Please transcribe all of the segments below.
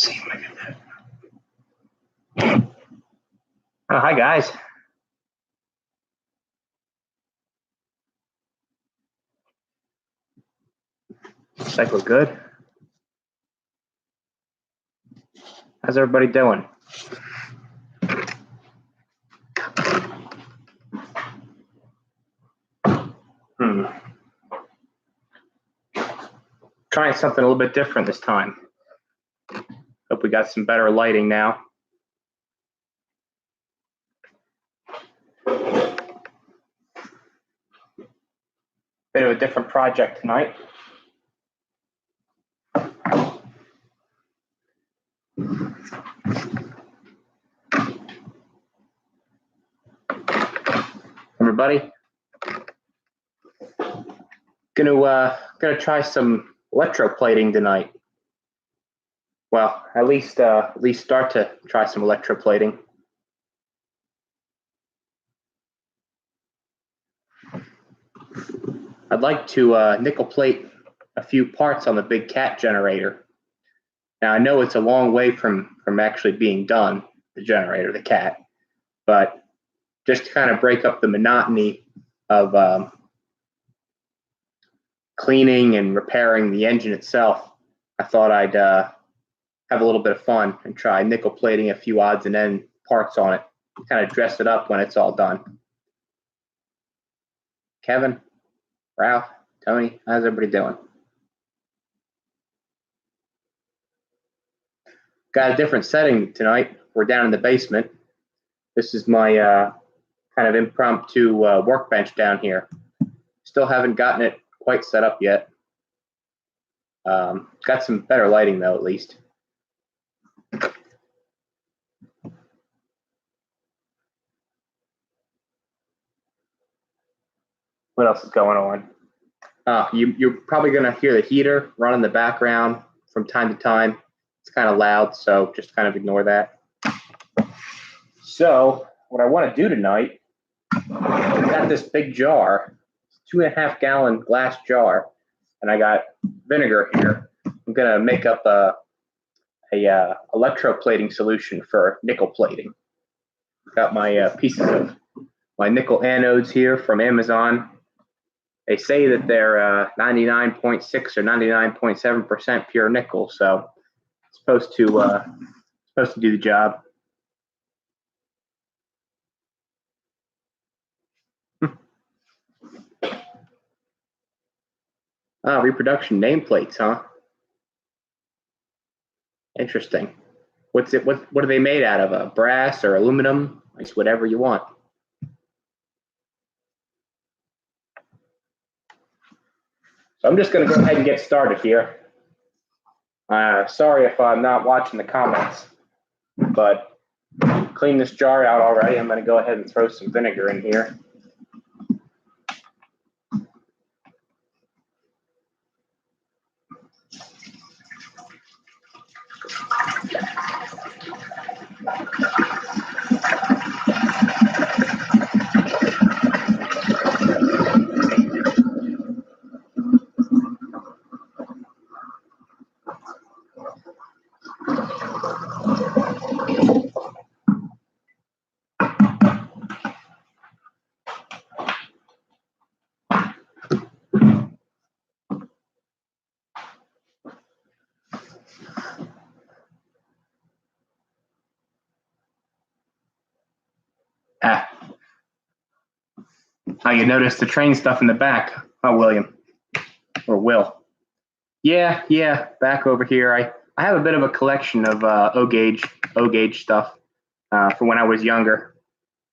See if I can get that. Oh, hi guys. Looks like we're good. How's everybody doing? Trying something a little bit different this time. Hope we got some better lighting now. Bit of a different project tonight. Everybody, gonna try some electroplating tonight. Well, at least start to try some electroplating. I'd like to nickel plate a few parts on the big cat generator. Now I know it's a long way from actually being done, the generator, the cat, but just to kind of break up the monotony of cleaning and repairing the engine itself, I thought I'd have a little bit of fun and try nickel plating a few odds and end parts on it, kind of dress it up when it's all done. Kevin, Ralph, Tony, how's everybody doing? Got a different setting tonight. We're down in the basement. This is my kind of impromptu workbench down here. Still haven't gotten it quite set up yet. Got some better lighting though, at least. What else is going on? You're probably going to hear the heater run in the background from time to time. It's kind of loud, so just kind of ignore that. So what I want to do tonight, I got this big jar, 2.5 gallon glass jar, and I got vinegar here. I'm going to make up a electroplating solution for nickel plating. Got my pieces of my nickel anodes here from Amazon. They say that they're 99.6 or 99.7% pure nickel, so it's supposed to do the job. Reproduction nameplates, huh? Interesting. What are they made out of? Brass or aluminum? It's whatever you want. So I'm just going to go ahead and get started here. Sorry if I'm not watching the comments, but clean this jar out already. I'm going to go ahead and throw some vinegar in here. You notice the train stuff in the back, huh, William? Or Will? Yeah, back over here. I have a bit of a collection of O gauge stuff from when I was younger.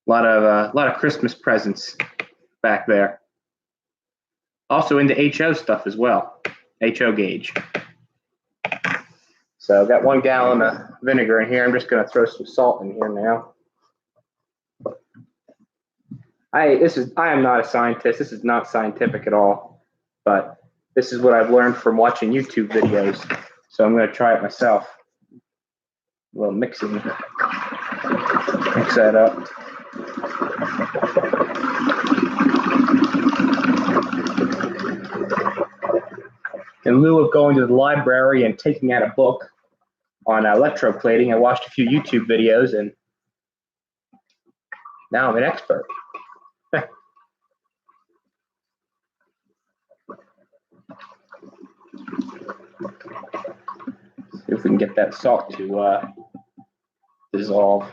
A lot of Christmas presents back there. Also into HO stuff as well. HO gauge. So I've got 1 gallon of vinegar in here. I'm just going to throw some salt in here now. I am not a scientist. This is not scientific at all, but this is what I've learned from watching YouTube videos. So I'm going to try it myself. A little mixing. Mix that up. In lieu of going to the library and taking out a book, on electroplating. I watched a few YouTube videos, and now I'm an expert. See if we can get that salt to dissolve.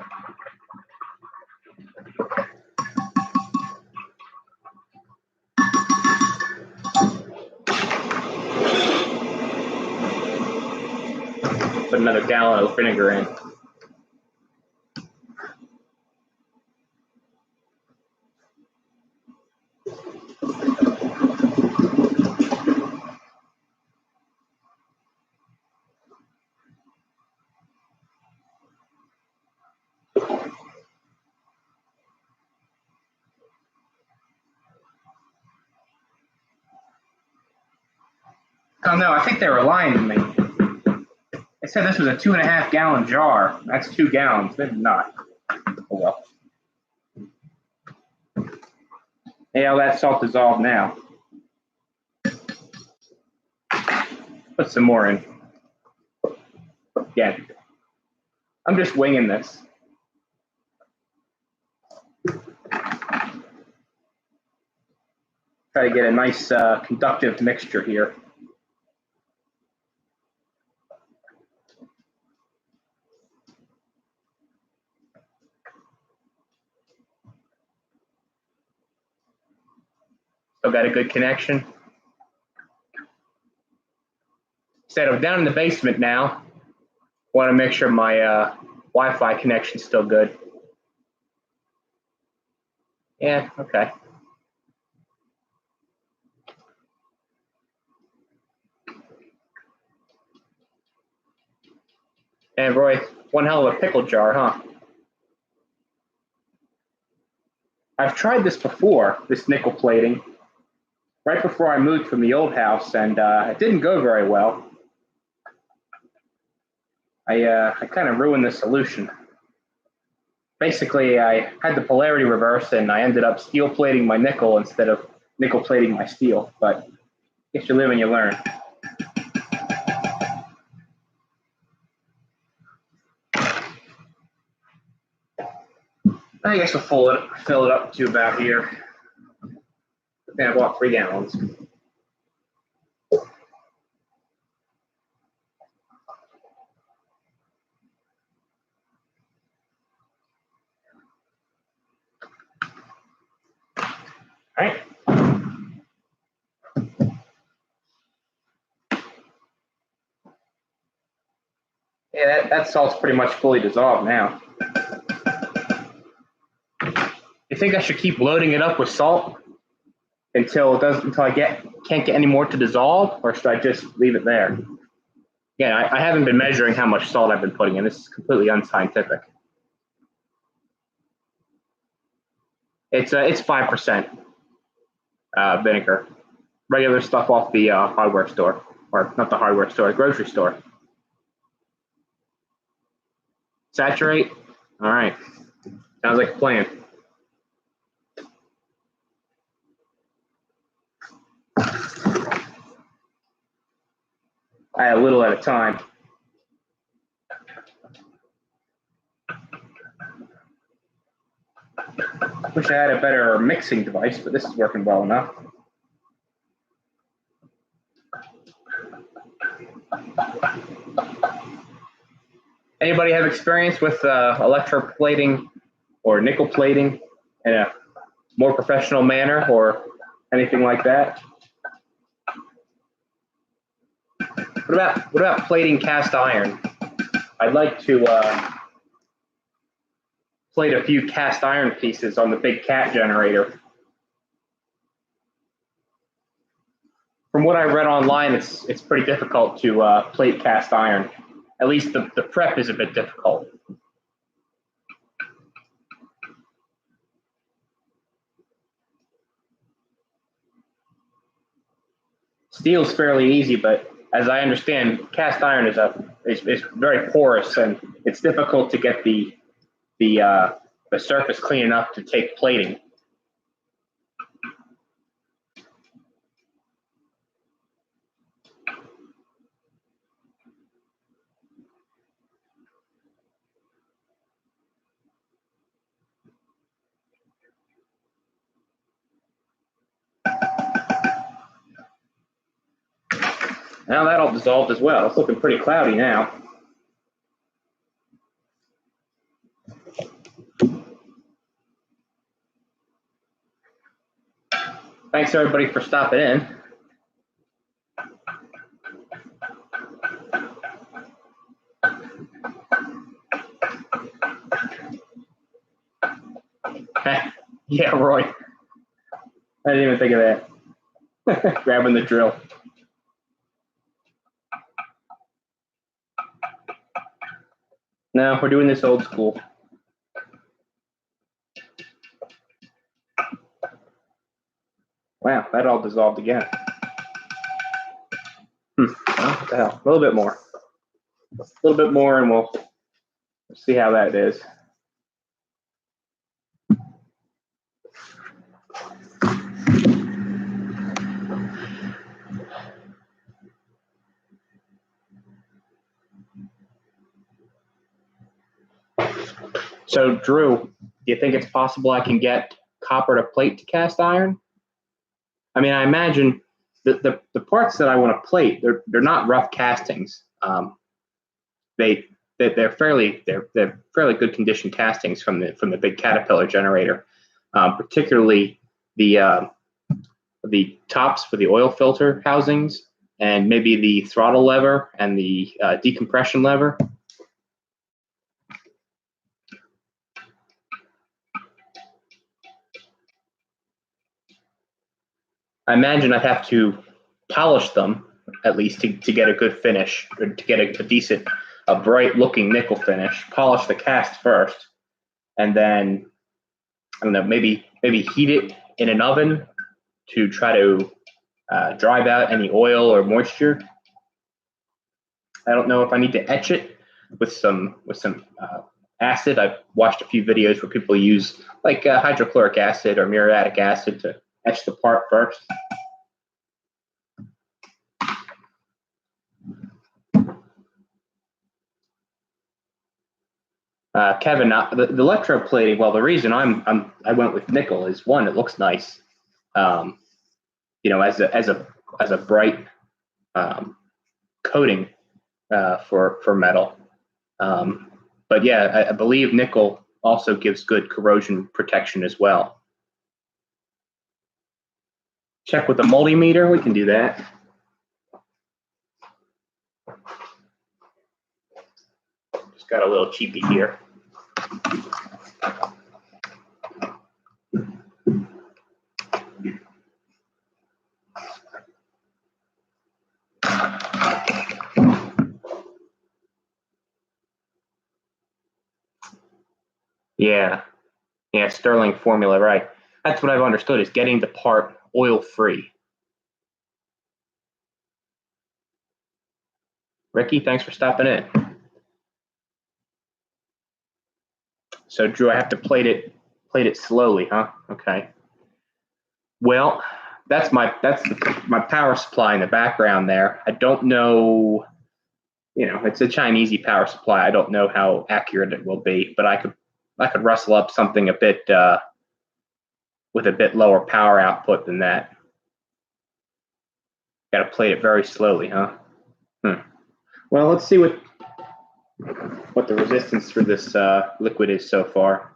Put another gallon of vinegar in. Oh no, I think they were lying to me. They said this was a 2.5 gallon jar. That's 2 gallons. Maybe not. Oh well. Hey, all that salt dissolved now. Put some more in. Again, I'm just winging this. Try to get a nice conductive mixture here. Still got a good connection. Said I'm down in the basement now. Want to make sure my Wi-Fi connection's still good. Yeah, okay. And Roy, one hell of a pickle jar, huh? I've tried this before, this nickel plating, right before I moved from the old house, and it didn't go very well. I kind of ruined the solution. Basically, I had the polarity reverse, and I ended up steel plating my nickel instead of nickel plating my steel. But if you live and you learn. I guess we'll fill it up to about here. I think I bought 3 gallons. All right. Yeah, that salt's pretty much fully dissolved now. You think I should keep loading it up with salt until I can't get any more to dissolve, or should I just leave it there? Again, I haven't been measuring how much salt I've been putting in. This is completely unscientific. It's 5% vinegar, regular stuff off the hardware store, or not the hardware store, the grocery store. Saturate. All right. Sounds like a plan. I add a little at a time. Wish I had a better mixing device, but this is working well enough. Anybody have experience with electroplating or nickel plating in a more professional manner or anything like that? What about plating cast iron? I'd like to plate a few cast iron pieces on the big cat generator. From what I read online, it's pretty difficult to plate cast iron. At least the prep is a bit difficult. Steel's fairly easy, but as I understand, cast iron is very porous, and it's difficult to get the surface clean enough to take plating. Now that all dissolved as well. It's looking pretty cloudy now. Thanks everybody for stopping in. Yeah, Roy. I didn't even think of that. Grabbing the drill. No, we're doing this old school. Wow, that all dissolved again. Well, what the hell? A little bit more. A little bit more, and we'll see how that is. So, Drew, do you think it's possible I can get copper to plate to cast iron? I mean, I imagine the parts that I want to plate, they're not rough castings. They're fairly good condition castings from the big Caterpillar generator, particularly the tops for the oil filter housings, and maybe the throttle lever and the decompression lever. I imagine I'd have to polish them at least to get a good finish, or to get a decent, a bright looking nickel finish. Polish the cast first, and then I don't know, maybe heat it in an oven to try to drive out any oil or moisture. I don't know if I need to etch it with some acid. I've watched a few videos where people use like hydrochloric acid or muriatic acid to etch the part first. Kevin, the electroplating. Well, the reason I went with nickel is, one, it looks nice, you know, as a bright coating for metal. But yeah, I believe nickel also gives good corrosion protection as well. Check with the multimeter. We can do that. Just got a little cheapie here. Yeah, Sterling formula, right? That's what I've understood, is getting the part oil free. Ricky, thanks for stopping in. So Drew, I have to plate it slowly, huh? Okay. Well, that's my power supply in the background there. I don't know, you know, it's a Chinese power supply. I don't know how accurate it will be, but I could rustle up something a bit with a bit lower power output than that. Got to plate it very slowly, huh? Well, let's see what the resistance for this liquid is so far.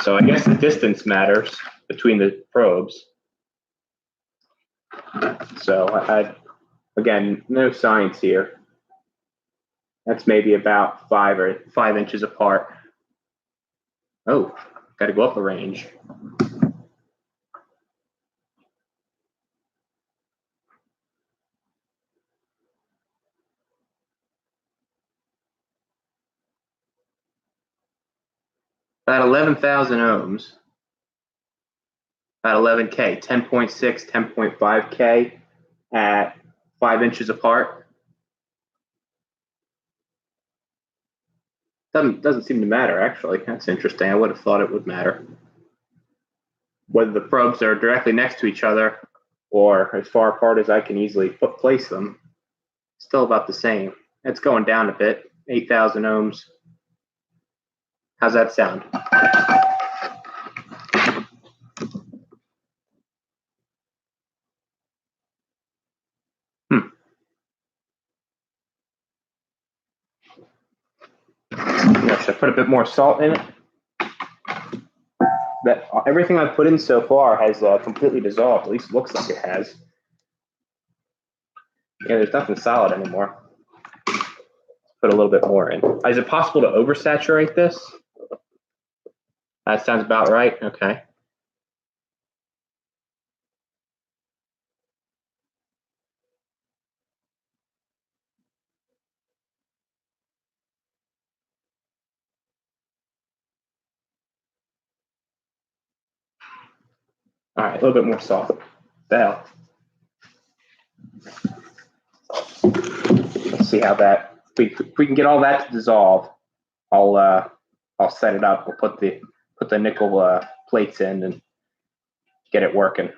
So I guess the distance matters between the probes. So again, no science here. That's maybe about 5 inches apart. Oh, got to go up a range. About 11,000 ohms. About 11K, 10.6, 10.5K at 5 inches apart. Doesn't seem to matter, actually. That's interesting. I would have thought it would matter. Whether the probes are directly next to each other or as far apart as I can easily place them, still about the same. It's going down a bit, 8,000 ohms. How's that sound? Should I put a bit more salt in it? That everything I've put in so far has completely dissolved. At least it looks like it has. Yeah, there's nothing solid anymore. Put a little bit more in. Is it possible to oversaturate this? That sounds about right. Okay. All right, a little bit more salt. Now, let's see how that. If we can get all that to dissolve, I'll set it up. We'll put the nickel plates in and get it working.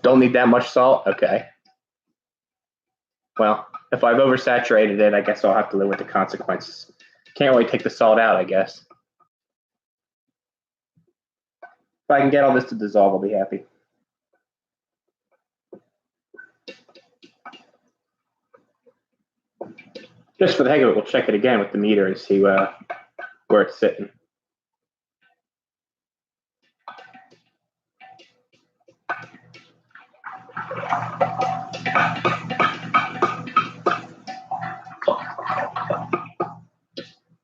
Don't need that much salt? Okay. Well, if I've oversaturated it, I guess I'll have to live with the consequences. Can't really take the salt out, I guess. If I can get all this to dissolve, I'll be happy. Just for the heck of it, we'll check it again with the meter and see where it's sitting.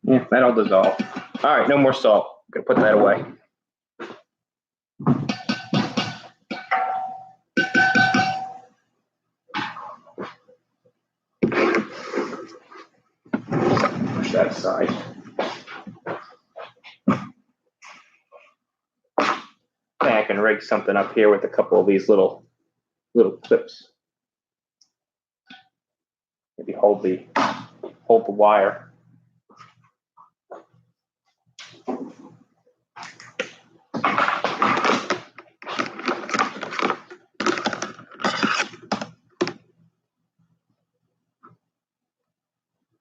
Yeah, that'll dissolve. All right, no more salt. I'm gonna put that away. Push that aside. I can rig something up here with a couple of these little clips. Maybe hold the wire.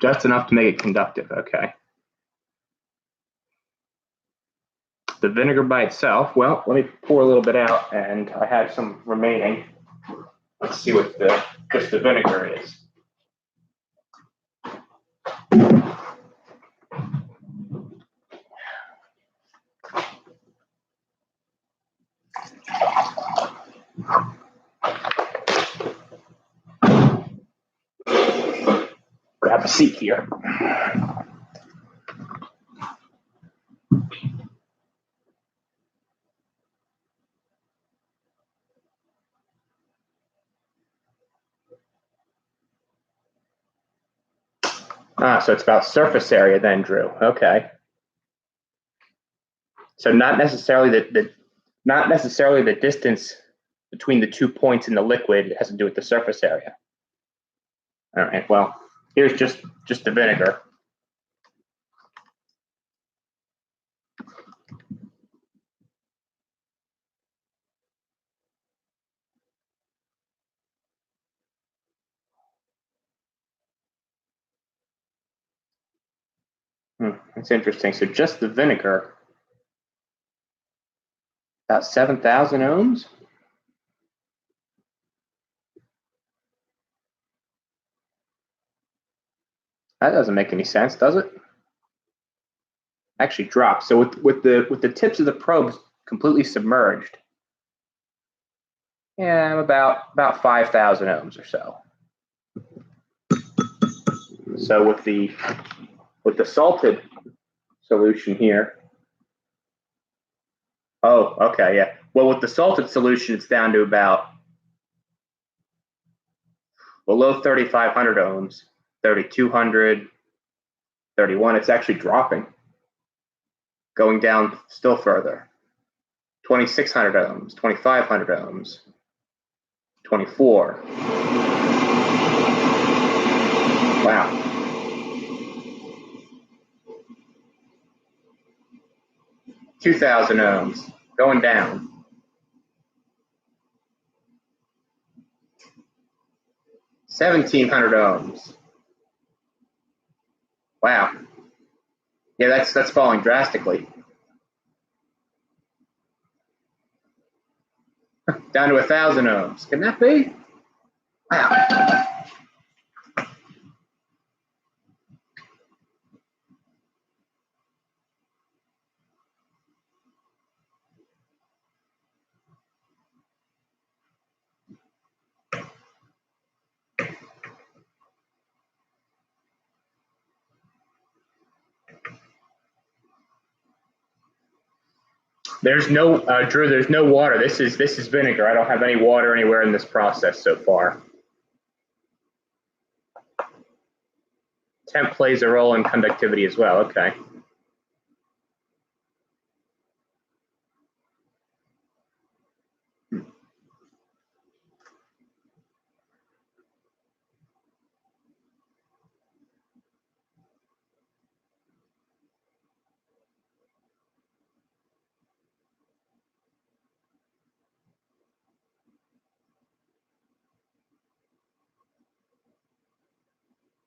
Just enough to make it conductive, okay. The vinegar by itself, well, let me pour a little bit out, and I have some remaining. Let's see what just the vinegar is. Grab a seat here. So it's about surface area then, Drew. Okay. So not necessarily the distance between the 2 points in the liquid. It has to do with the surface area. All right. Well, here's just the vinegar. That's interesting. So just the vinegar, about 7,000 ohms. That doesn't make any sense, does it? Actually drops. So with the tips of the probes completely submerged, yeah, I'm about 5,000 ohms or so. So with the salted solution here. Oh, okay, yeah. Well, with the salted solution, it's down to about below 3,500 ohms, 3,200, 31. It's actually dropping, going down still further. 2,600 ohms, 2,500 ohms, 24. Wow. $2,000 ohms, going down. 1,700 ohms. Wow. Yeah, that's falling drastically. Down to 1,000 ohms. Can that be? Wow. There's no Drew. There's no water. This is vinegar. I don't have any water anywhere in this process so far. Temp plays a role in conductivity as well. Okay.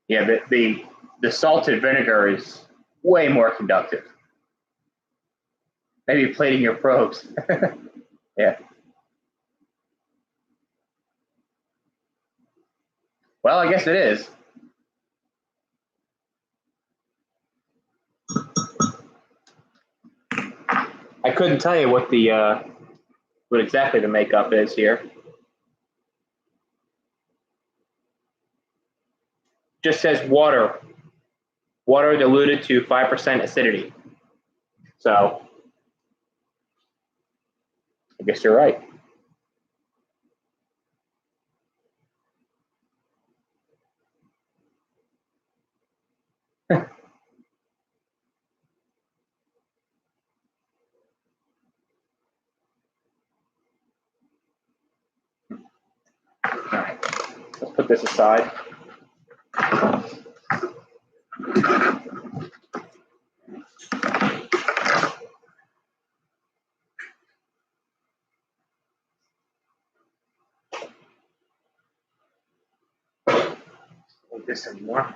Yeah, the salted vinegar is way more conductive. Maybe plating your probes. Yeah. Well, I guess it is. I couldn't tell you what the what exactly the makeup is here. Just says water diluted to 5% acidity. So I guess you're right. All right, let's put this aside. Don't this anymore.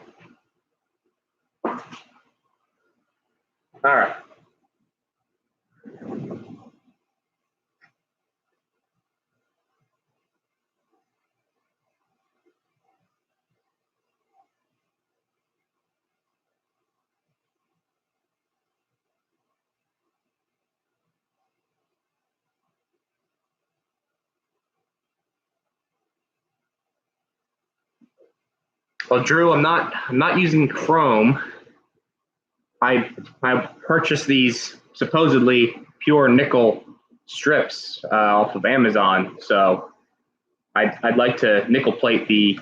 All right. Well, Drew, I'm not using chrome. I purchased these supposedly pure nickel strips off of Amazon, so I'd like to nickel plate the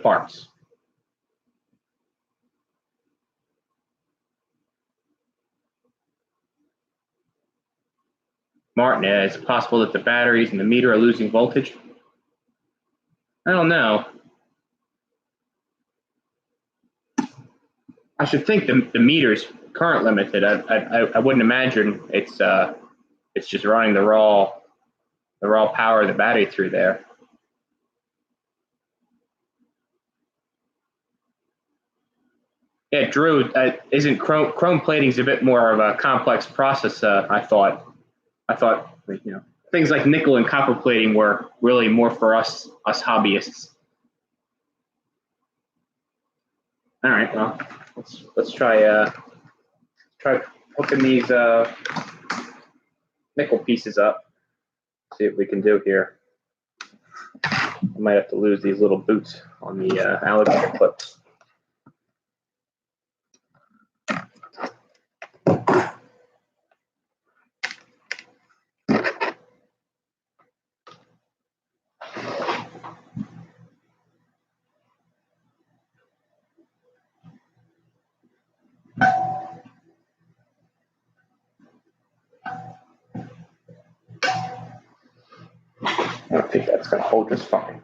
parts. Martin, is it possible that the batteries and the meter are losing voltage? I don't know. I should think the meter's current limited. I wouldn't imagine it's just running the raw power of the battery through there. Yeah, Drew, isn't chrome plating is a bit more of a complex process? I thought things like nickel and copper plating were really more for us hobbyists. All right, well, let's try hooking these nickel pieces up. See what we can do here. I might have to lose these little boots on the alligator clips. I don't think that's going to hold just fine.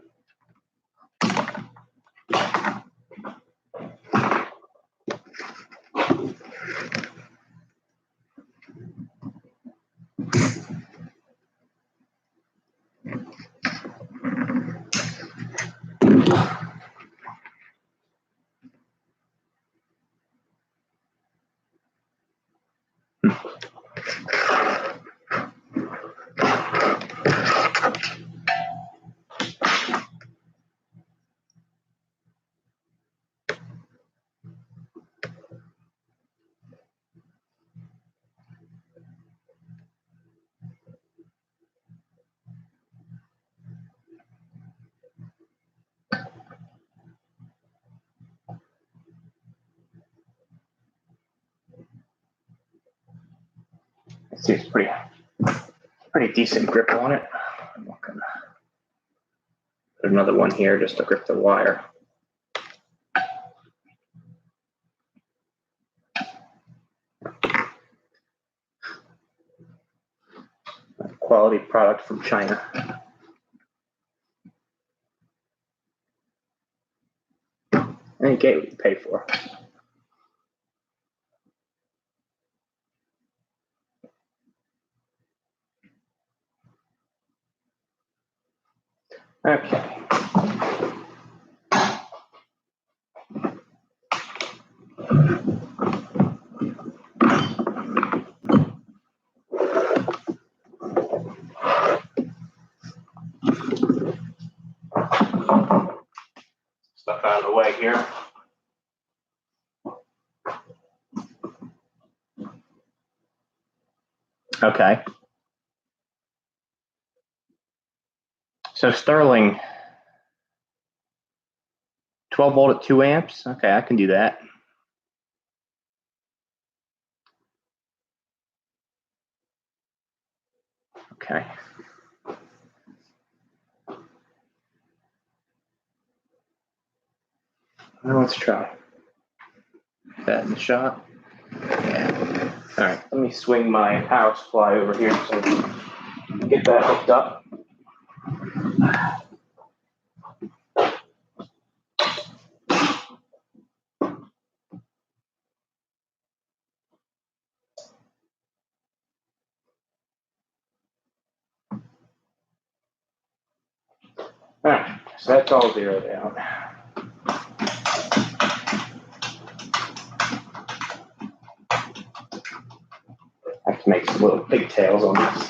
Seems pretty decent grip on it. I'm not gonna put another one here just to grip the wire. Quality product from China. And you get what you pay for. Okay. Stuff out of the way here. Okay. So Sterling, 12 volt at 2 amps. Okay, I can do that. Okay. Well, let's try that in the shop. Yeah. All right, let me swing my power supply over here so we can get that hooked up. All right, so that's all zeroed out. I have to make some little pigtails on this.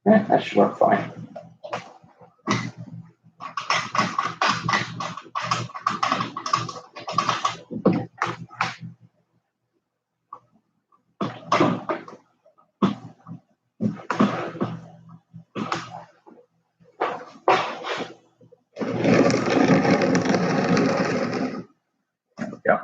Yeah, that should work fine. Yeah.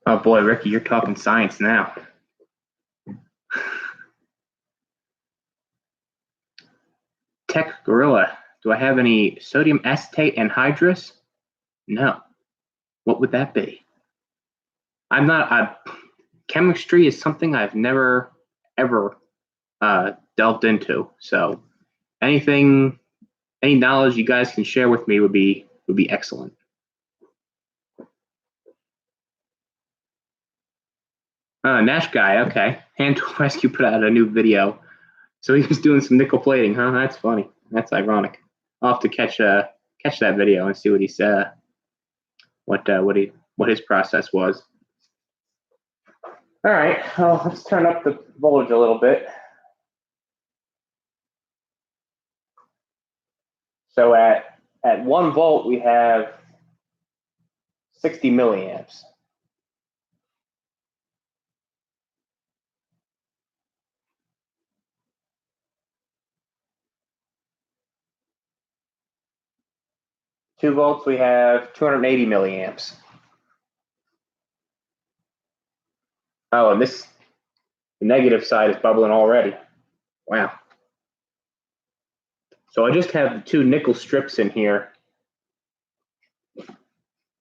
Oh boy, Ricky, you're talking science now. Tech Gorilla, do I have any sodium acetate anhydrous? No. What would that be? Chemistry is something I've never, ever delved into. So any knowledge you guys can share with me would be excellent. Nash guy, okay. Hand Tool Rescue put out a new video. So he was doing some nickel plating, huh? That's funny. That's ironic. I'll have to catch that video and see what he said. What his process was. All right, well, let's turn up the voltage a little bit. So at 1 volt we have 60 milliamps. Two volts we have 280 milliamps. Oh, and the negative side is bubbling already. Wow. So I just have the 2 nickel strips in here.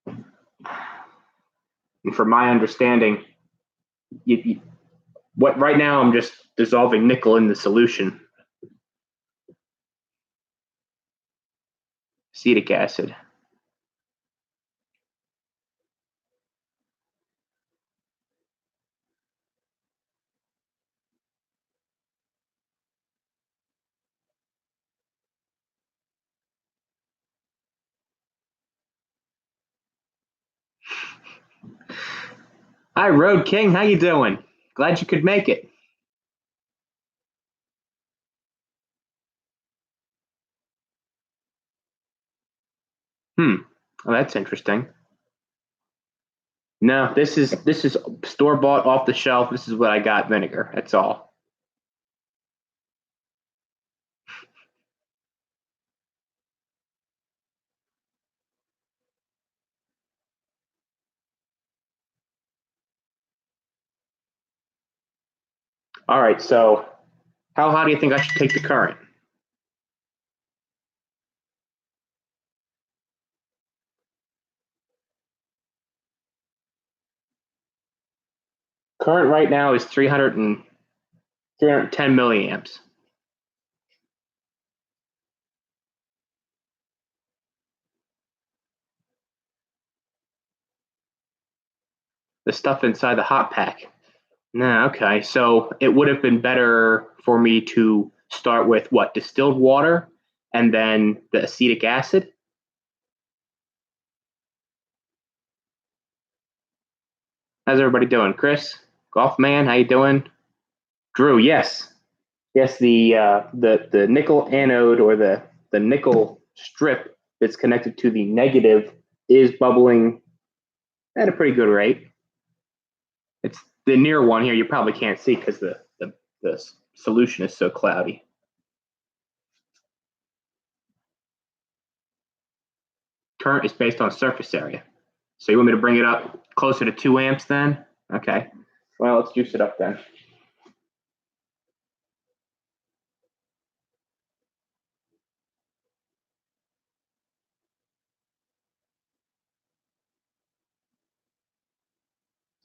And from my understanding, right now I'm just dissolving nickel in the solution. Acetic acid. Hi, Road King. How you doing? Glad you could make it. Hmm. Well, that's interesting. No, this is store bought off the shelf. This is what I got. Vinegar. That's all. All right. So, how high do you think I should take the current? Current right now is 310 milliamps. The stuff inside the hot pack. No, okay. So it would have been better for me to start with what? Distilled water and then the acetic acid? How's everybody doing? Chris, Golf Man, how you doing? Drew, yes. Yes, the nickel anode or the nickel strip that's connected to the negative is bubbling at a pretty good rate. It's the near one here you probably can't see because the solution is so cloudy. Current is based on surface area. So you want me to bring it up closer to 2 amps then? Okay. Well, let's juice it up then.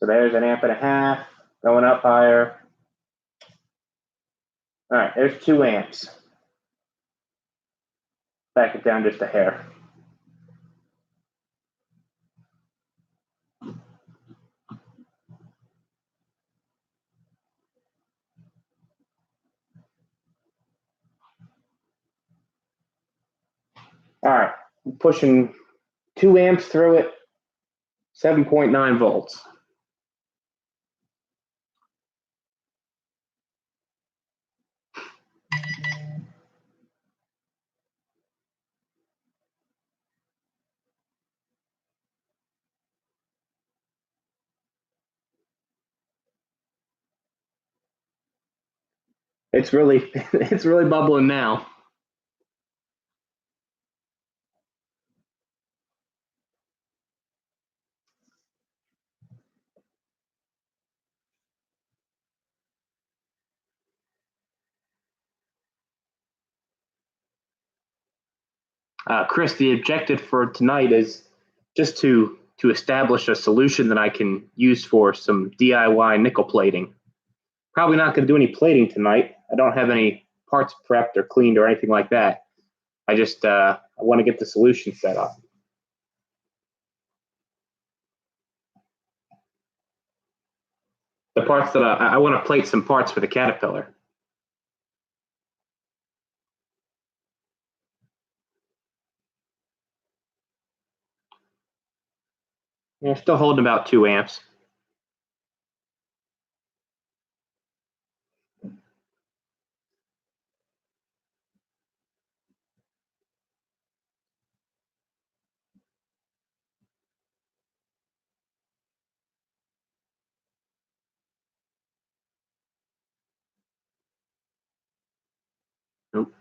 So there's an amp and a half going up higher. All right, there's 2 amps. Back it down just a hair. All right, I'm pushing 2 amps through it, 7.9 volts. It's really it's really bubbling now. Chris, the objective for tonight is just to establish a solution that I can use for some DIY nickel plating. Probably not going to do any plating tonight. I don't have any parts prepped or cleaned or anything like that. I just I want to get the solution set up. The parts that I want to plate some parts for the Caterpillar. Yeah, still holding about 2 amps. Nope.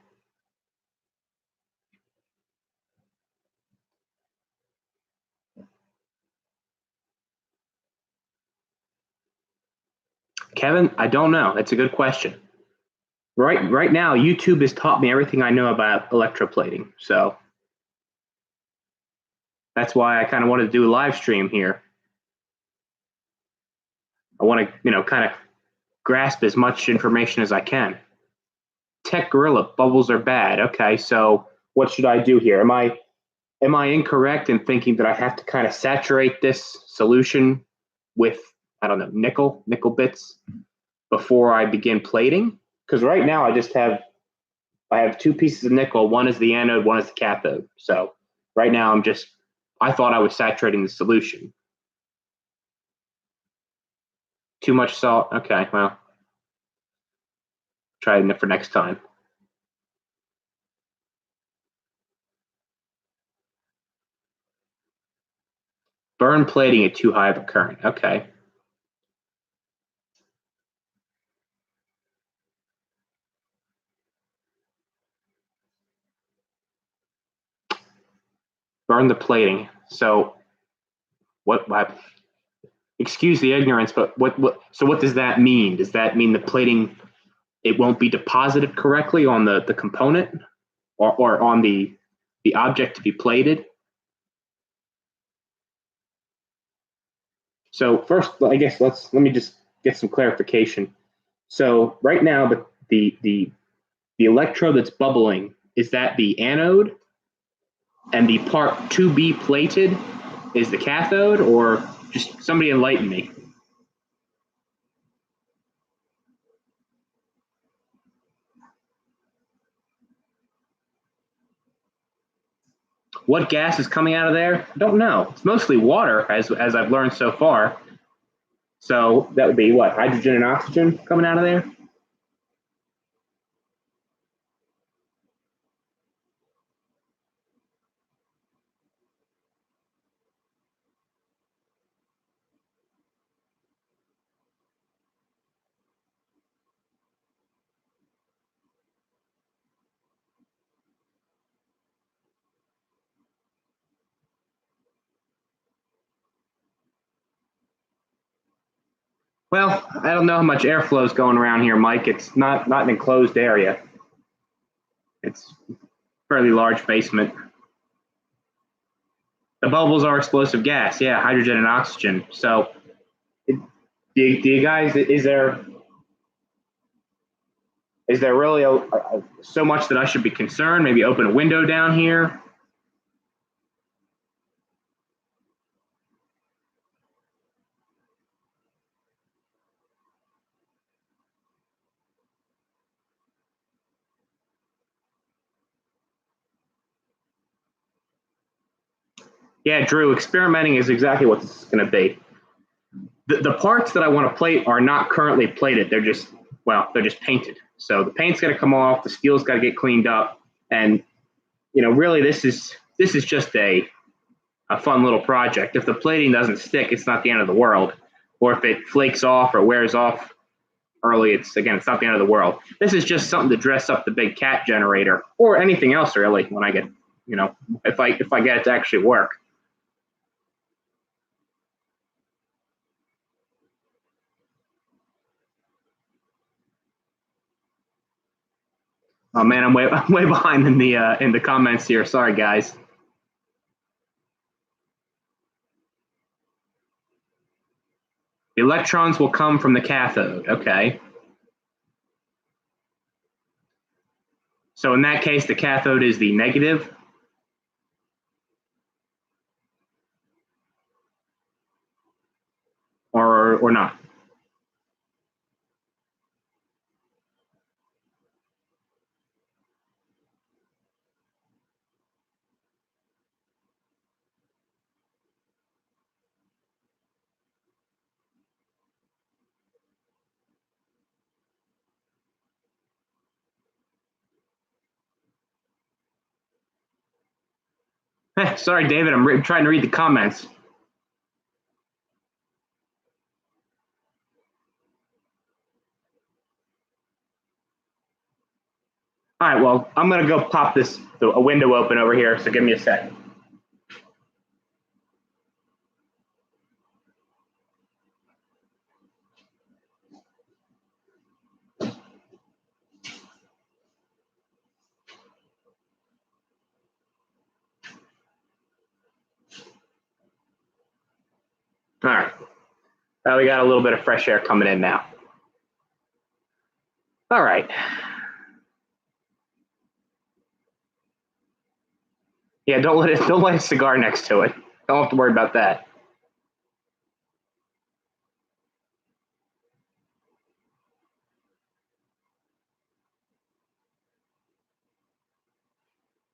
Kevin, I don't know. That's a good question. Right now, YouTube has taught me everything I know about electroplating. So that's why I kind of wanted to do a live stream here. I want to, kind of grasp as much information as I can. Tech Gorilla, bubbles are bad. Okay, so what should I do here? Am I incorrect in thinking that I have to kind of saturate this solution with, I don't know, nickel bits before I begin plating? Because right now I have 2 pieces of nickel. One is the anode, one is the cathode. So right now I thought I was saturating the solution. Too much salt. Okay, well, try it for next time. Burn plating at too high of a current. Okay. Burn the plating. So what? Excuse the ignorance, but what? So what does that mean? Does that mean the plating, it won't be deposited correctly on the component, or on the object to be plated? So first, I guess let me just get some clarification. So right now, the electrode that's bubbling, is that the anode, and the part to be plated is the cathode, or just somebody enlighten me? What gas is coming out of there? I don't know. It's mostly water, as I've learned so far. So that would be what, hydrogen and oxygen coming out of there? Well, I don't know how much airflow is going around here, Mike. It's not an enclosed area. It's a fairly large basement. The bubbles are explosive gas, yeah, hydrogen and oxygen. So, do you guys, is there really so much that I should be concerned? Maybe open a window down here. Yeah, Drew, experimenting is exactly what this is going to be. The parts that I want to plate are not currently plated. They're just, well, they're just painted. So the paint's got to come off. The steel's got to get cleaned up. And, really, this is just a fun little project. If the plating doesn't stick, it's not the end of the world. Or if it flakes off or wears off early, it's not the end of the world. This is just something to dress up the big cat generator or anything else really when I get, if I get it to actually work. Oh man, I'm way behind in the comments here. Sorry guys. The electrons will come from the cathode. Okay. So in that case, the cathode is the negative, or not. Sorry, David. I'm trying to read the comments. All right. Well, I'm gonna go pop a window open over here. So give me a sec. All right. We got a little bit of fresh air coming in now. All right. Yeah, don't let a cigar next to it. Don't have to worry about that.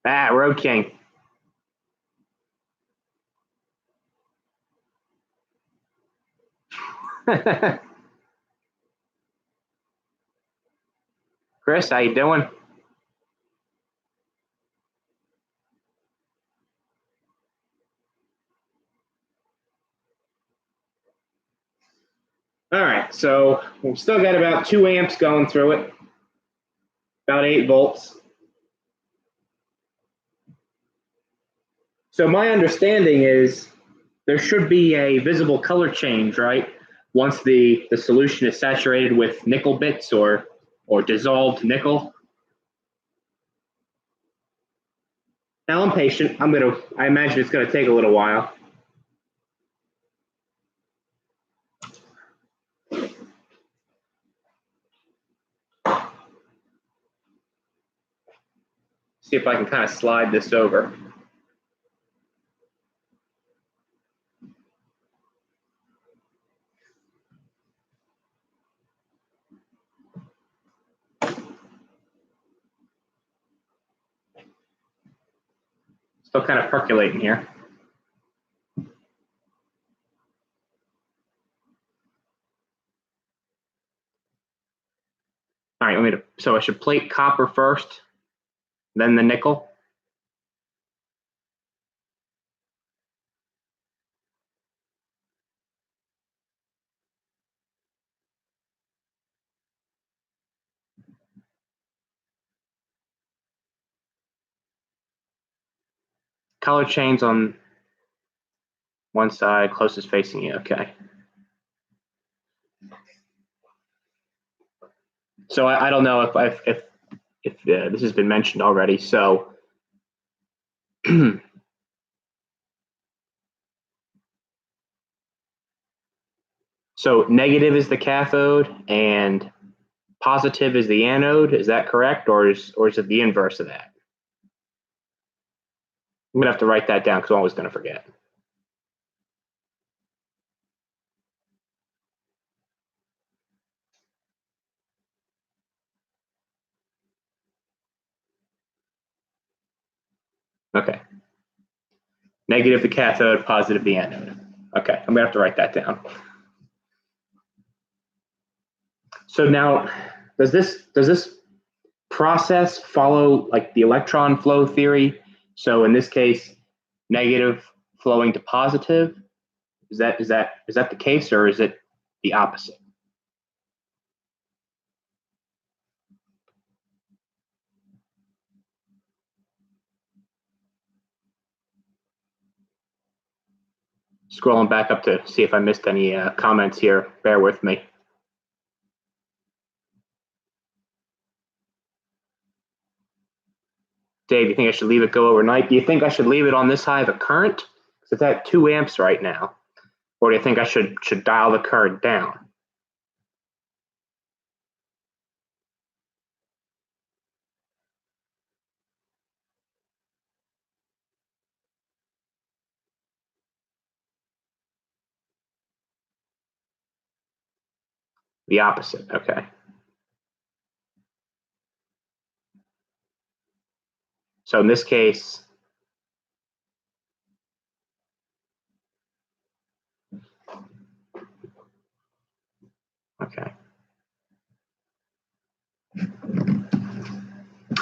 Road King. Chris, how you doing? All right, so we've still got about 2 amps going through it, about 8 volts. So my understanding is there should be a visible color change, right? Once the solution is saturated with nickel bits or dissolved nickel. Now I'm patient. I imagine it's gonna take a little while. See if I can kind of slide this over. Still kind of percolating here. All right, so I should plate copper first, then the nickel. Color chains on one side, closest facing you, okay. So I don't know if this has been mentioned already. So so negative is the cathode and positive is the anode. Is that correct, or is it the inverse of that? I'm gonna have to write that down because I'm always gonna forget. Okay. Negative the cathode, positive the anode. Okay, I'm gonna have to write that down. So now, does this process follow like the electron flow theory? So in this case, negative flowing to positive. Is that the case, or is it the opposite? Scrolling back up to see if I missed any comments here. Bear with me. Dave, you think I should leave it go overnight? Do you think I should leave it on this high of a current? Because it's at 2 amps right now. Or do you think I should dial the current down? The opposite, okay. So in this case, okay.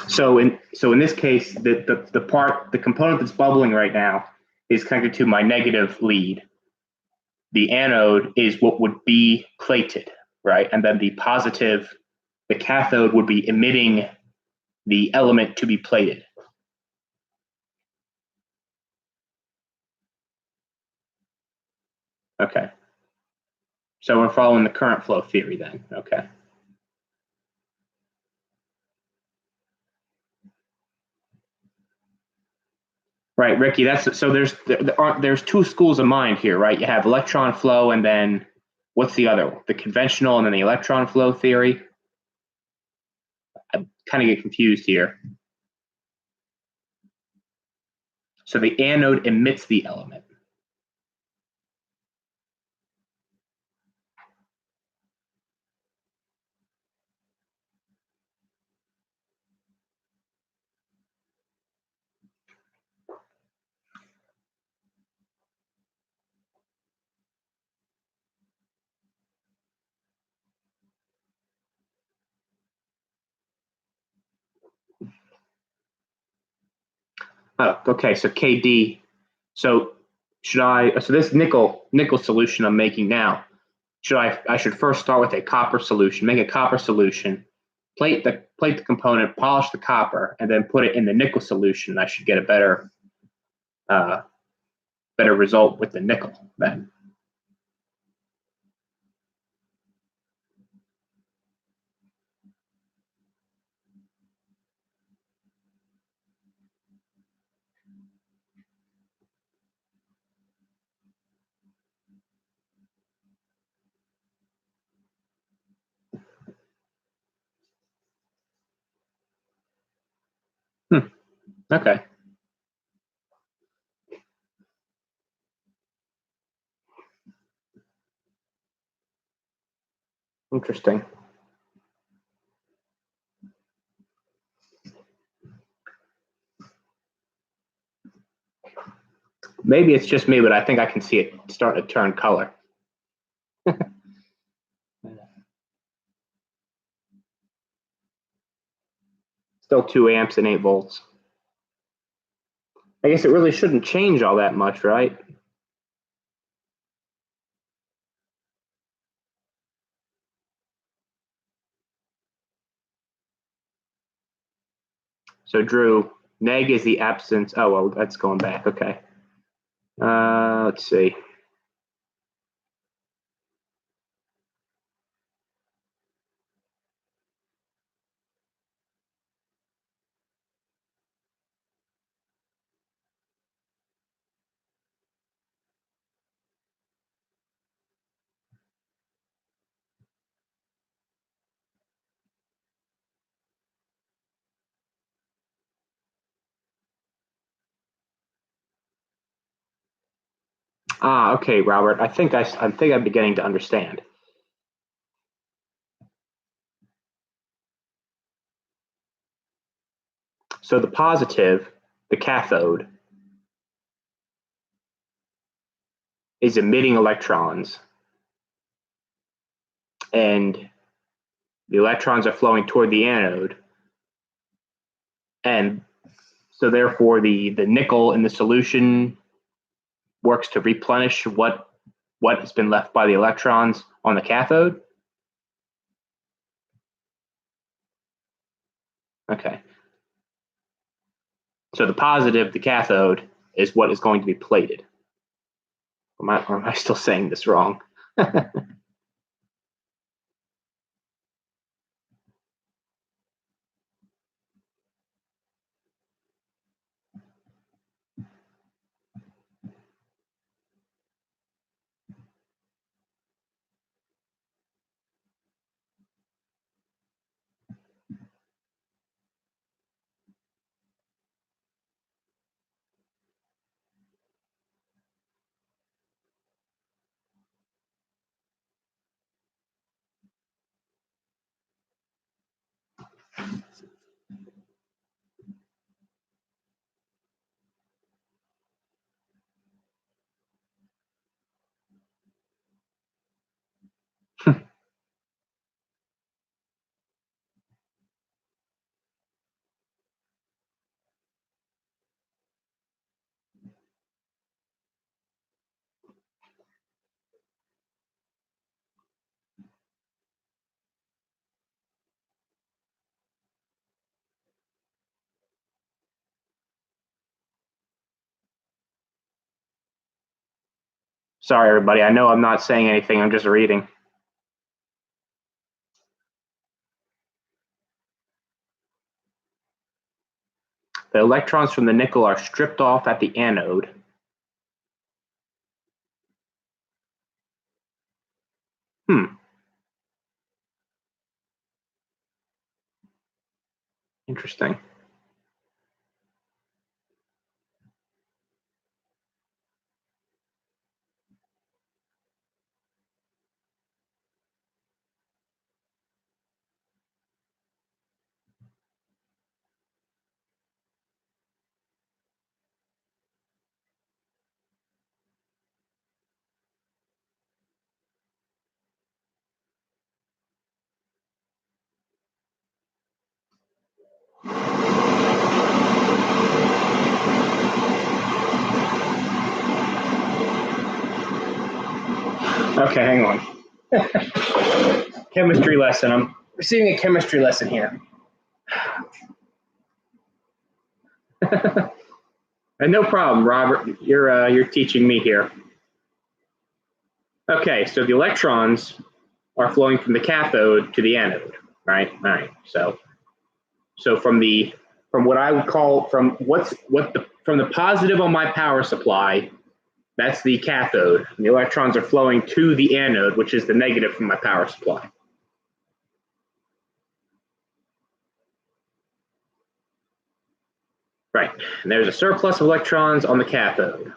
So in this case, the component that's bubbling right now is connected to my negative lead. The anode is what would be plated, right? And then the cathode would be emitting the element to be plated. Okay. So we're following the current flow theory then. Okay. Right, Ricky. There's 2 schools of mind here, right? You have electron flow, and then what's the other one? The conventional, and then the electron flow theory. I kind of get confused here. So the anode emits the element. Oh, okay. So KD. So should I? So this nickel solution I'm making now. Should I should first start with a copper solution. Make a copper solution. Plate the component. Polish the copper, and then put it in the nickel solution. I should get a uh, better result with the nickel then. Hmm. Okay. Interesting. Maybe it's just me, but I think I can see it starting to turn color. Still 2 amps and 8 volts. I guess it really shouldn't change all that much, right? So Drew, neg is the absence. Oh, well, that's going back. Okay. Let's see. Okay, Robert. I think I'm beginning to understand. So the positive, the cathode, is emitting electrons, and the electrons are flowing toward the anode, and so therefore the nickel in the solution works to replenish what has been left by the electrons on the cathode. Okay. So the positive, the cathode, is what is going to be plated. Or am I still saying this wrong? Sorry, everybody. I know I'm not saying anything. I'm just reading. The electrons from the nickel are stripped off at the anode. Interesting. Okay, hang on. Chemistry lesson. I'm receiving a chemistry lesson here. And no problem, Robert. You're teaching me here. Okay, so the electrons are flowing from the cathode to the anode, right? All right. So from what I would call from the positive on my power supply, that's the cathode. And the electrons are flowing to the anode, which is the negative from my power supply. Right. And there's a surplus of electrons on the cathode.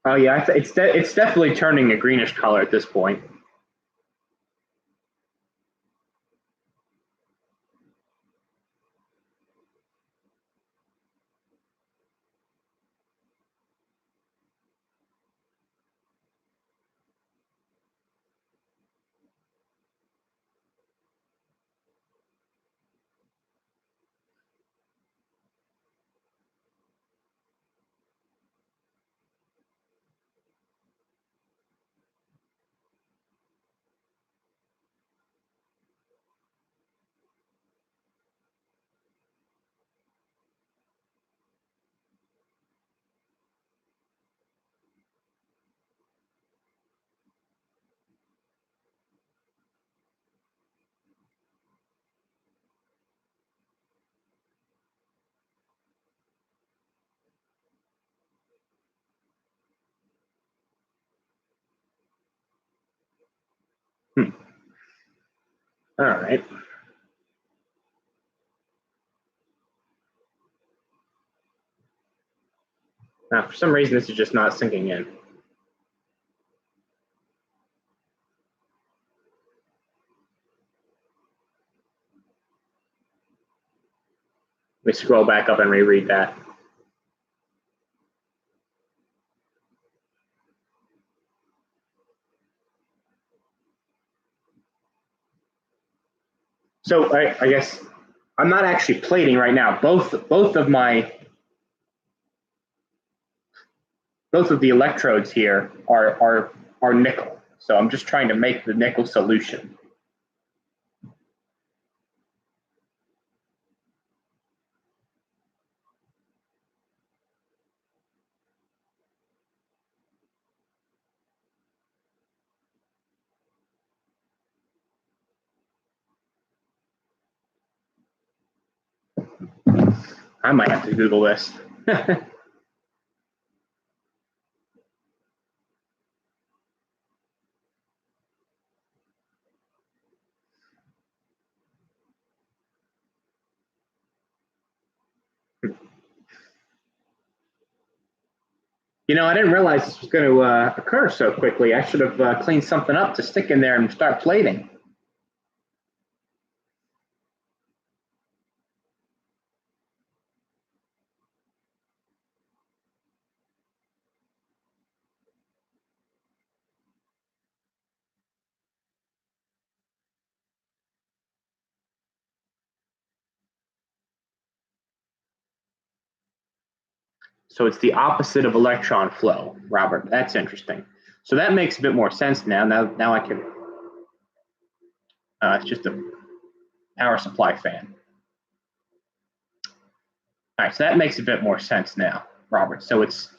Oh yeah, it's definitely turning a greenish color at this point. All right. Now, for some reason, this is just not sinking in. Let me scroll back up and reread that. So I guess I'm not actually plating right now. Both of the electrodes here are nickel. So I'm just trying to make the nickel solution. I might have to Google this. You know, I didn't realize this was going to occur so quickly. I should have cleaned something up to stick in there and start plating. So it's the opposite of electron flow, Robert. That's interesting. So that makes a bit more sense now. Now I can. It's just a power supply fan. All right, so that makes a bit more sense now, Robert. So it's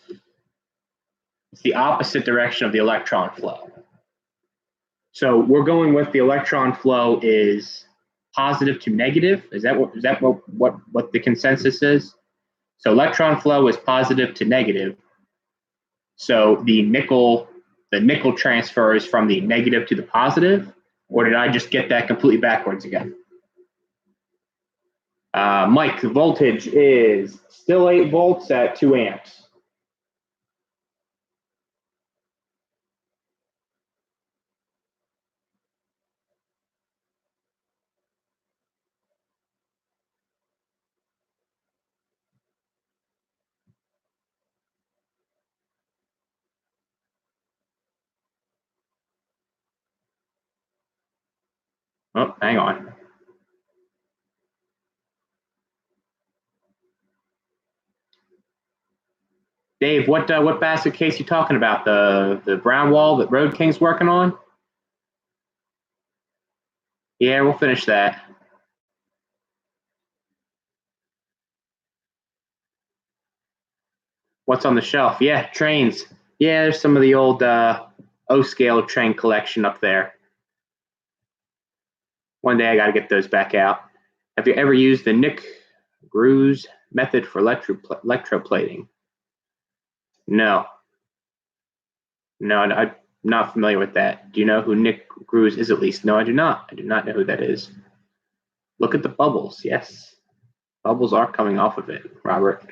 the opposite direction of the electron flow. So we're going with the electron flow is positive to negative. Is that what the consensus is? So electron flow is positive to negative. So the nickel transfer is from the negative to the positive, or did I just get that completely backwards again? Mike, the voltage is still 8 volts at 2 amps. Oh, hang on. Dave, what basket case you talking about? The brown wall that Road King's working on? Yeah, we'll finish that. What's on the shelf? Yeah, trains. Yeah, there's some of the old O-scale train collection up there. One day I got to get those back out. Have you ever used the Nick Gruz method for electroplating? No. No, I'm not familiar with that. Do you know who Nick Gruz is at least? No, I do not. I do not know who that is. Look at the bubbles. Yes. Bubbles are coming off of it, Robert.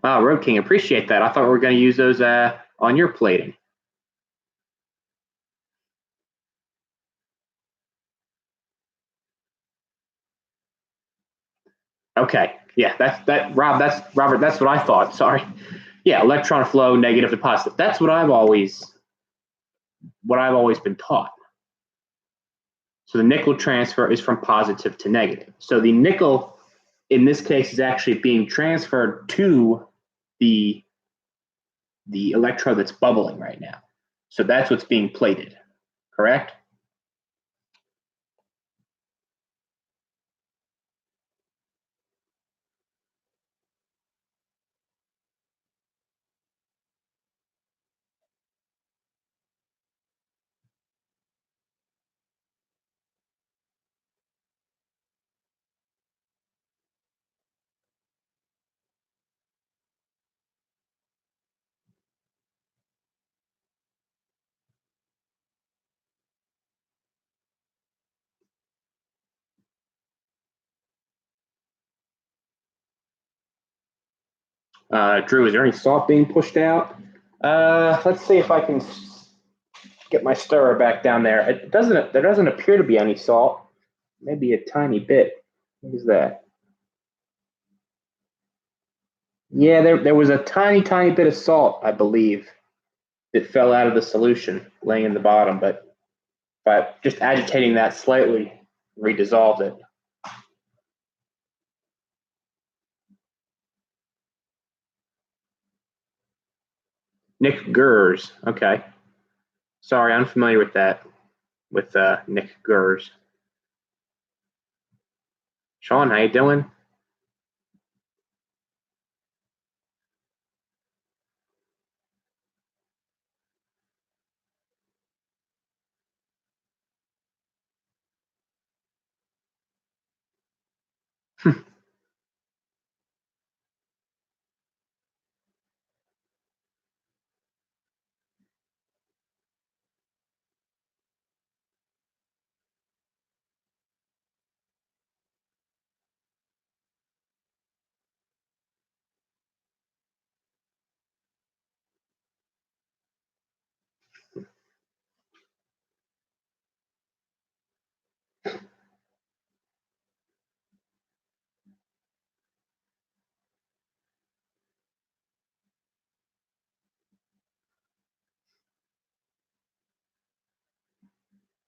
Road King, appreciate that. I thought we were going to use those on your plating. Okay. Yeah, Robert, that's what I thought. Sorry. Yeah, electron flow, negative to positive. That's what I've always been taught. So the nickel transfer is from positive to negative. So the nickel in this case is actually being transferred to the electrode that's bubbling right now. So that's what's being plated, correct? Drew, is there any salt being pushed out? Let's see if I can get my stirrer back down there. There doesn't appear to be any salt. Maybe a tiny bit. What is that? Yeah, there was a tiny bit of salt, I believe, that fell out of the solution laying in the bottom, but by just agitating that slightly, redissolved it. Nick Gers. Okay. Sorry, I'm familiar with that, with Nick Gers. Sean, how you doing?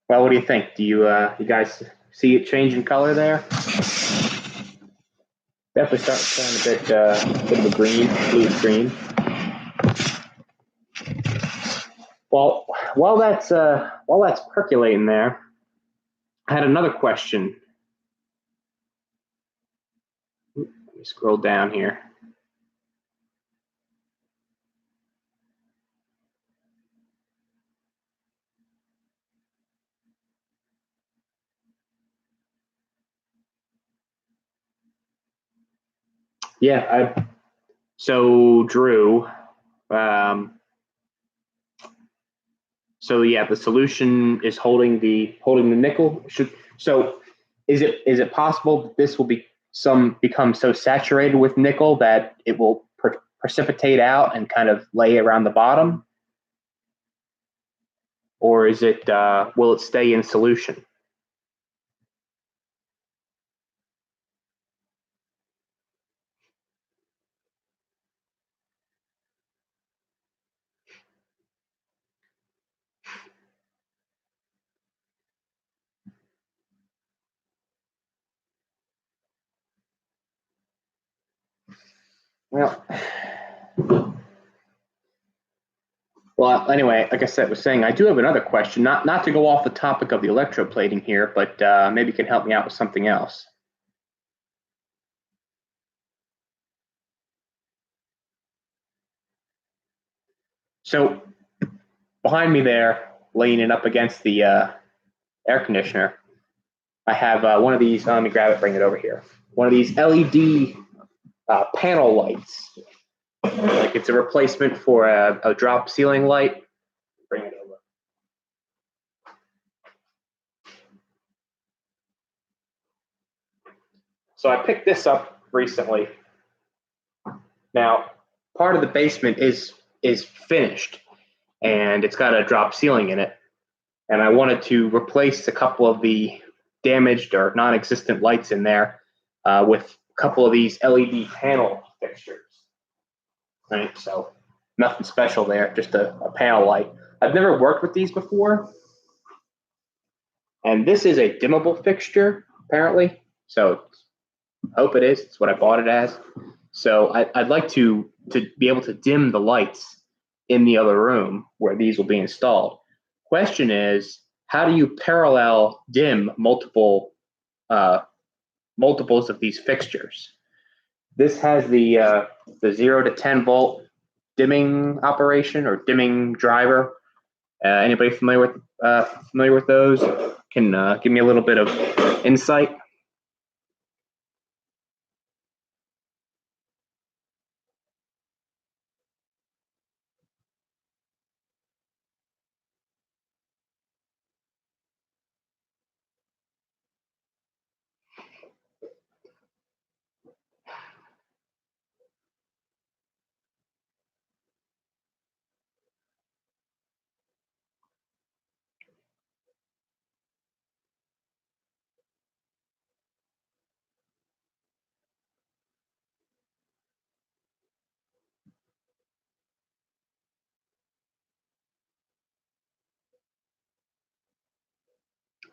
Well, what do you think? Do you guys see it change in color there? Definitely starting to turn a bit of a green, blue green. Well, while that's percolating there, I had another question. Let me scroll down here. Yeah, so Drew, So yeah, the solution is holding the nickel. So is it possible that this will become so saturated with nickel that it will precipitate out and kind of lay around the bottom, or is it will it stay in solution? Well, anyway, like I was saying, I do have another question. Not to go off the topic of the electroplating here, but maybe you can help me out with something else. So behind me there, leaning up against the air conditioner, I have one of these. Let me grab it, bring it over here. One of these LED panel lights. Like it's a replacement for a drop ceiling light. Bring it over. So I picked this up recently. Now, part of the basement is finished, and it's got a drop ceiling in it. And I wanted to replace a couple of the damaged or non-existent lights in there with a couple of these LED panel fixtures. Right, so nothing special there, just a panel light. I've never worked with these before, and this is a dimmable fixture apparently. So I hope it is. It's what I bought it as. So I'd like to be able to dim the lights in the other room where these will be installed. Question is, how do you parallel dim multiples of these fixtures? This has the 0 to 10 volt dimming operation or dimming driver. Anybody familiar with those? Can give me a little bit of insight.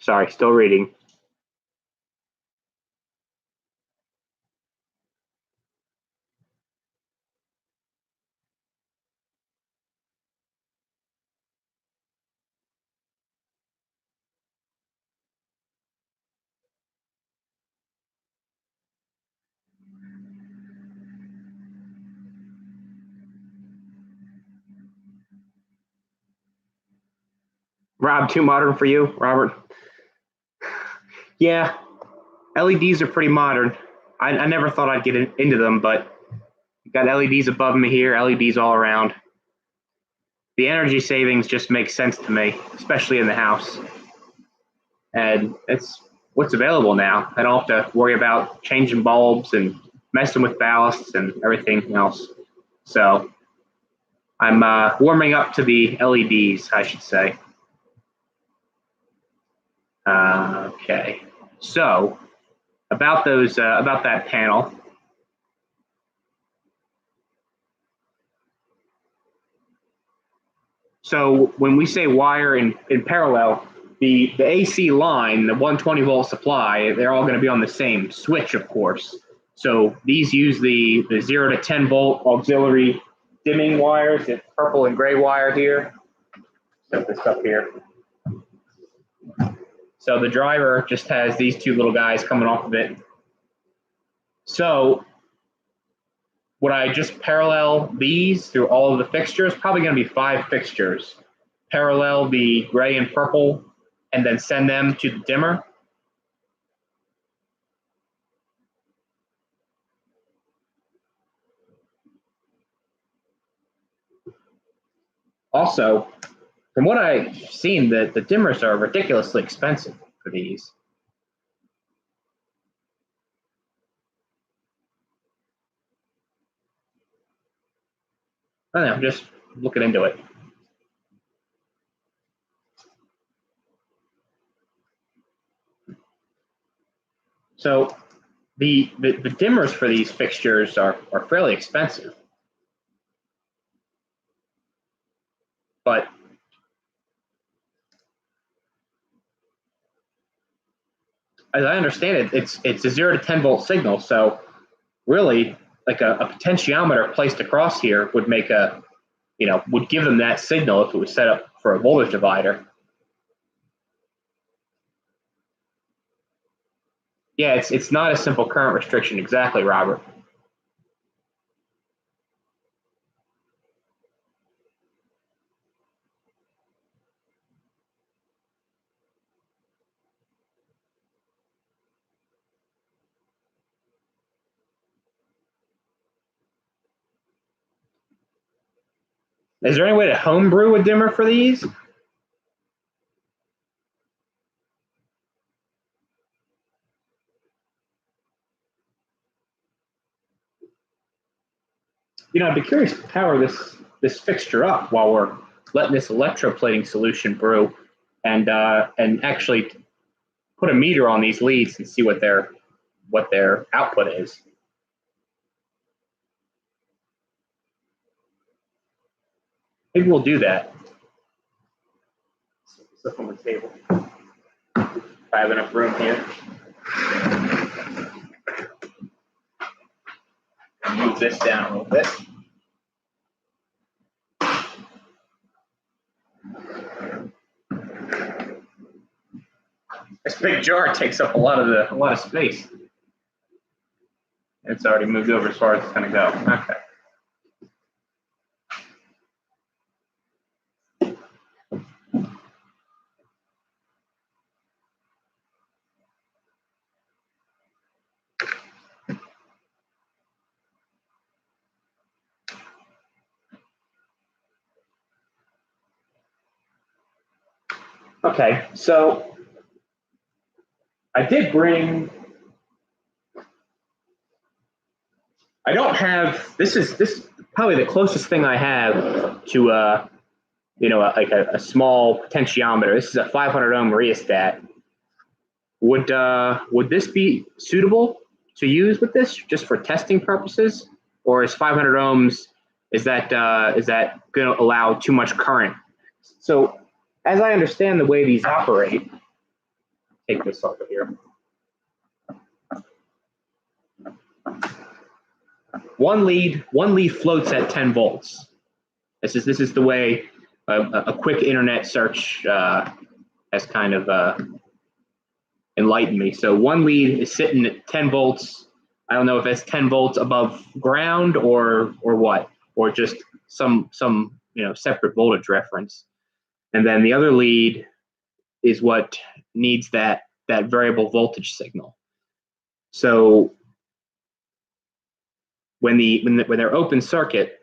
Sorry, still reading. Rob, too modern for you, Robert? Yeah, LEDs are pretty modern. I never thought I'd get into them, but got LEDs above me here, LEDs all around. The energy savings just makes sense to me, especially in the house. And it's what's available now. I don't have to worry about changing bulbs and messing with ballasts and everything else. So I'm warming up to the LEDs, I should say. Okay, so about that panel. So when we say wire in parallel, the AC line, the 120 volt supply, they're all going to be on the same switch, of course. So these use the 0 to 10 volt auxiliary dimming wires, the purple and gray wire here. Set this up here. So the driver just has these two little guys coming off of it. So would I just parallel these through all of the fixtures? Probably going to be 5 fixtures. Parallel the gray and purple and then send them to the dimmer. Also, From what I've seen, the dimmers are ridiculously expensive for these. I don't know, just looking into it. So the dimmers for these fixtures are fairly expensive, but as I understand it, it's a 0 to 10 volt signal. So really, like a potentiometer placed across here would make would give them that signal if it was set up for a voltage divider. Yeah, it's not a simple current restriction, exactly, Robert. Is there any way to homebrew a dimmer for these? I'd be curious to power this fixture up while we're letting this electroplating solution brew, and actually put a meter on these leads and see what their output is. Maybe we'll do that. Stuff on the table. If I have enough room here. Move this down a little bit. This big jar takes up a lot of space. It's already moved over as far as it's going to go. Okay. Okay, so I did bring. I don't have. This is probably the closest thing I have to like a small potentiometer. This is a 500 ohm rheostat. Would this be suitable to use with this just for testing purposes, or is 500 ohms is that going to allow too much current? So, as I understand the way these operate, take this off of here. One lead floats at 10 volts. This is the way a quick internet search has kind of enlightened me. So one lead is sitting at 10 volts. I don't know if it's 10 volts above ground or what, or just some separate voltage reference. And then the other lead is what needs that variable voltage signal. So when they're open circuit,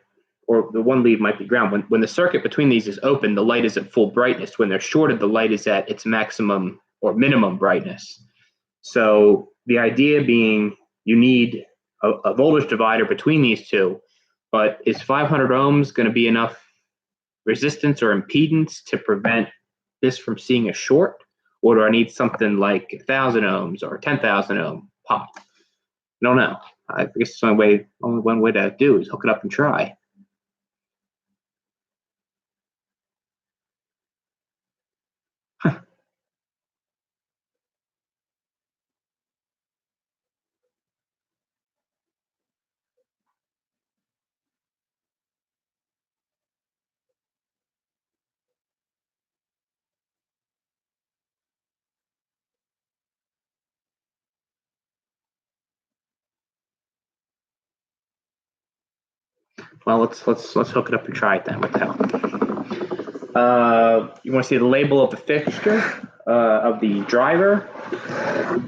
or the one lead might be ground, when the circuit between these is open, the light is at full brightness. When they're shorted, the light is at its maximum or minimum brightness. So the idea being you need a voltage divider between these two, but is 500 ohms going to be enough resistance or impedance to prevent this from seeing a short? Or do I need something like 1,000 ohms or 10,000 ohm pop? I don't know. I guess the only one way to do is hook it up and try. Well, let's hook it up and try it then. What the hell? You want to see the label of the fixture of the driver?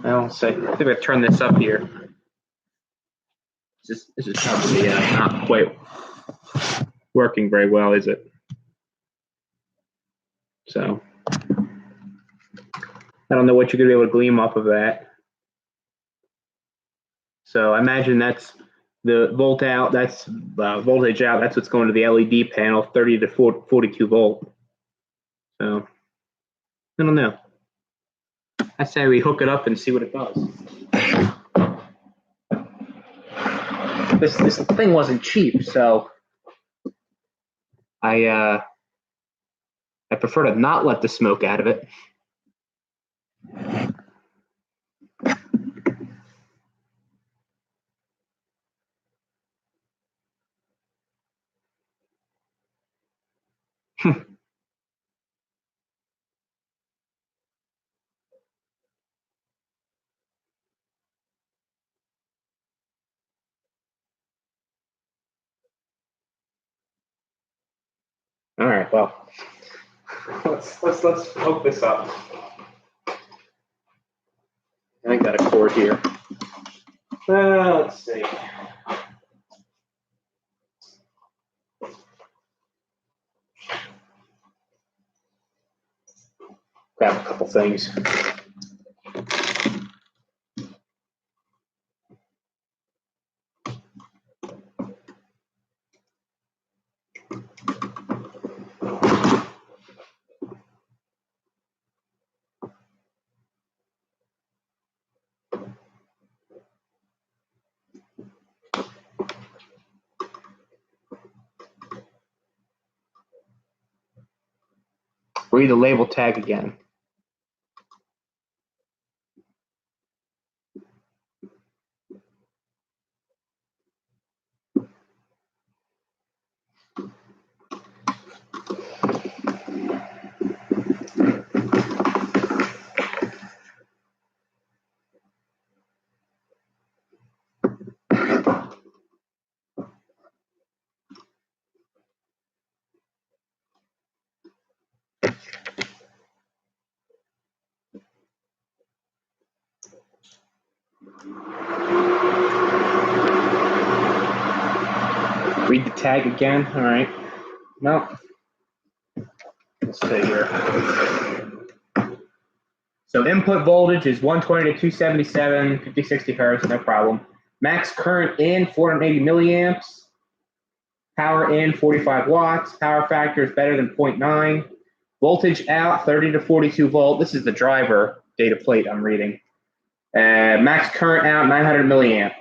I'll say. I think I turn this up here. This is probably not quite working very well, is it? So I don't know what you're going to be able to glean off of that. So I imagine that's the volt out, that's voltage out, that's what's going to the LED panel, 30 to 42 volt. So I don't know. I say we hook it up and see what it does. This thing wasn't cheap, so I prefer to not let the smoke out of it. All right, well, let's hook this up. I got a cord here. Let's see. Grab a couple things. Read the label tag again. Read the tag again. All right. No. Let's see here. So input voltage is 120 to 277, 50, 60 hertz, no problem. Max current in 480 milliamps. Power in 45 watts. Power factor is better than 0.9. Voltage out 30 to 42 volt. This is the driver data plate I'm reading. Max current out 900 milliamp.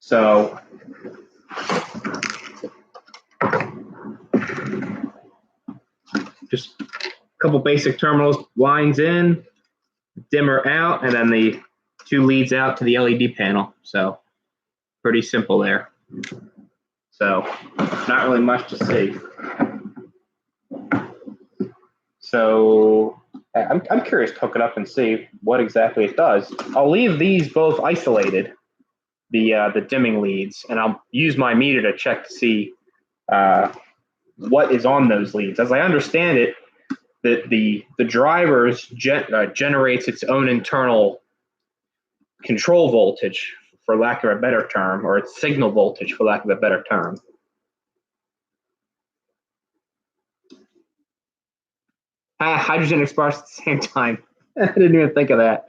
So just a couple basic terminals, lines in, dimmer out, and then the two leads out to the LED panel. So pretty simple there. So not really much to see. So I'm curious to hook it up and see what exactly it does. I'll leave these both isolated, the dimming leads, and I'll use my meter to check to see what is on those leads. As I understand it, the drivers generates its own internal control voltage, for lack of a better term, or its signal voltage, for lack of a better term. Hydrogen exposure at the same time. I didn't even think of that.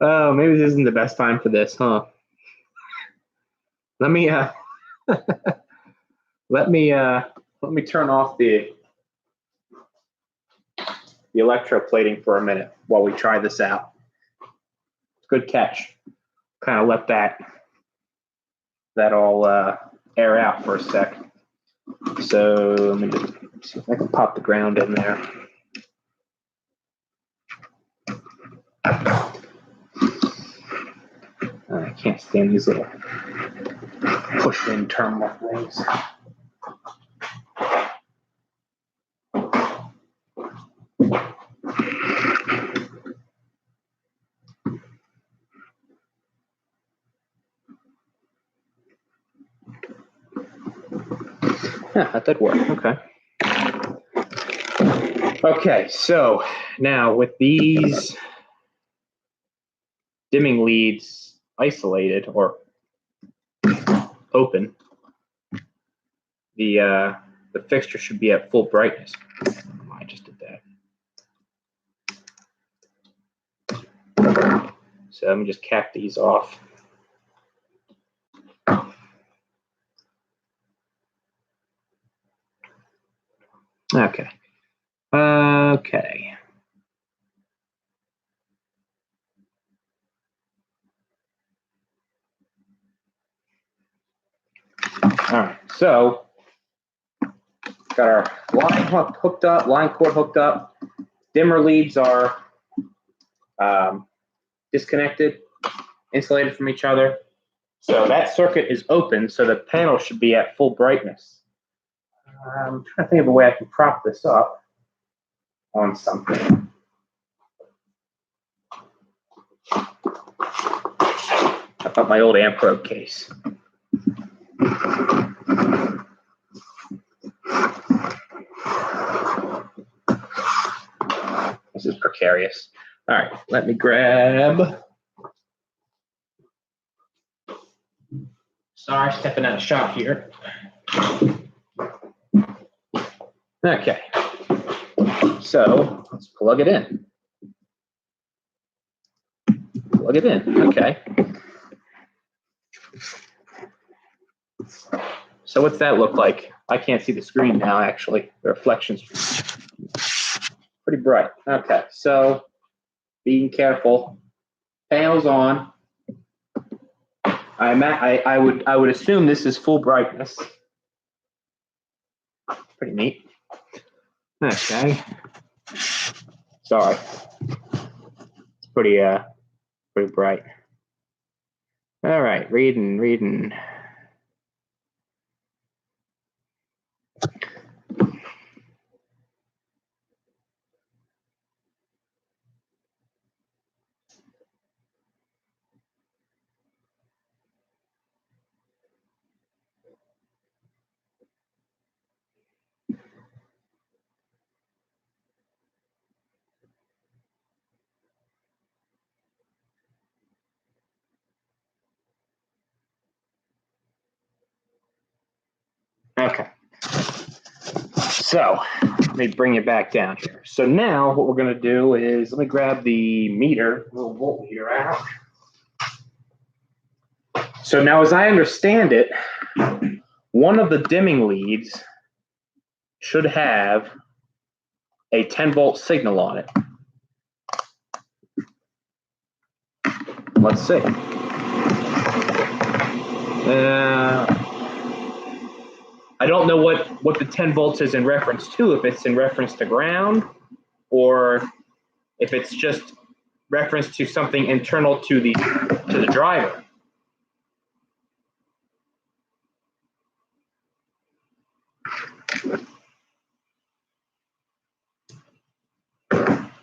Oh, maybe this isn't the best time for this, huh? Let me let me turn off the electroplating for a minute while we try this out. Good catch. Kind of let that all air out for a sec. So let me just see if I can pop the ground in there. I can't stand these little push-in terminal things. Yeah, that did work. Okay. Okay, so now with these dimming leads isolated or open, the fixture should be at full brightness. So let me just cap these off. Okay. Okay. All right. So got our line hooked up, line cord hooked up. Dimmer leads are disconnected, insulated from each other. So that circuit is open, so the panel should be at full brightness. I'm trying to think of a way I can prop this up on something. I thought my old amp probe case. This is precarious. All right, let me grab. Sorry, stepping out of shot here. Okay, so let's plug it in. Plug it in, okay. So what's that look like? I can't see the screen now, actually. The reflection's pretty bright. Okay, so being careful. Panel's on. I would assume this is full brightness. Pretty neat. Okay. Sorry. It's pretty bright. All right, reading. Okay. So let me bring it back down here. So now what we're going to do is, let me grab the meter, little voltmeter out. So now, as I understand it, one of the dimming leads should have a 10-volt signal on it. Let's see. I don't know what the 10 volts is in reference to, if it's in reference to ground or if it's just reference to something internal to the driver.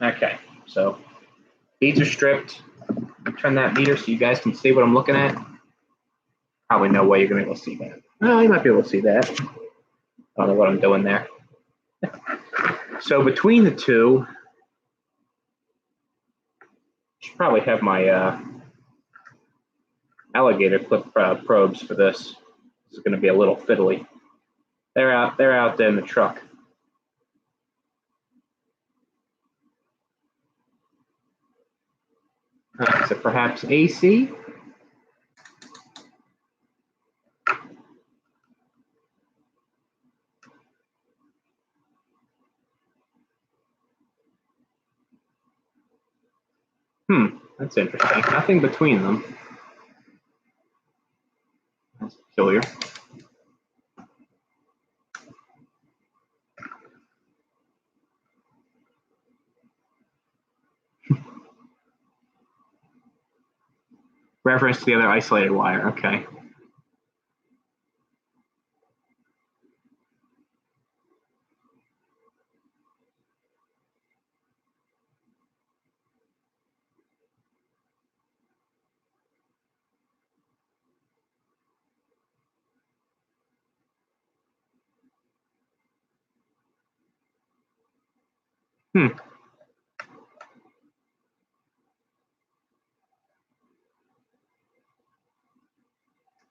Okay, so beads are stripped. Turn that meter so you guys can see what I'm looking at. Probably no way you're gonna be able to see that. Oh, you might be able to see that. I don't know what I'm doing there. So between the two, I should probably have my alligator clip probes for this. This is going to be a little fiddly. They're out there in the truck. So perhaps AC. That's interesting. Nothing between them. That's peculiar. Reference to the other isolated wire. Okay.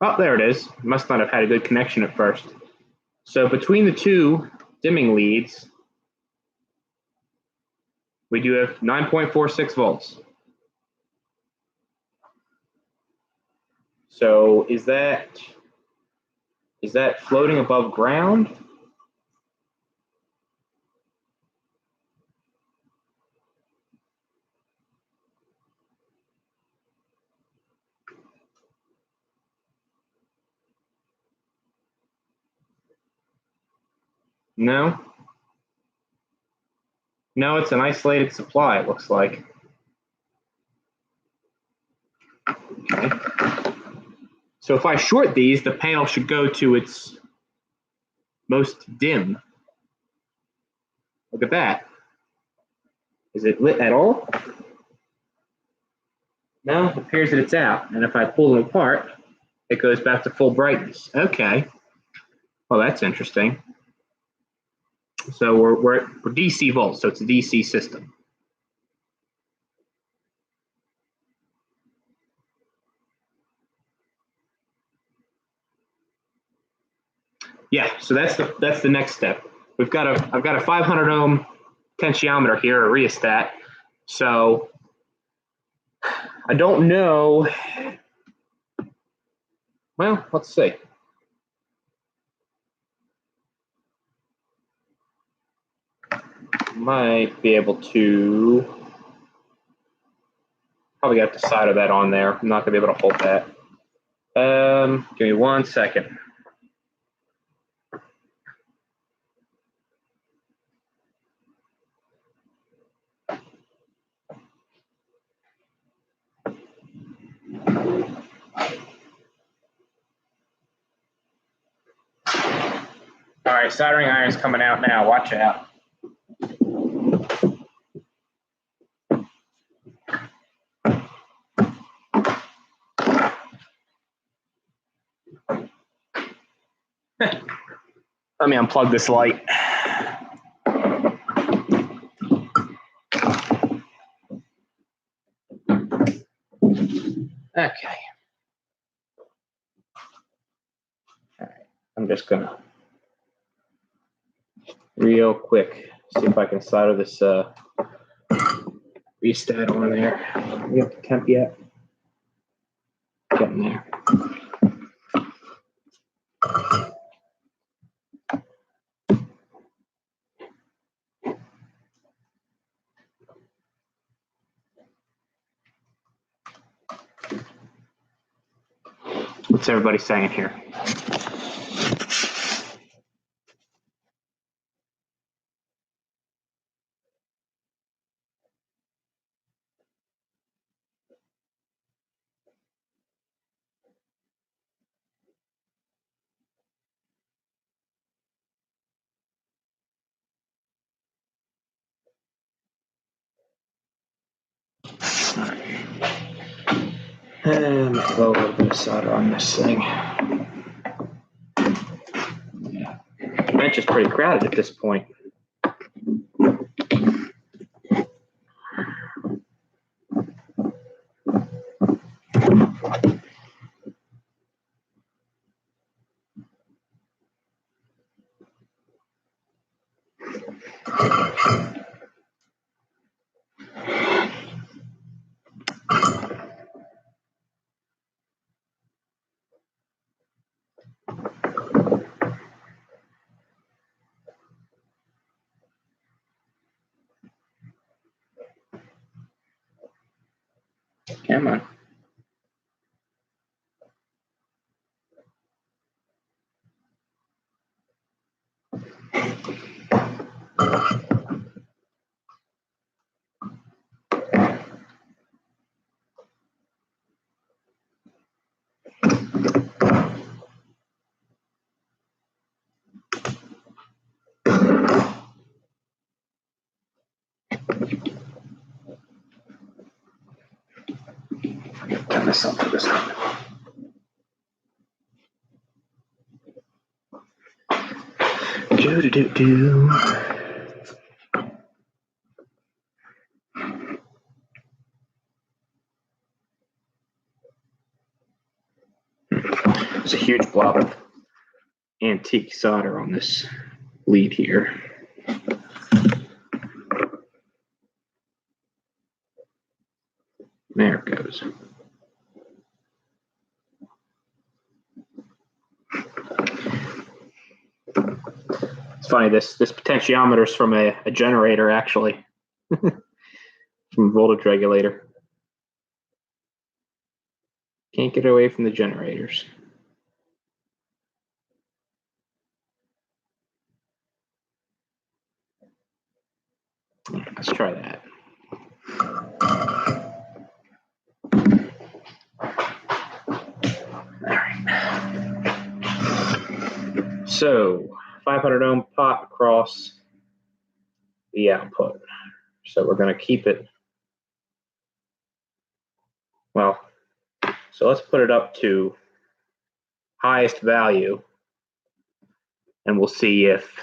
Oh, there it is. Must not have had a good connection at first. So between the two dimming leads, we do have 9.46 volts. So is that floating above ground? No. No, it's an isolated supply, it looks like. Okay. So if I short these, the panel should go to its most dim. Look at that. Is it lit at all? No, it appears that it's out. And if I pull them apart, it goes back to full brightness. Okay. Well, that's interesting. So we're DC volts, so it's a DC system. Yeah, so that's the next step. I've got a 500 ohm potentiometer here, a rheostat. So I don't know. Well, let's see. Might be able to probably got the side of that on there. I'm not gonna be able to hold that. Give me 1 second. All right, soldering iron's coming out now. Watch out. Let me unplug this light. Okay. All right. I'm just gonna real quick see if I can solder this rheostat on there. You have the temp yet? Getting there. What's everybody saying here? And let's go a little bit of solder on this thing. Yeah. The bench is pretty crowded at this point. Come on. Turn this up for this one. Do. There's a huge blob of antique solder on this lead here. There it goes. funny, this potentiometer is from a generator, actually, from a voltage regulator. Can't get away from the generators. Let's try that. All right. So 500 ohm pot across the output. So we're going to keep it, well, so let's put it up to highest value, and we'll see if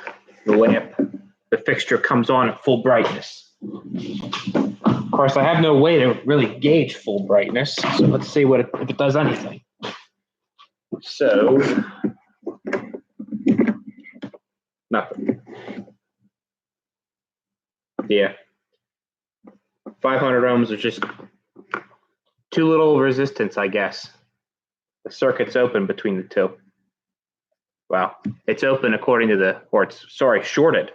the fixture comes on at full brightness. Of course, I have no way to really gauge full brightness, so let's see if it does anything. So, nothing. Yeah. 500 ohms is just too little resistance, I guess. The circuit's open between the two. Wow. It's open according to shorted.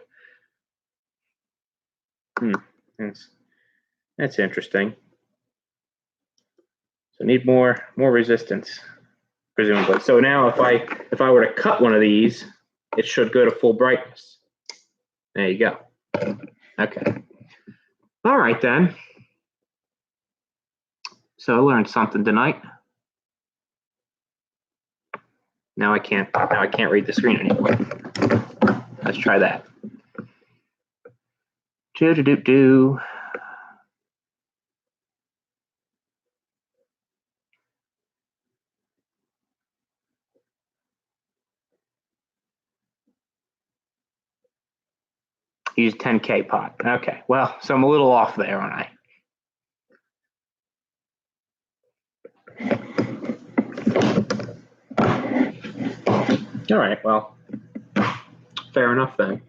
That's interesting. So need more resistance, presumably. So now if I were to cut one of these, it should go to full brightness. There you go. Okay. All right then. So I learned something tonight. Now I can't read the screen anymore. Let's try that. Do. Use 10K pot. Okay. Well, so I'm a little off there, aren't I? All right. Well, fair enough then.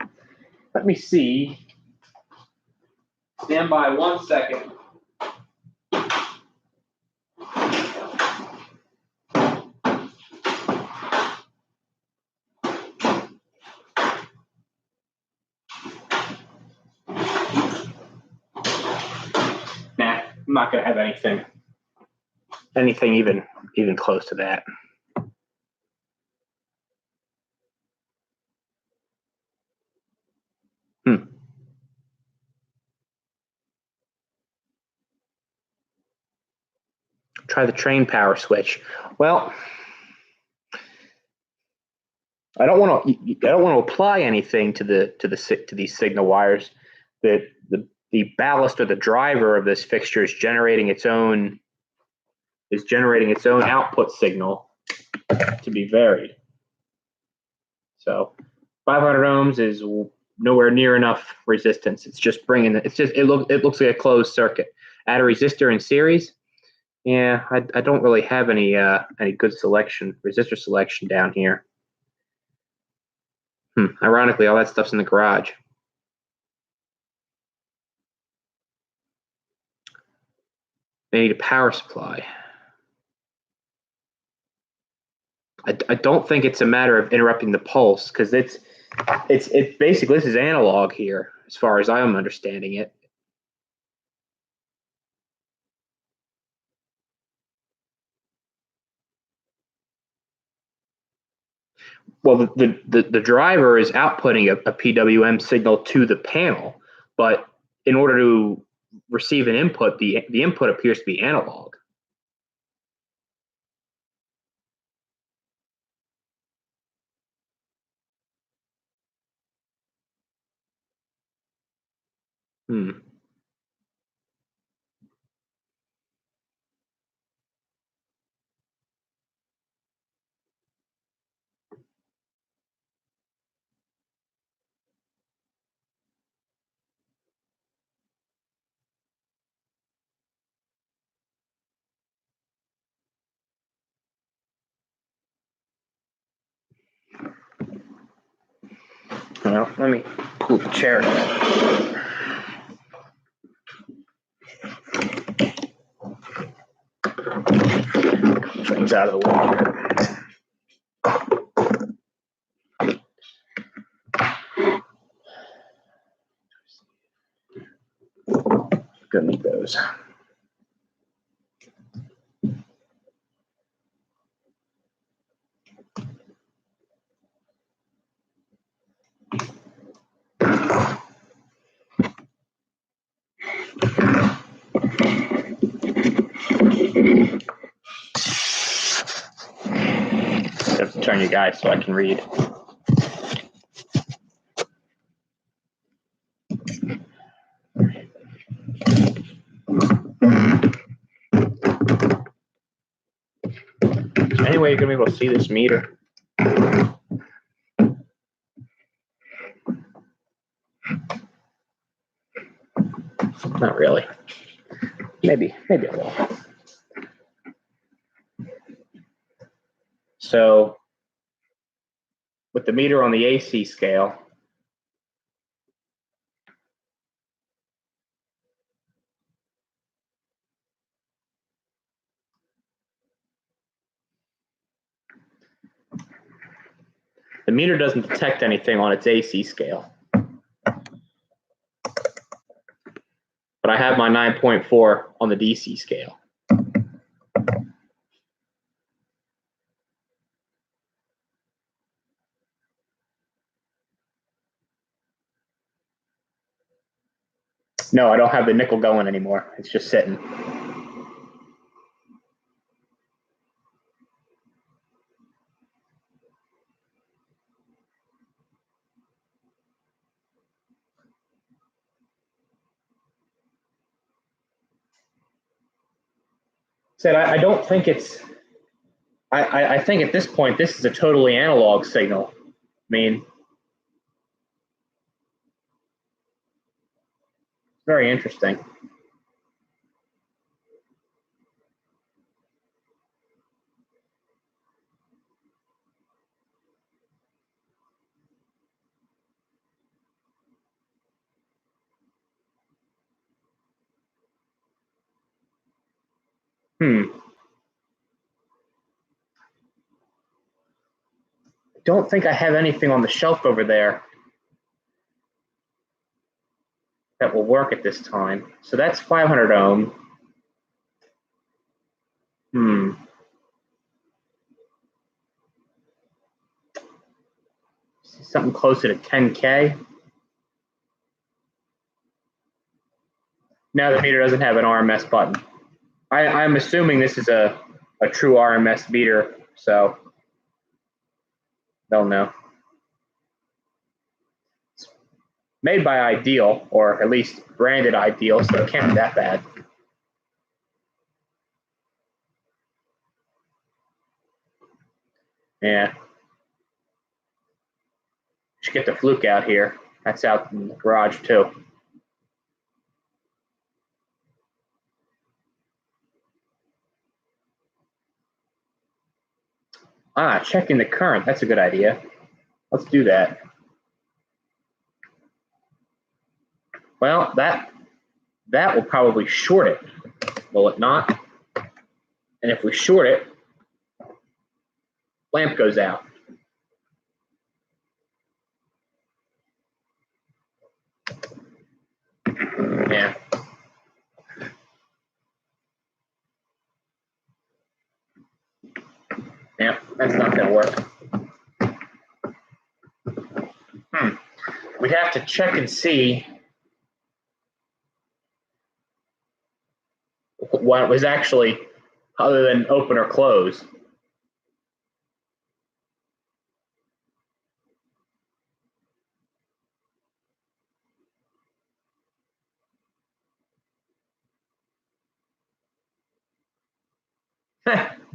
Let me see. Stand by 1 second. Nah, I'm not gonna have anything even close to that. Try the train power switch. Well, I don't want to apply anything to these signal wires. The ballast or the driver of this fixture is generating its own output signal to be varied. So 500 ohms is nowhere near enough resistance. It's just it looks like a closed circuit. Add a resistor in series. Yeah, I don't really have any good resistor selection down here. Ironically, all that stuff's in the garage. They need a power supply. I don't think it's a matter of interrupting the pulse, because it's basically, this is analog here as far as I'm understanding it. Well, the driver is outputting a PWM signal to the panel, but in order to receive an input, the input appears to be analog. Well, let me pull the chair down. Things out of the way. goes. I have to turn you guys so I can read. Any way you're gonna be able to see this meter? Not really. Maybe a little. So with the meter on the AC scale, the meter doesn't detect anything on its AC scale. But I have my 9.4 on the DC scale. No, I don't have the nickel going anymore. It's just sitting. Said I don't think it's. I think at this point this is a totally analog signal. I mean, very interesting. Don't think I have anything on the shelf over there that will work at this time. So that's 500 ohm. Something closer to 10K. No, the meter doesn't have an RMS button. I'm assuming this is a true RMS meter, so they'll know. It's made by Ideal, or at least branded Ideal, so it can't be that bad. Yeah. Should get the fluke out here. That's out in the garage too. Checking the current. That's a good idea. Let's do that. Well, that will probably short it, will it not? And if we short it, lamp goes out. Yeah. Yeah, that's not going to work. We'd have to check and see what it was actually, other than open or close.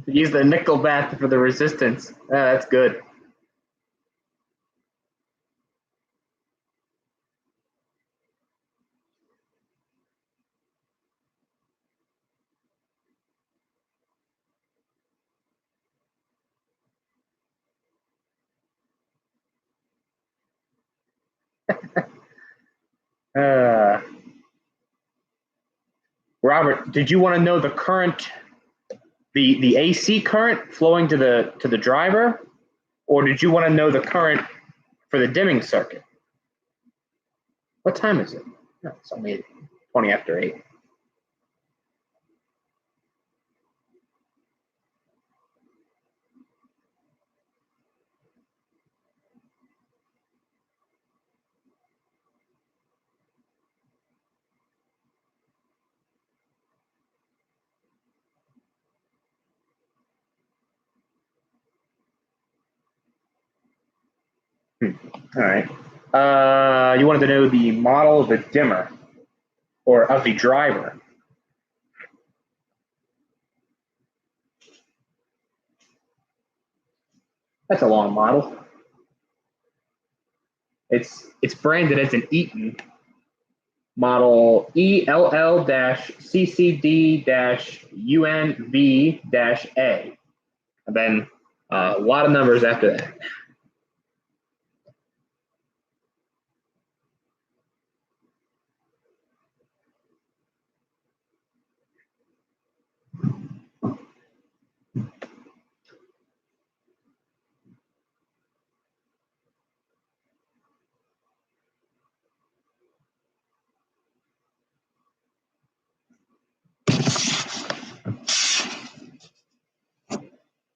Use the nickel bath for the resistance. That's good. Robert, did you want to know the current, the AC current flowing to the driver, or did you want to know the current for the dimming circuit? What time is it? No, it's only 20 after 8. All right. You wanted to know the model of the dimmer, or of the driver. That's a long model. It's branded as an Eaton model ELL-CCD-UNV-A, and then a lot of numbers after that.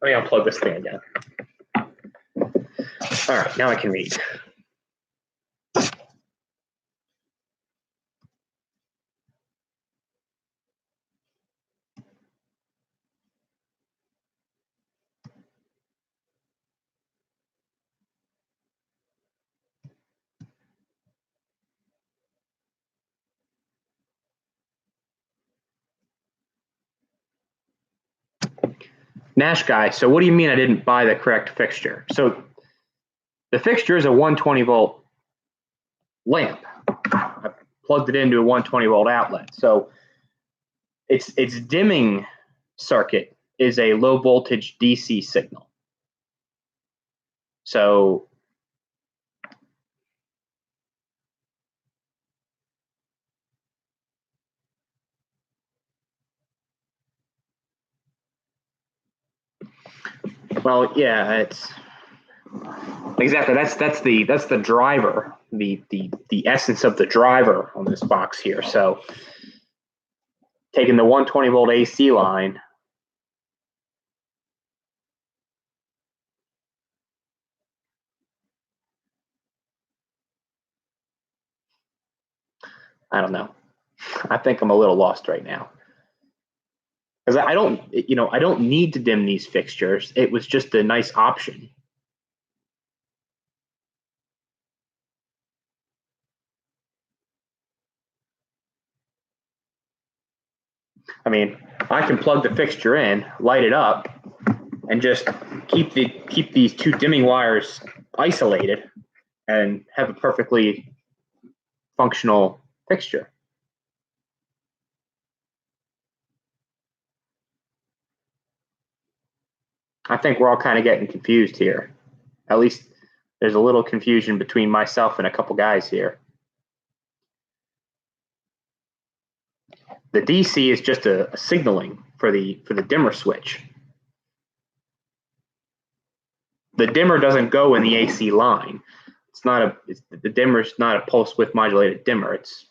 Let me unplug this thing again. All right, now I can read. Nash guy, so what do you mean I didn't buy the correct fixture? So the fixture is a 120 volt lamp. I plugged it into a 120 volt outlet. So its dimming circuit is a low voltage DC signal. So well, yeah, it's exactly that's the driver, the essence of the driver on this box here. So taking the 120 volt AC line, I don't know. I think I'm a little lost right now. Because I don't need to dim these fixtures. It was just a nice option. I mean, I can plug the fixture in, light it up, and just keep these two dimming wires isolated and have a perfectly functional fixture. I think we're all kind of getting confused here. At least there's a little confusion between myself and a couple guys here. The DC is just a signaling for the dimmer switch. The dimmer doesn't go in the AC line. The dimmer is not a pulse width modulated dimmer. It's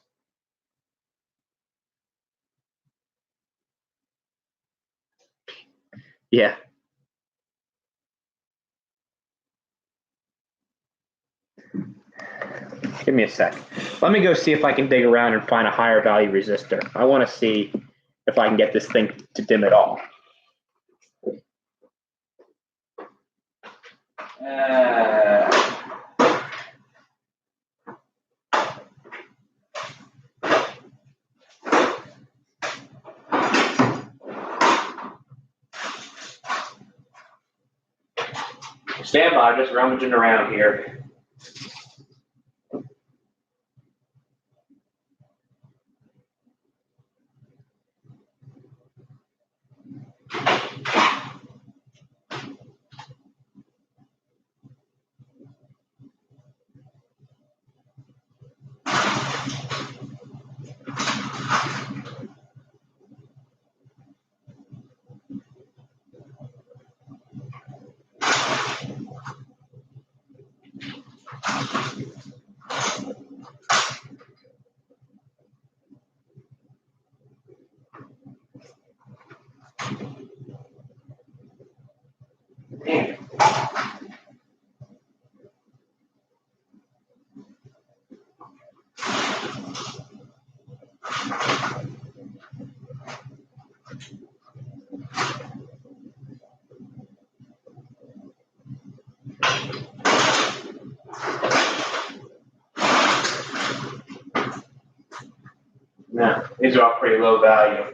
yeah. Give me a sec. Let me go see if I can dig around and find a higher value resistor. I want to see if I can get this thing to dim at all. Stand by, just rummaging around here. Now, these are all pretty low value.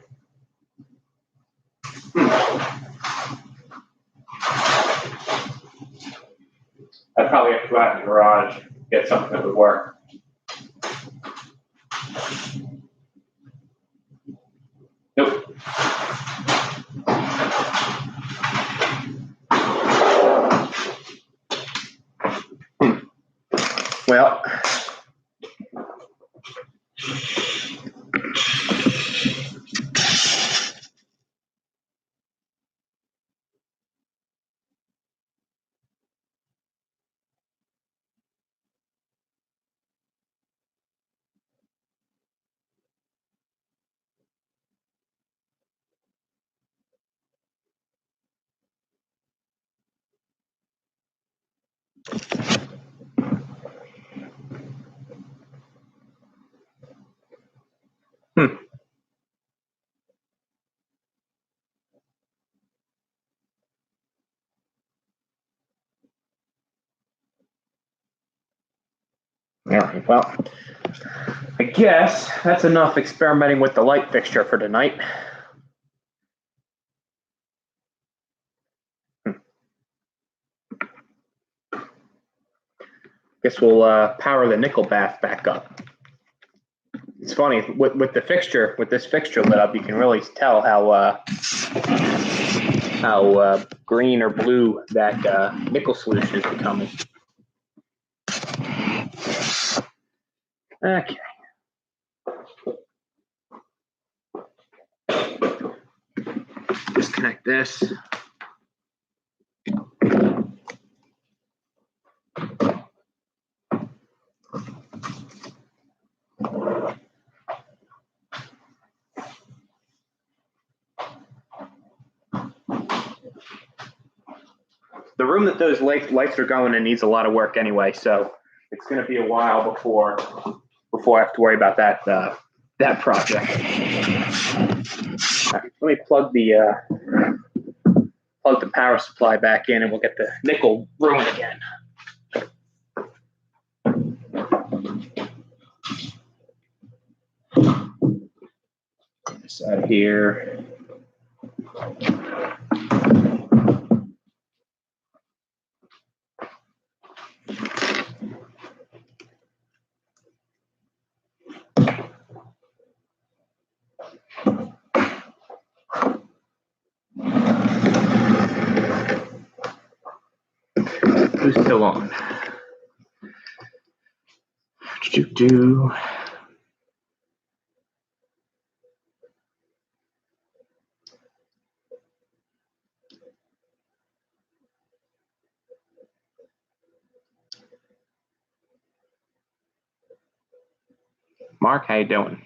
I'd probably have to go out in the garage, get something that would work. Nope. Well, all right, well, I guess that's enough experimenting with the light fixture for tonight. Guess we'll power the nickel bath back up. It's funny, with the fixture, with this fixture lit up, you can really tell how green or blue that nickel solution is becoming. Okay. Disconnect this. The room that those lights are going in needs a lot of work anyway, so it's going to be a while before I have to worry about that that project. All right, let me plug the power supply back in, and we'll get the nickel ruined again. Get this out of here. Who's still on? Do. Mark, how you doing?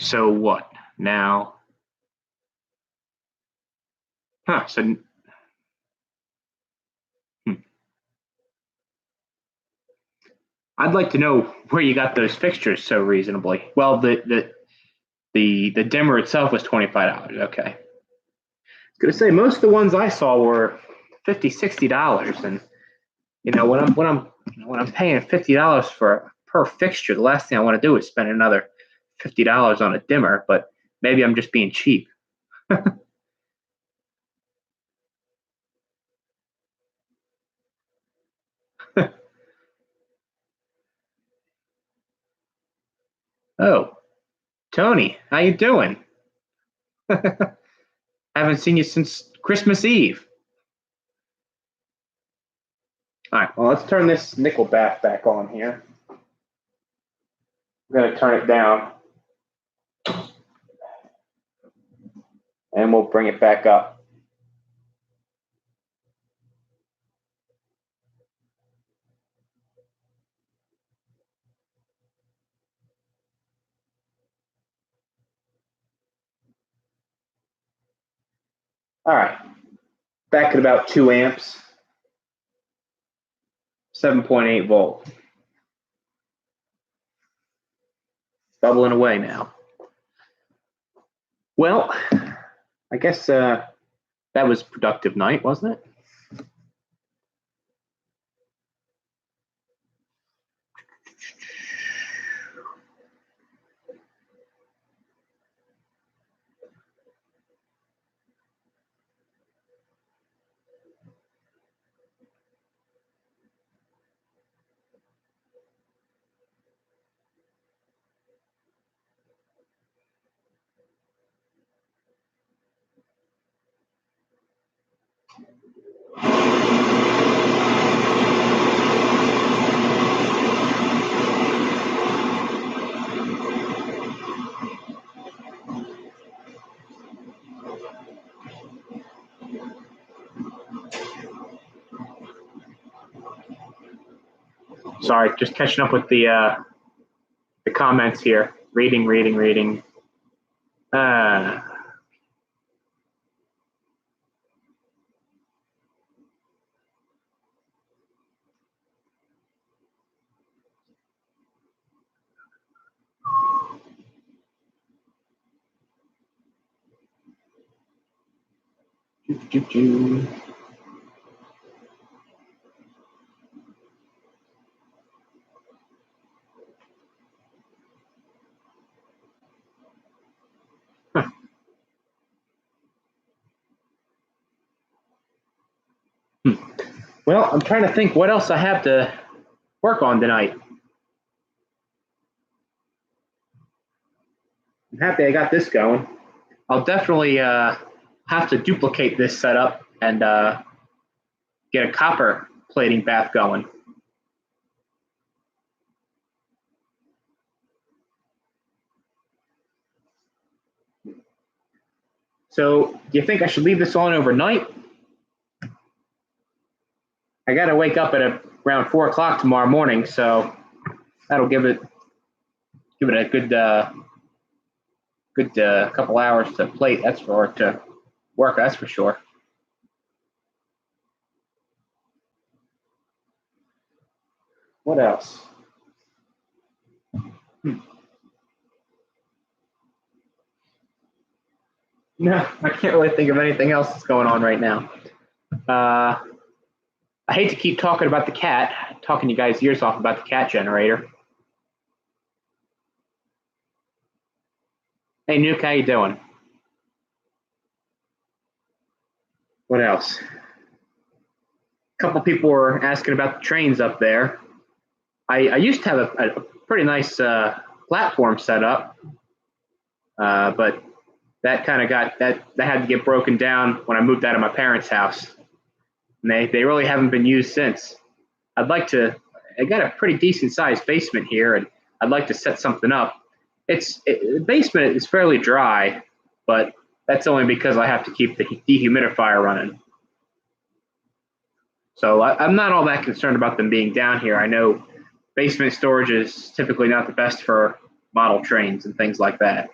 So what now? Huh, so I'd like to know where you got those fixtures so reasonably. Well, the dimmer itself was $25. Okay. I was gonna say most of the ones I saw were $50, $60, and you know when I'm paying $50 per fixture, the last thing I want to do is spend another $50 on a dimmer. But maybe I'm just being cheap. Oh, Tony, how you doing? Haven't seen you since Christmas Eve. All right, well, let's turn this nickel bath back on here. I'm going to turn it down, and we'll bring it back up. All right, back at about 2 amps, 7.8 volt. Bubbling away now. Well, I guess that was a productive night, wasn't it? Sorry, just catching up with the comments here. Reading. Uh, Well, I'm trying to think what else I have to work on tonight. I'm happy I got this going. I'll definitely have to duplicate this setup and get a copper plating bath going. So, do you think I should leave this on overnight? I got to wake up at around 4 o'clock tomorrow morning, so that'll give it a good couple hours to plate. That's to work. That's for sure. What else? No, I can't really think of anything else that's going on right now. I hate to keep talking about the cat, talking you guys' ears off about the cat generator. Hey, Nuke, how you doing? What else? A couple people were asking about the trains up there. I used to have a pretty nice platform set up, but that kind of that had to get broken down when I moved out of my parents' house. And they really haven't been used since. I got a pretty decent sized basement here, and I'd like to set something up. The basement is fairly dry, but that's only because I have to keep the dehumidifier running. So I'm not all that concerned about them being down here. I know basement storage is typically not the best for model trains and things like that.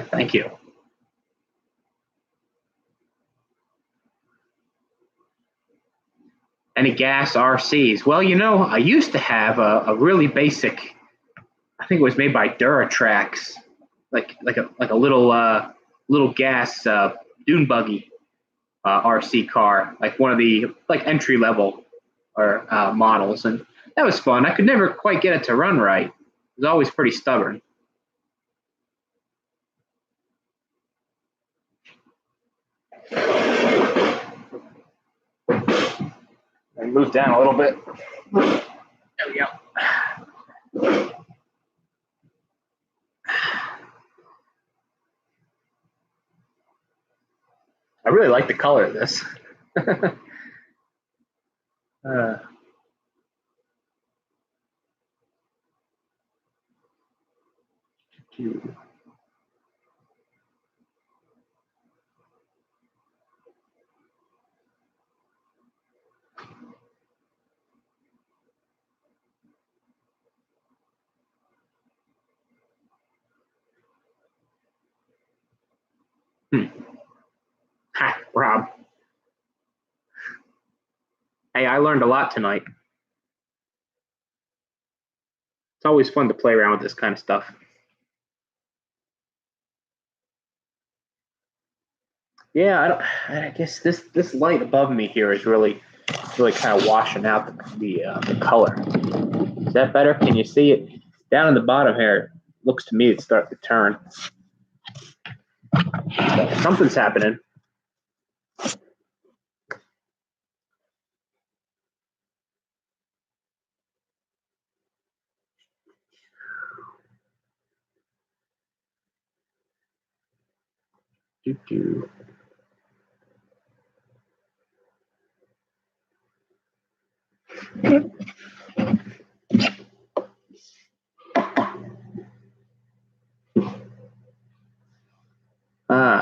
Thank you. Any gas RCs? Well, I used to have a really basic. I think it was made by Duratrax, like a little gas dune buggy RC car, like one of the entry level or models, and that was fun. I could never quite get it to run right. It was always pretty stubborn. And move down a little bit. There we go. I really like the color of this. Ha, Rob. Hey, I learned a lot tonight. It's always fun to play around with this kind of stuff. Yeah, I guess this light above me here is really kind of washing out the color. Is that better? Can you see it? Down in the bottom here, it looks to me it's starting to turn. So something's happening. Doo-doo.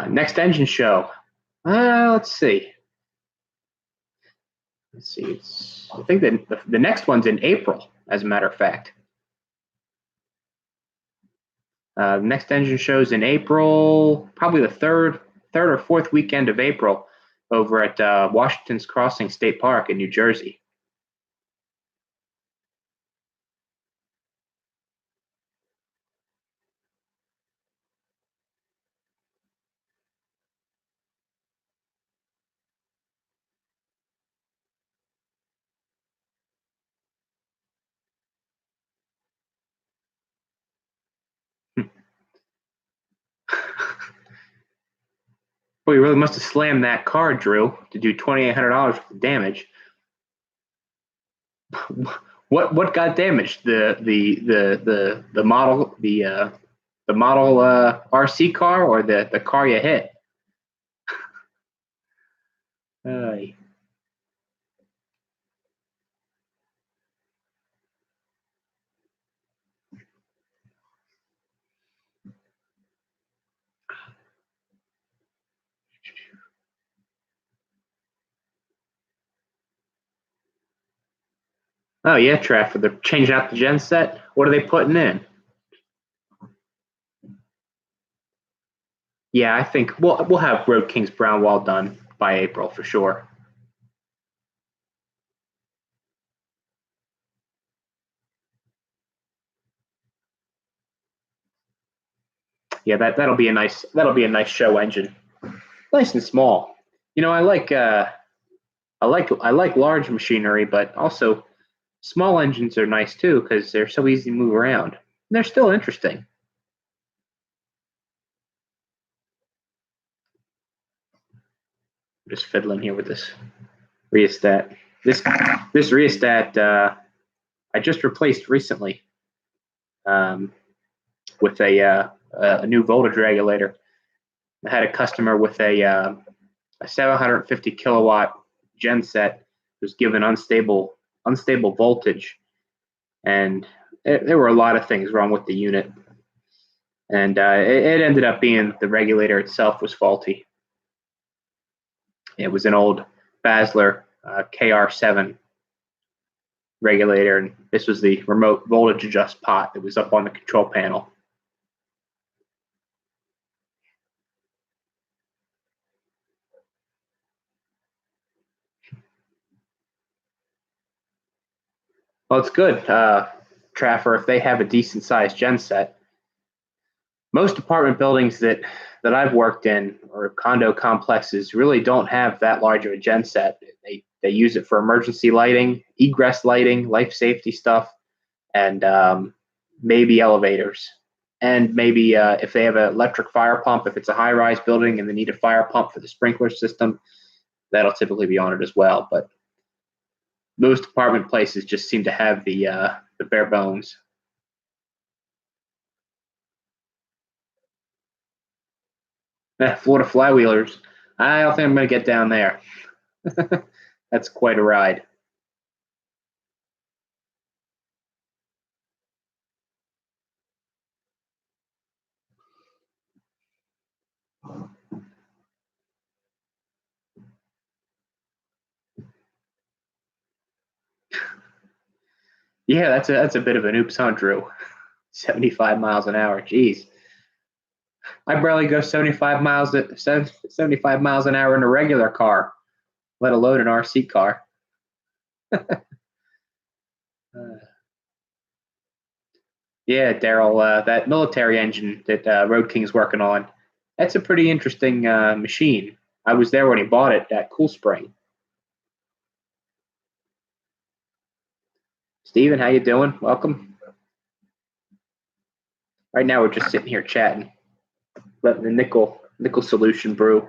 Next engine show. Let's see. I think the next one's in April, as a matter of fact. Next engine show's in April, probably the third or fourth weekend of April, over at Washington's Crossing State Park in New Jersey. Well, you really must have slammed that car, Drew, to do $2,800 worth of damage. What got damaged? The model RC car, or the car you hit? Oh yeah, Trafford. They're changing out the gen set. What are they putting in? Yeah, I think we'll have Road King's Brown Wall done by April for sure. Yeah, that'll be a nice show engine, nice and small. You know, I like large machinery, but also small engines are nice too because they're so easy to move around. And they're still interesting. I'm just fiddling here with this rheostat. This rheostat I just replaced recently with a new voltage regulator. I had a customer with a 750 kilowatt gen set was given unstable voltage, and there were a lot of things wrong with the unit, and it ended up being the regulator itself was faulty. It was an old Basler KR7 regulator, and this was the remote voltage adjust pot that was up on the control panel. Well, it's good, Traffer, if they have a decent sized gen set. Most apartment buildings that I've worked in, or condo complexes, really don't have that large of a gen set. They use it for emergency lighting, egress lighting, life safety stuff, and maybe elevators. And maybe if they have an electric fire pump, if it's a high rise building and they need a fire pump for the sprinkler system, that'll typically be on it as well. But most apartment places just seem to have the bare bones. Florida Flywheelers. I don't think I'm going to get down there. That's quite a ride. Yeah, that's a bit of an oops, huh, Drew? 75 miles an hour. Jeez. I barely go 75 miles an hour in a regular car, let alone an RC car. Uh, yeah, Daryl, that military engine that Road King's working on, that's a pretty interesting machine. I was there when he bought it at Cool Spring. Steven, how you doing? Welcome. Right now we're just sitting here chatting, letting the nickel solution brew.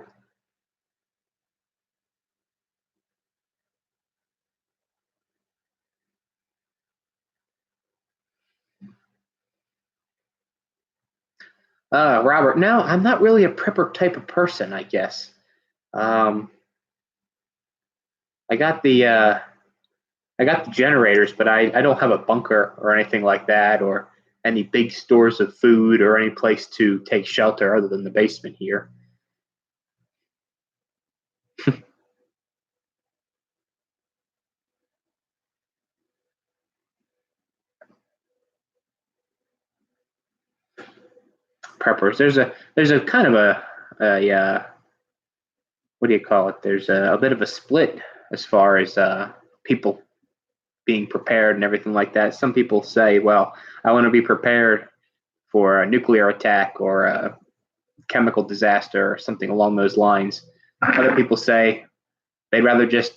Robert, no, I'm not really a prepper type of person, I guess. Um, I got the generators, but I don't have a bunker or anything like that, or any big stores of food or any place to take shelter other than the basement here. Preppers. There's a kind of a what do you call it? There's a bit of a split as far as people being prepared and everything like that. Some people say, well, I want to be prepared for a nuclear attack or a chemical disaster or something along those lines. Other people say they'd rather just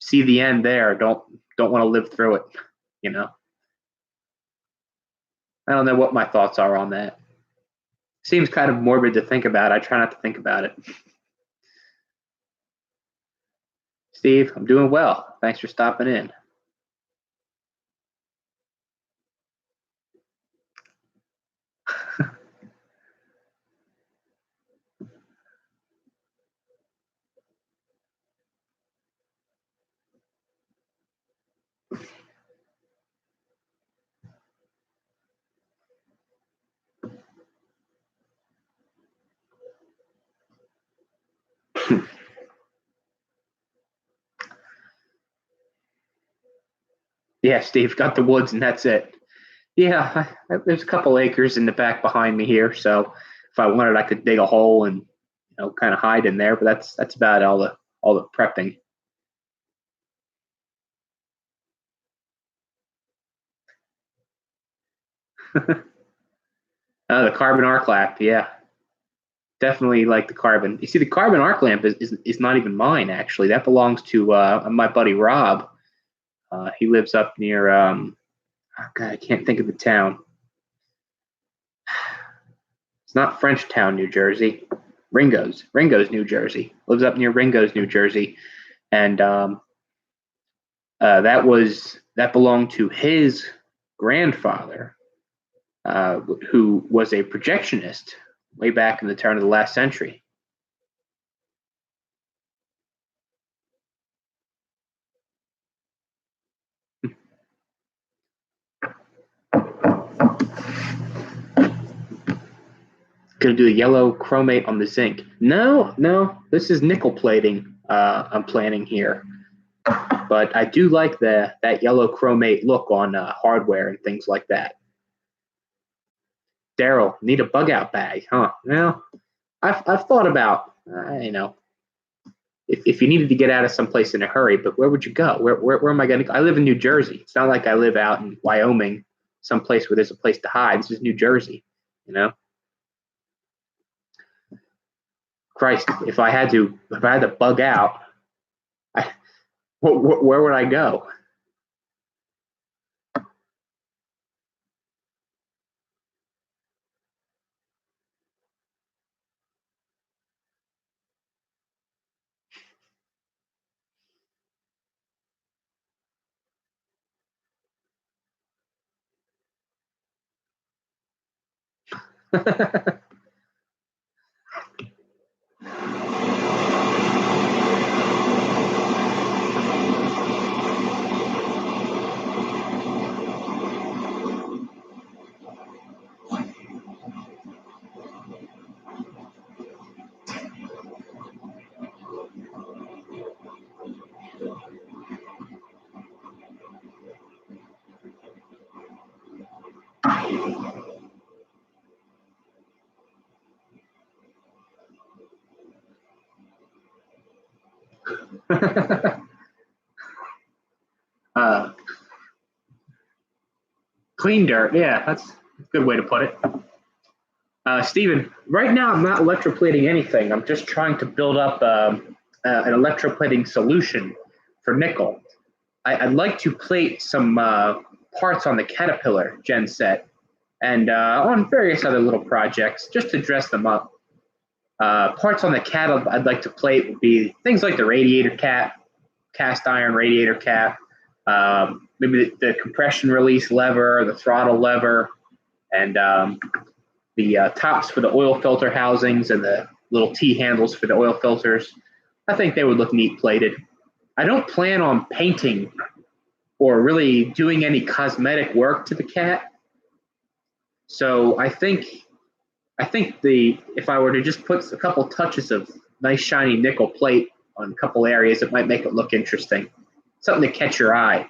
see the end there. Don't want to live through it. You know. I don't know what my thoughts are on that. Seems kind of morbid to think about. I try not to think about it. Steve, I'm doing well. Thanks for stopping in. Yeah, Steve, got the woods and that's it. Yeah, there's a couple acres in the back behind me here, so if I wanted, I could dig a hole and kind of hide in there. But that's about all the prepping. The carbon arc lamp, yeah, definitely like the carbon. You see, the carbon arc lamp is not even mine actually. That belongs to my buddy Rob. He lives up near oh God, I can't think of the town. It's not Frenchtown, New Jersey. Ringo's, New Jersey. Lives up near Ringo's, New Jersey, and that belonged to his grandfather, who was a projectionist way back in the turn of the last century. Gonna do a yellow chromate on the zinc. No, no, this is nickel plating. I'm planning here, but I do like that yellow chromate look on hardware and things like that. Daryl, need a bug out bag, huh? Well, I've thought about if you needed to get out of someplace in a hurry, but where would you go? Where am I going to go? I live in New Jersey. It's not like I live out in Wyoming, someplace where there's a place to hide. This is New Jersey, you know. Christ, if I had to bug out, I, where would I go? uh, clean dirt. Yeah, that's a good way to put it. Steven, right now I'm not electroplating anything. I'm just trying to build up an electroplating solution for nickel. I'd like to plate some parts on the Caterpillar gen set and on various other little projects just to dress them up. Parts on the cat I'd like to plate would be things like the radiator cap, cast iron radiator cap, maybe the compression release lever, the throttle lever, and the tops for the oil filter housings and the little T handles for the oil filters. I think they would look neat plated. I don't plan on painting or really doing any cosmetic work to the cat. So I think if I were to just put a couple touches of nice shiny nickel plate on a couple areas, it might make it look interesting. Something to catch your eye.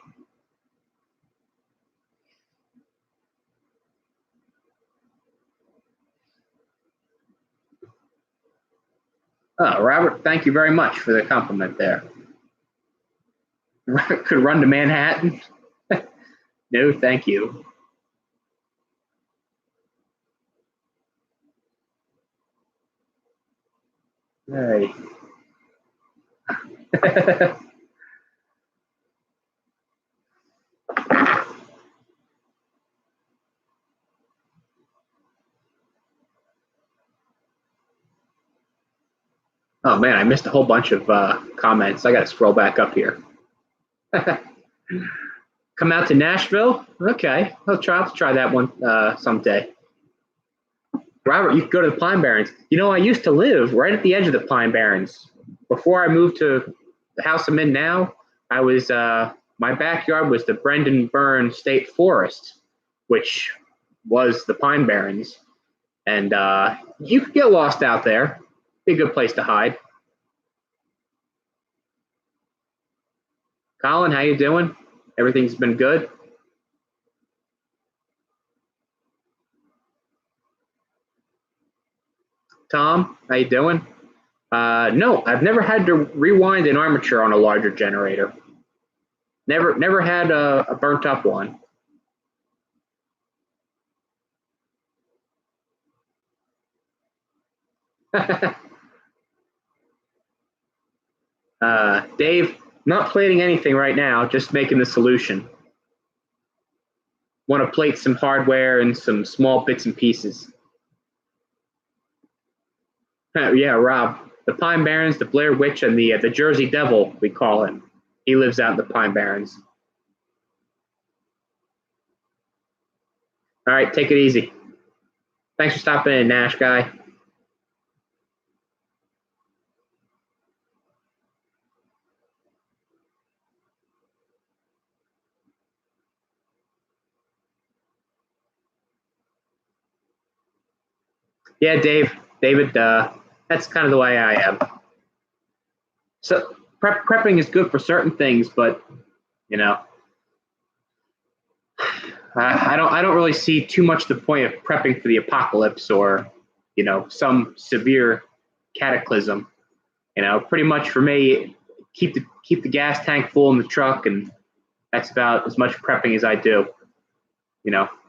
Oh, Robert, thank you very much for the compliment there. Could run to Manhattan? No, thank you. All right. Oh man, I missed a whole bunch of comments. I got to scroll back up here. Come out to Nashville? Okay, I'll try that one someday. Robert, you can go to the Pine Barrens. You know, I used to live right at the edge of the Pine Barrens. Before I moved to the house I'm in now, I was my backyard was the Brendan Byrne State Forest, which was the Pine Barrens, and you could get lost out there. Be a good place to hide. Colin, how you doing? Everything's been good. Tom, how you doing? No, I've never had to rewind an armature on a larger generator. Never had a burnt up one. Dave, not plating anything right now, just making the solution. Want to plate some hardware and some small bits and pieces. Yeah, Rob, the Pine Barrens, the Blair Witch, and the Jersey Devil, we call him. He lives out in the Pine Barrens. All right, take it easy. Thanks for stopping in, Nash guy. Yeah, David, that's kind of the way I am. So prepping is good for certain things, but you know, I don't really see too much the point of prepping for the apocalypse or some severe cataclysm. Pretty much for me, keep the gas tank full in the truck, and that's about as much prepping as I do.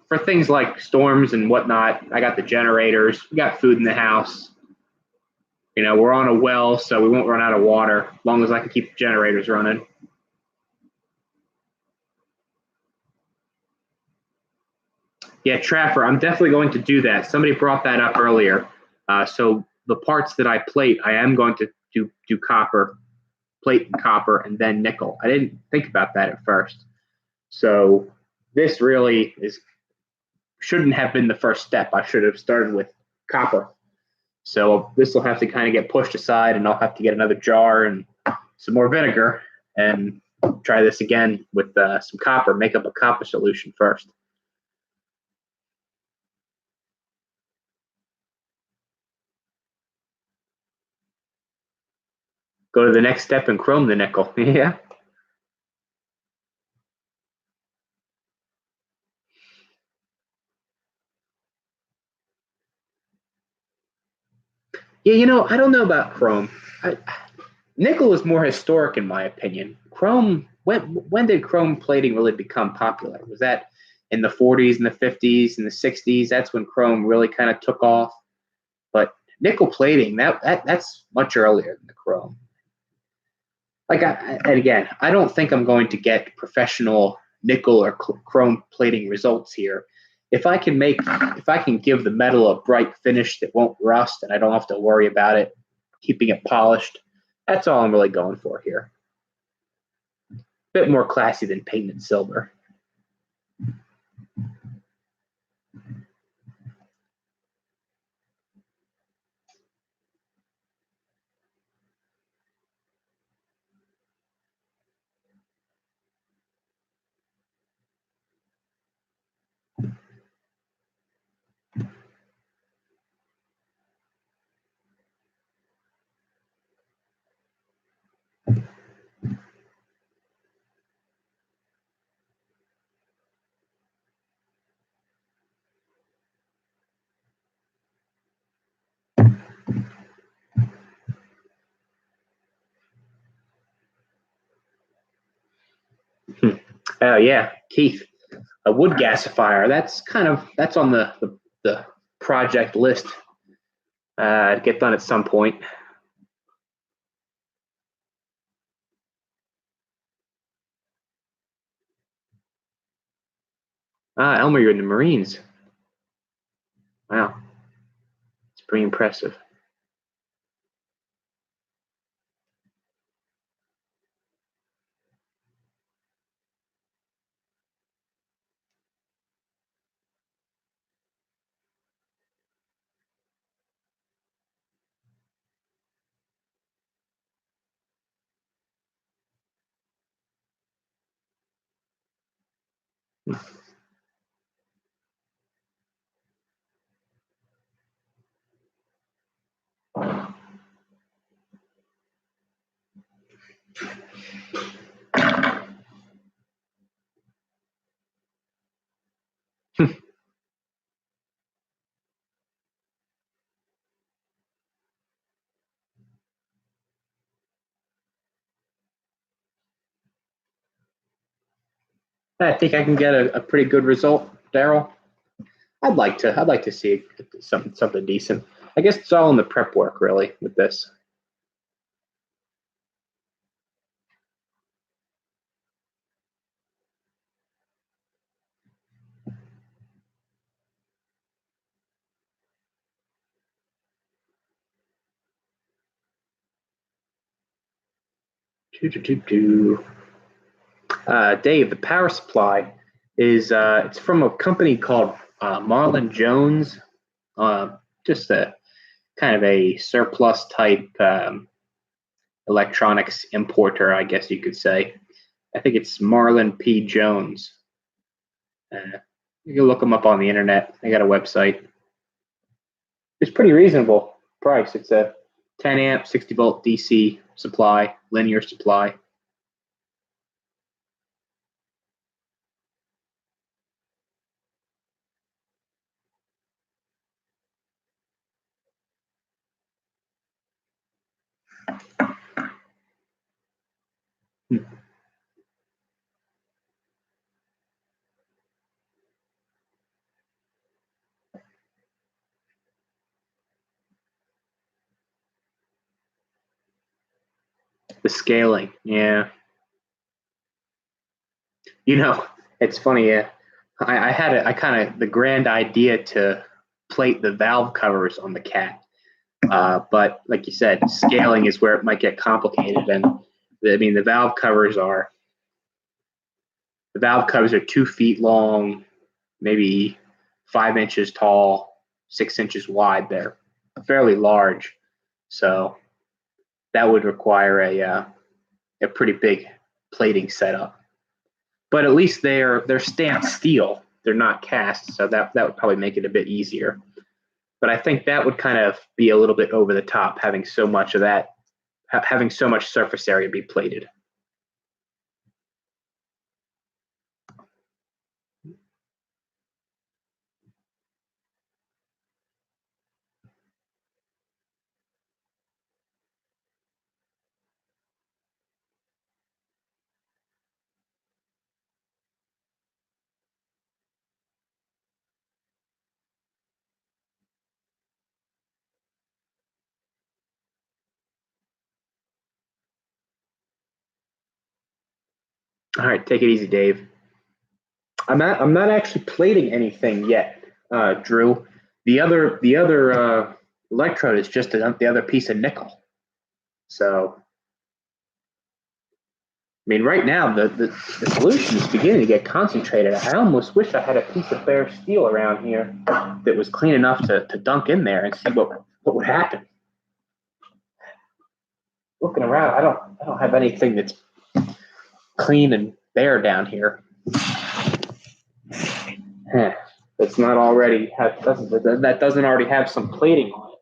For things like storms and whatnot, I got the generators. We got food in the house. We're on a well, so we won't run out of water as long as I can keep the generators running. Yeah, Trapper, I'm definitely going to do that. Somebody brought that up earlier. So the parts that I plate, I am going to do copper, plate and copper, and then nickel. I didn't think about that at first. So this really shouldn't have been the first step. I should have started with copper. So this will have to kind of get pushed aside, and I'll have to get another jar and some more vinegar and try this again with some copper, make up a copper solution first. Go to the next step and chrome the nickel. Yeah. Yeah, I don't know about chrome. nickel is more historic in my opinion. Chrome, when did chrome plating really become popular? Was that in the 40s and the 50s and the 60s? That's when chrome really kind of took off. But nickel plating, that's much earlier than the chrome. And again, I don't think I'm going to get professional nickel or chrome plating results here. If I can give the metal a bright finish that won't rust and I don't have to worry about it keeping it polished, that's all I'm really going for here. A bit more classy than painted silver. Oh yeah, Keith, a wood gasifier. That's on the project list to get done at some point. Elmer, you're in the Marines. Wow, it's pretty impressive. I think I can get a pretty good result, Daryl. I'd like to see something decent. I guess it's all in the prep work, really, with this. Dave, the power supply is it's from a company called Marlin Jones. Just a kind of a surplus type electronics importer, I guess you could say. I think it's Marlin P. Jones. You can look them up on the internet. They got a website. It's pretty reasonable price. It's a 10 amp, 60 volt DC supply, linear supply. The scaling, yeah. You know, it's funny. I had I kind of the grand idea to plate the valve covers on the cat, but like you said, scaling is where it might get complicated. And I mean, the valve covers are 2 feet long, maybe 5 inches tall, 6 inches wide. They're fairly large, so that would require a pretty big plating setup. But at least they're stamped steel. They're not cast, so that would probably make it a bit easier. But I think that would kind of be a little bit over the top, having so much of that, having so much surface area be plated. All right, take it easy, Dave. I'm not actually plating anything yet, Drew. The other electrode is just the other piece of nickel. So, I mean, right now the solution is beginning to get concentrated. I almost wish I had a piece of bare steel around here that was clean enough to dunk in there and see what would happen. Looking around, I don't have anything that's clean and bare down here. That's not already that doesn't already have some plating on it.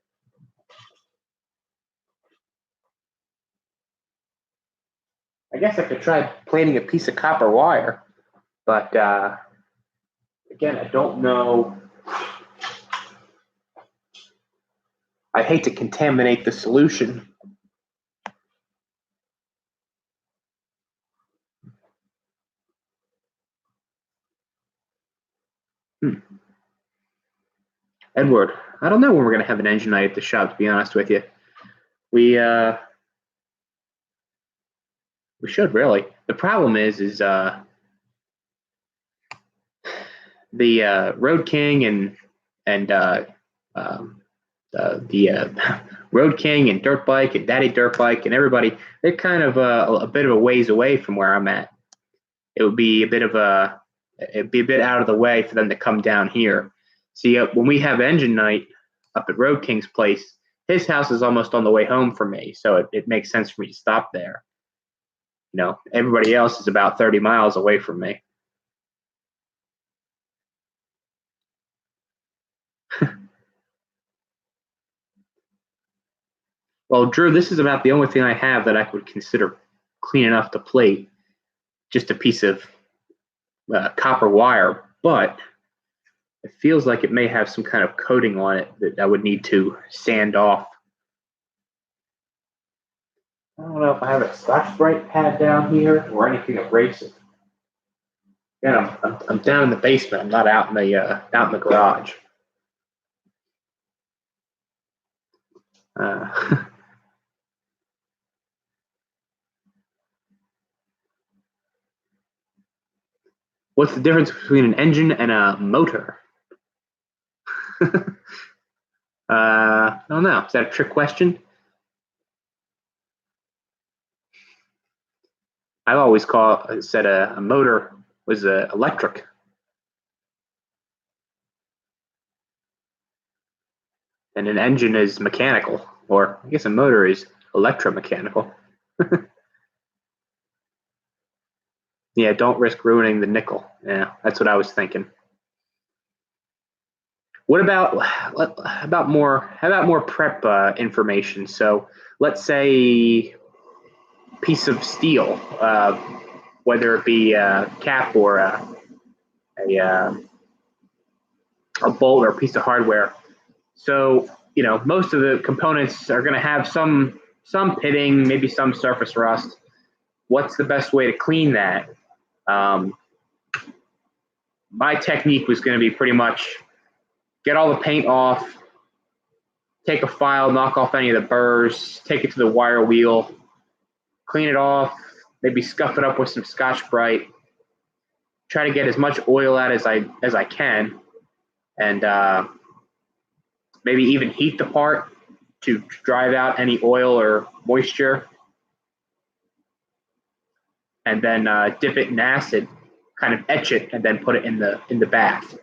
I guess I could try plating a piece of copper wire, but again, I don't know. I hate to contaminate the solution. Edward, I don't know when we're going to have an engine night at the shop, to be honest with you. We should really. The problem is the Road King and the Road King and Dirt Bike and Daddy Dirt Bike and everybody, they're kind of a bit of a ways away from where I'm at. It'd be a bit out of the way for them to come down here. See, when we have engine night up at Road King's place, his house is almost on the way home for me, so it makes sense for me to stop there. You know, everybody else is about 30 miles away from me. Well, Drew, this is about the only thing I have that I would consider clean enough to plate. Just a piece of copper wire, but it feels like it may have some kind of coating on it that I would need to sand off. I don't know if I have a Scotch-Brite pad down here or anything abrasive. Yeah, I'm down in the basement. I'm not out in the garage. Uh, what's the difference between an engine and a motor? I don't know. Is that a trick question? I've always said a motor was electric. And an engine is mechanical, or I guess a motor is electromechanical. Yeah, don't risk ruining the nickel. Yeah, that's what I was thinking. What about how about more prep information? So let's say piece of steel, whether it be a cap or a, a bolt or a piece of hardware. So you know most of the components are going to have some pitting, maybe some surface rust. What's the best way to clean that? Um, my technique was going to be pretty much get all the paint off, take a file, knock off any of the burrs, take it to the wire wheel, clean it off, maybe scuff it up with some Scotch-Brite, try to get as much oil out as I can, and maybe even heat the part to drive out any oil or moisture, and then dip it in acid, kind of etch it, and then put it in the bath.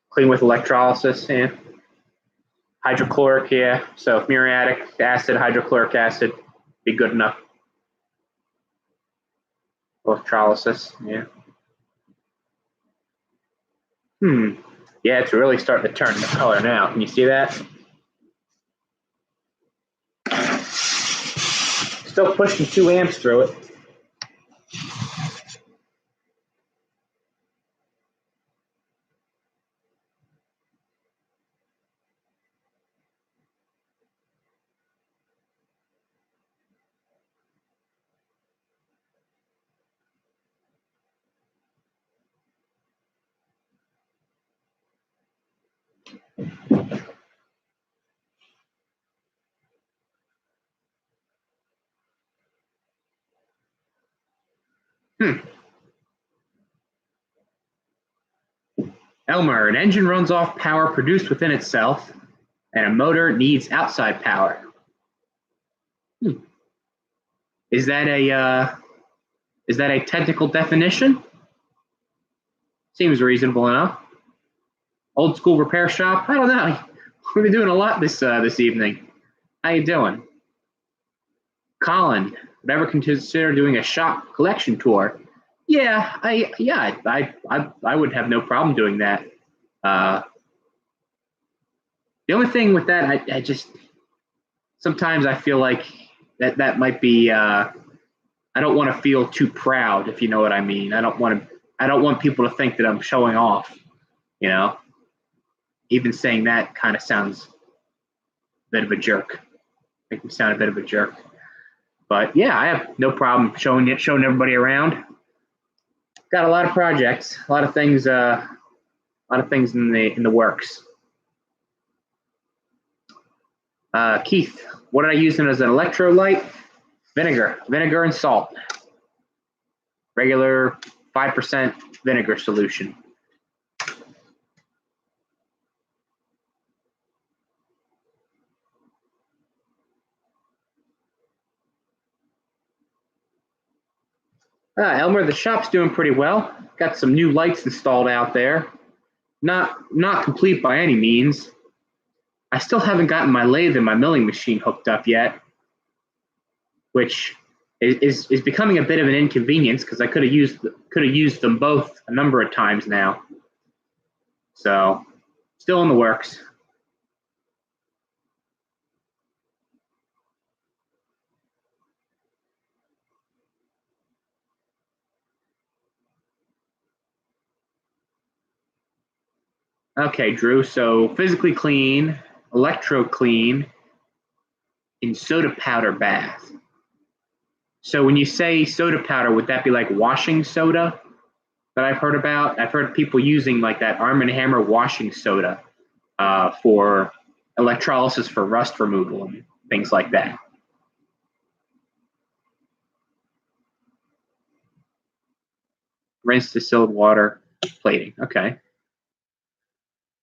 Clean with electrolysis, yeah. Hydrochloric, yeah. So muriatic acid, hydrochloric acid, be good enough. Electrolysis, yeah. Yeah, it's really starting to turn the color now. Can you see that? Still pushing 2 amps through it. Hmm. Elmer, an engine runs off power produced within itself, and a motor needs outside power. Hmm. Is that a technical definition? Seems reasonable enough. Old school repair shop? I don't know. We've been doing a lot this evening. How you doing? Colin, would ever consider doing a shop collection tour? Yeah, I would have no problem doing that. Uh, the only thing with that, I just sometimes I feel like that might be. I don't want to feel too proud, if you know what I mean. I don't want people to think that I'm showing off. You know, even saying that kind of sounds a bit of a jerk. Make me sound a bit of a jerk. But yeah, I have no problem showing everybody around. Got a lot of projects, a lot of things in the works. Keith, what did I use as an electrolyte? Vinegar and salt. Regular 5% vinegar solution. Elmer, the shop's doing pretty well. Got some new lights installed out there. Not complete by any means. I still haven't gotten my lathe and my milling machine hooked up yet, which is becoming a bit of an inconvenience because I could have used them both a number of times now. So, still in the works. Okay, Drew. So physically clean, electro clean, in soda powder bath. So when you say soda powder, would that be like washing soda that I've heard about? I've heard people using like that Arm & Hammer washing soda for electrolysis for rust removal and things like that. Rinse distilled water plating. Okay.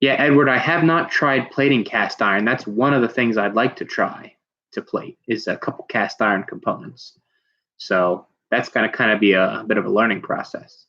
Yeah, Edward, I have not tried plating cast iron. That's one of the things I'd like to try to plate is a couple cast iron components. So that's going to kind of be a bit of a learning process.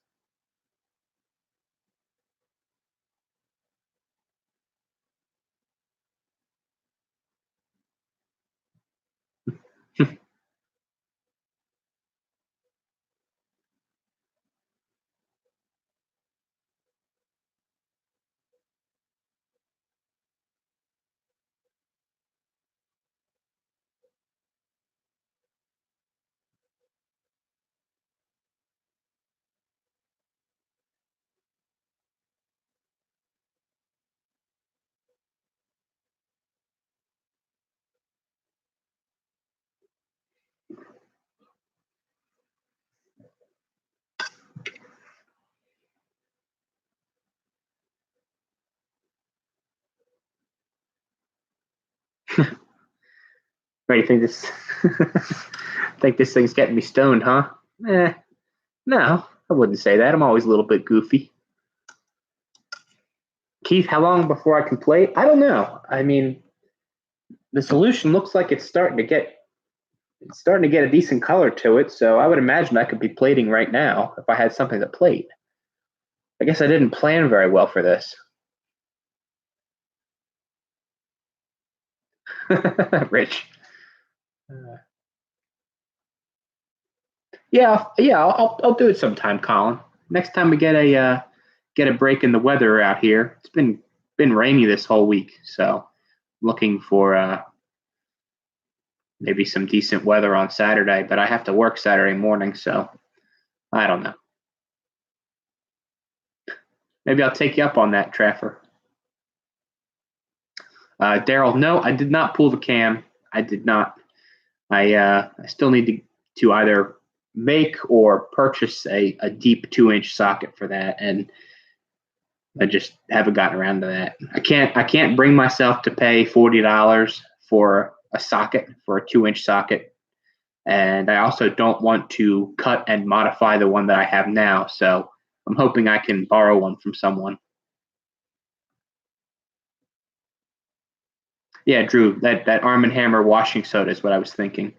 Right, you think this think this thing's getting me stoned, huh? No, I wouldn't say that. I'm always a little bit goofy. Keith, how long before I can plate? I don't know. I mean, the solution looks like it's starting to get a decent color to it, so I would imagine I could be plating right now if I had something to plate. I guess I didn't plan very well for this. Rich. Yeah, I'll do it sometime, Colin. Next time we get a break in the weather out here. It's been rainy this whole week, so looking for maybe some decent weather on Saturday. But I have to work Saturday morning, so I don't know. Maybe I'll take you up on that, Traffer. Daryl, no, I did not pull the cam. I did not. I still need to either make or purchase a deep 2-inch socket for that, and I just haven't gotten around to that. I can't bring myself to pay $40 for a socket, for a 2-inch socket. And I also don't want to cut and modify the one that I have now. So I'm hoping I can borrow one from someone. Yeah, Drew, that Arm & Hammer washing soda is what I was thinking.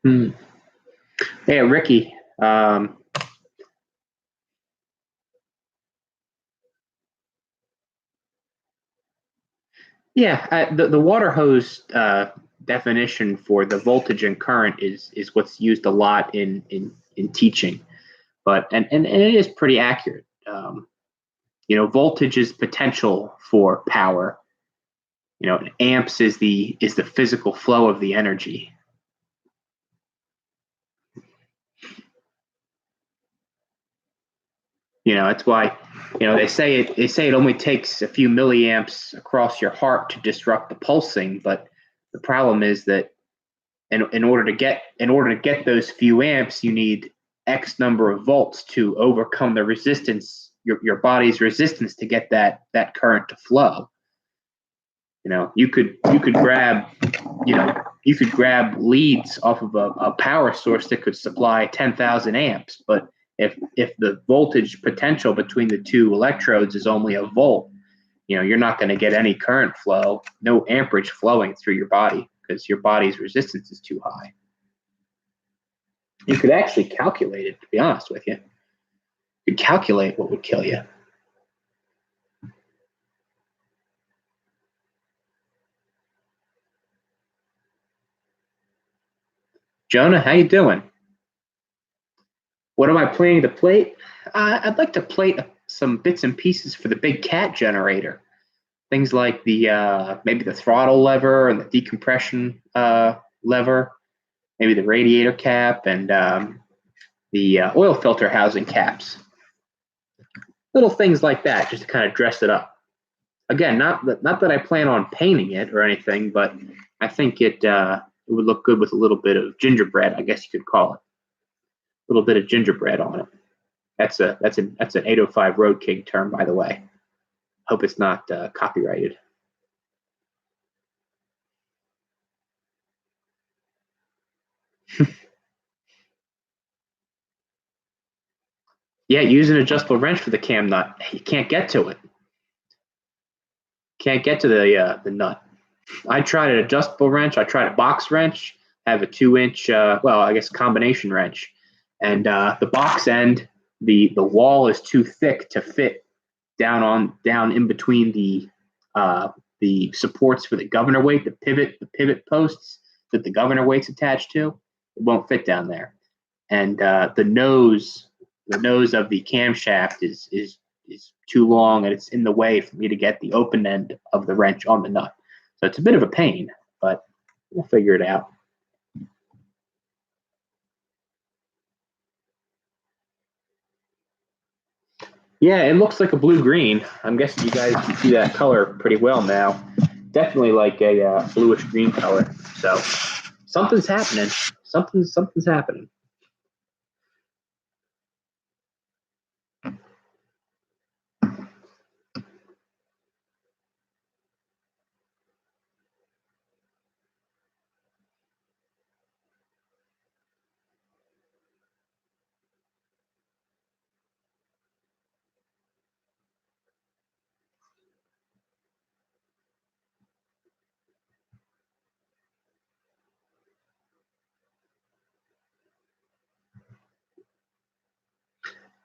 Hmm. Yeah, Ricky. The water hose definition for the voltage and current is what's used a lot in teaching, but and it is pretty accurate. Voltage is potential for power. Amps is the physical flow of the energy. That's why they say it only takes a few milliamps across your heart to disrupt the pulsing, but the problem is that in order to get those few amps, you need X number of volts to overcome the resistance, your body's resistance to get that current to flow. You could grab leads off of a power source that could supply 10,000 amps, but if the voltage potential between the two electrodes is only a volt, you're not going to get any current flow, no amperage flowing through your body because your body's resistance is too high. You could actually calculate it, to be honest with you. You could calculate what would kill you. Jonah, how you doing? What am I planning to plate? I'd like to plate some bits and pieces for the big cat generator. Things like maybe the throttle lever and the decompression lever, maybe the radiator cap and the oil filter housing caps. Little things like that, just to kind of dress it up. Again, not that I plan on painting it or anything, but I think it would look good with a little bit of gingerbread, I guess you could call it. A little bit of gingerbread on it. That's an 805 Road King term, by the way. Hope it's not copyrighted. Yeah, use an adjustable wrench for the cam nut. You can't get to it. Can't get to the nut. I tried an adjustable wrench. I tried a box wrench. I have a 2-inch, I guess combination wrench, and the box end, the wall is too thick to fit down in between the supports for the governor weight, the pivot posts that the governor weight's attached to. It won't fit down there, and the nose of the camshaft is too long, and it's in the way for me to get the open end of the wrench on the nut. So it's a bit of a pain, but we'll figure it out. Yeah, it looks like a blue green. I'm guessing you guys can see that color pretty well now. Definitely like a bluish green color. So something's happening. Something's happening.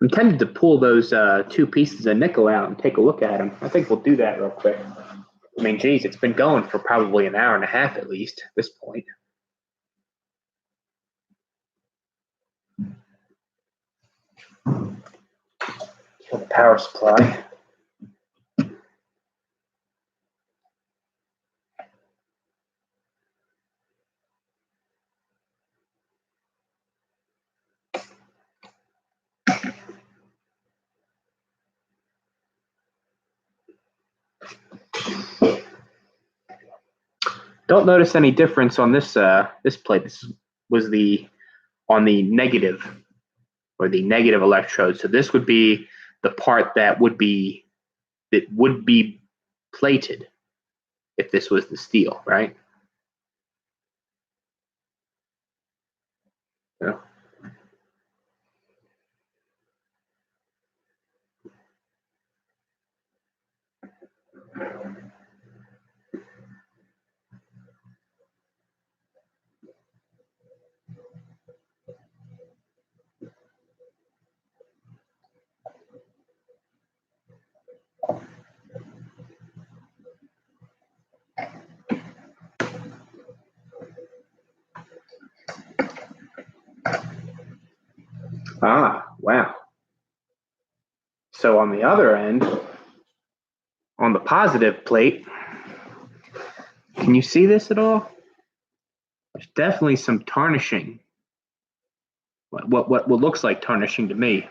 I'm tempted to pull those two pieces of nickel out and take a look at them. I think we'll do that real quick. I mean, geez, it's been going for probably an hour and a half at least at this point. Kill the power supply. Don't notice any difference on this this plate. This was on the negative, or the negative electrode. So this would be the part that would be plated if this was the steel, right? Yeah. Ah, wow. So on the other end, on the positive plate, can you see this at all? There's definitely some tarnishing. What looks like tarnishing to me.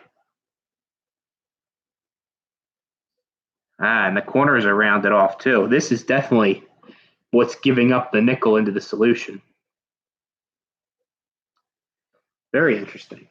Ah, and the corners are rounded off too. This is definitely what's giving up the nickel into the solution. Very interesting.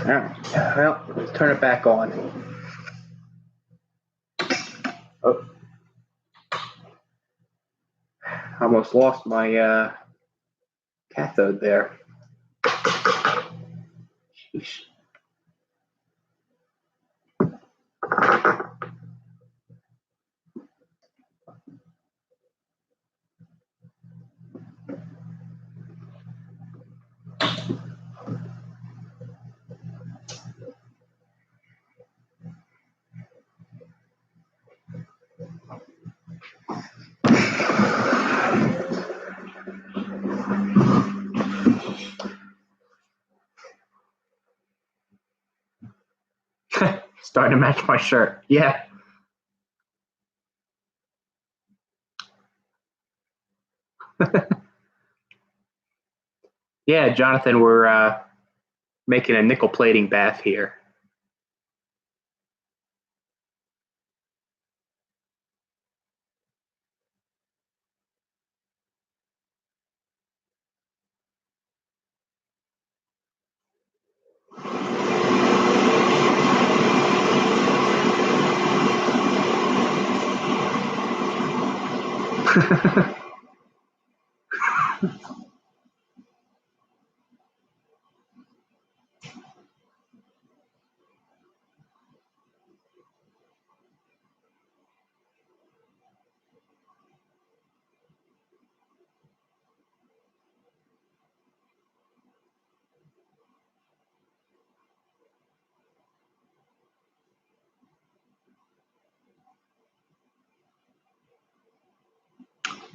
All right, well, let's turn it back on. Oh, almost lost my cathode there. Sheesh. Starting to match my shirt. Yeah. Yeah, Jonathan, we're making a nickel plating bath here.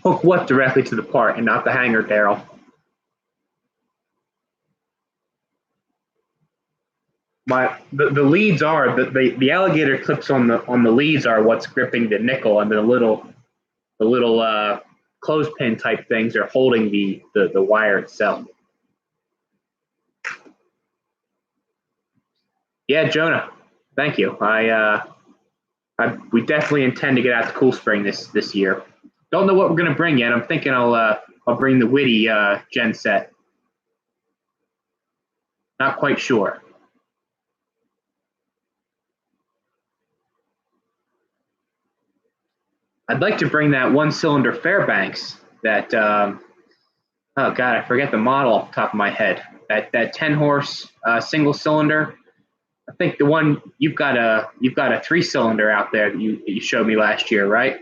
Hook what directly to the part and not the hanger, Daryl? The leads are the alligator clips on the leads are what's gripping the nickel, and the little clothespin type things are holding the wire itself. Yeah, Jonah, thank you. We definitely intend to get out to Cool Spring this year. Don't know what we're gonna bring yet. I'm thinking I'll bring the Witty gen set. Not quite sure. I'd like to bring that one cylinder Fairbanks that oh god, I forget the model off the top of my head. That 10 horse single cylinder. I think the one you've got a 3-cylinder out there that you showed me last year, right?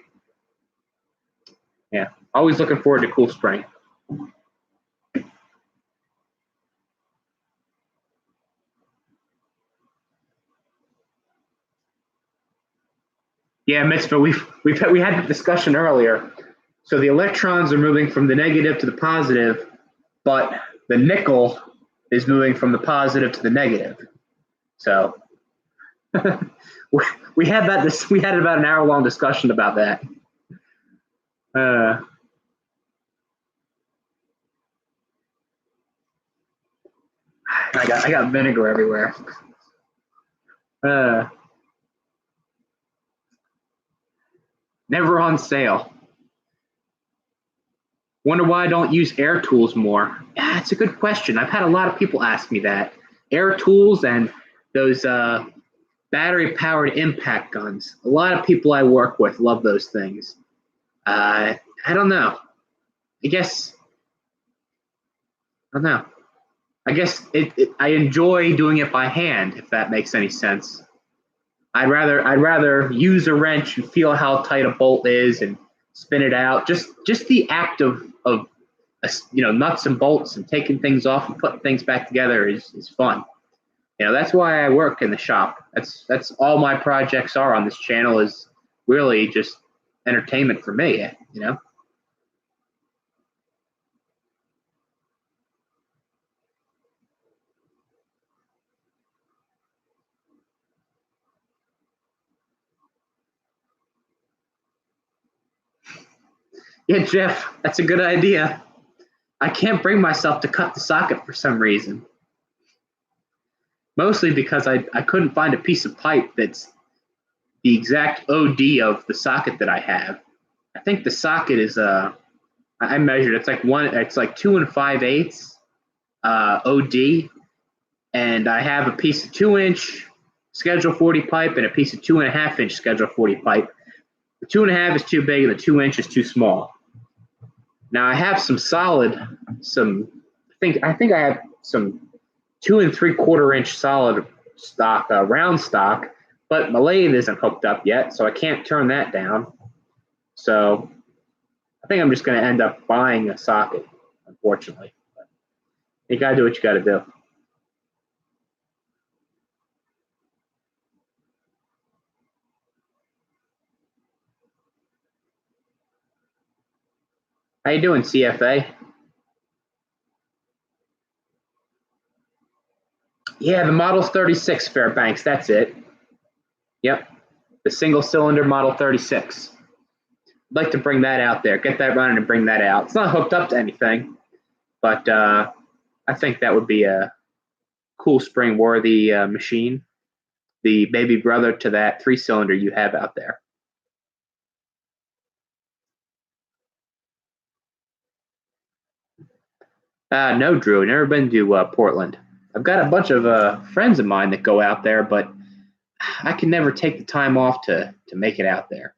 Yeah. Always looking forward to Cool Spring. Yeah, Mitzvah, we had the discussion earlier. So the electrons are moving from the negative to the positive, but the nickel is moving from the positive to the negative. So we had that. We had about an hour-long discussion about that. I got vinegar everywhere. Never on sale. Wonder why I don't use air tools more. Yeah, it's a good question. I've had a lot of people ask me that. Air tools and those battery-powered impact guns. A lot of people I work with love those things. I don't know. I guess I don't know. I guess I enjoy doing it by hand, if that makes any sense. I'd rather use a wrench and feel how tight a bolt is and spin it out. Just the act of nuts and bolts and taking things off and putting things back together is fun. That's why I work in the shop. That's all my projects are on this channel, is really just entertainment for me. Yeah, Jeff, that's a good idea. I can't bring myself to cut the socket for some reason. Mostly because I couldn't find a piece of pipe that's the exact OD of the socket that I have. I think the socket is I measured it's like 2 5/8 OD, and I have a piece of 2-inch Schedule 40 pipe and a piece of 2.5-inch Schedule 40 pipe. The 2.5 is too big and the 2-inch is too small. Now I have I think I have some 2 3/4-inch solid stock, round stock, but my lathe isn't hooked up yet, so I can't turn that down. So I think I'm just going to end up buying a socket, unfortunately. But you got to do what you got to do. How you doing, CFA? Yeah, the Model's 36, Fairbanks. That's it. Yep, the single-cylinder Model 36. I'd like to bring that out there, get that running and bring that out. It's not hooked up to anything, but I think that would be a cool spring-worthy machine, the baby brother to that 3-cylinder you have out there. No, Drew, never been to Portland. I've got a bunch of friends of mine that go out there, but I can never take the time off to make it out there.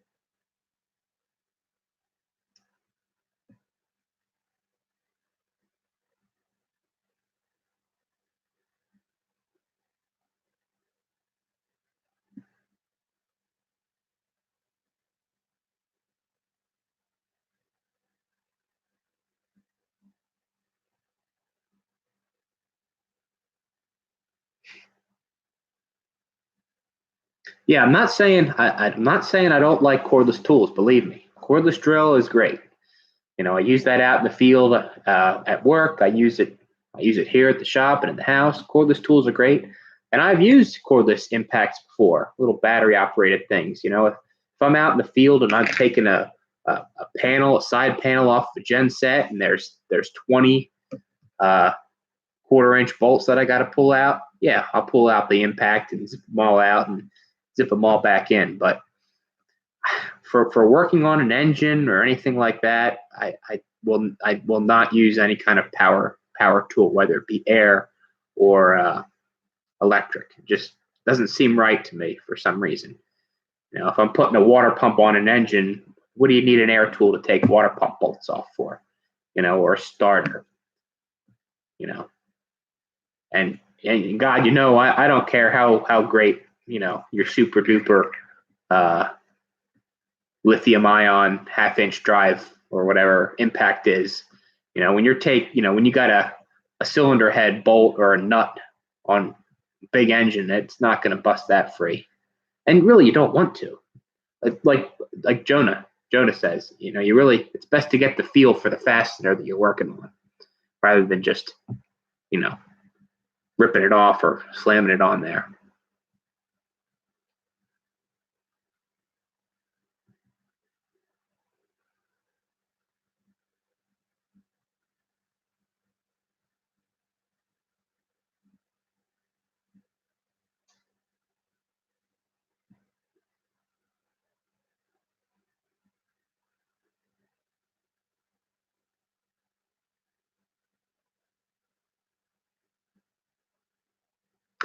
Yeah, I'm not saying I don't like cordless tools. Believe me, cordless drill is great. I use that out in the field at work. I use it here at the shop and in the house. Cordless tools are great, and I've used cordless impacts before, little battery operated things. If I'm out in the field and I'm taking a side panel off of a gen set, and there's 20 quarter-inch bolts that I got to pull out. Yeah, I'll pull out the impact and zip them all out and zip them all back in. But for working on an engine or anything like that, I will not use any kind of power tool, whether it be air or electric. It just doesn't seem right to me for some reason. If I'm putting a water pump on an engine, what do you need an air tool to take water pump bolts off for? Or a starter. And God, I don't care how great your super duper lithium ion half-inch drive or whatever impact is. When you got a cylinder head bolt or a nut on a big engine, it's not going to bust that free. And really, you don't want to. Like Jonah says, it's best to get the feel for the fastener that you're working on rather than just ripping it off or slamming it on there.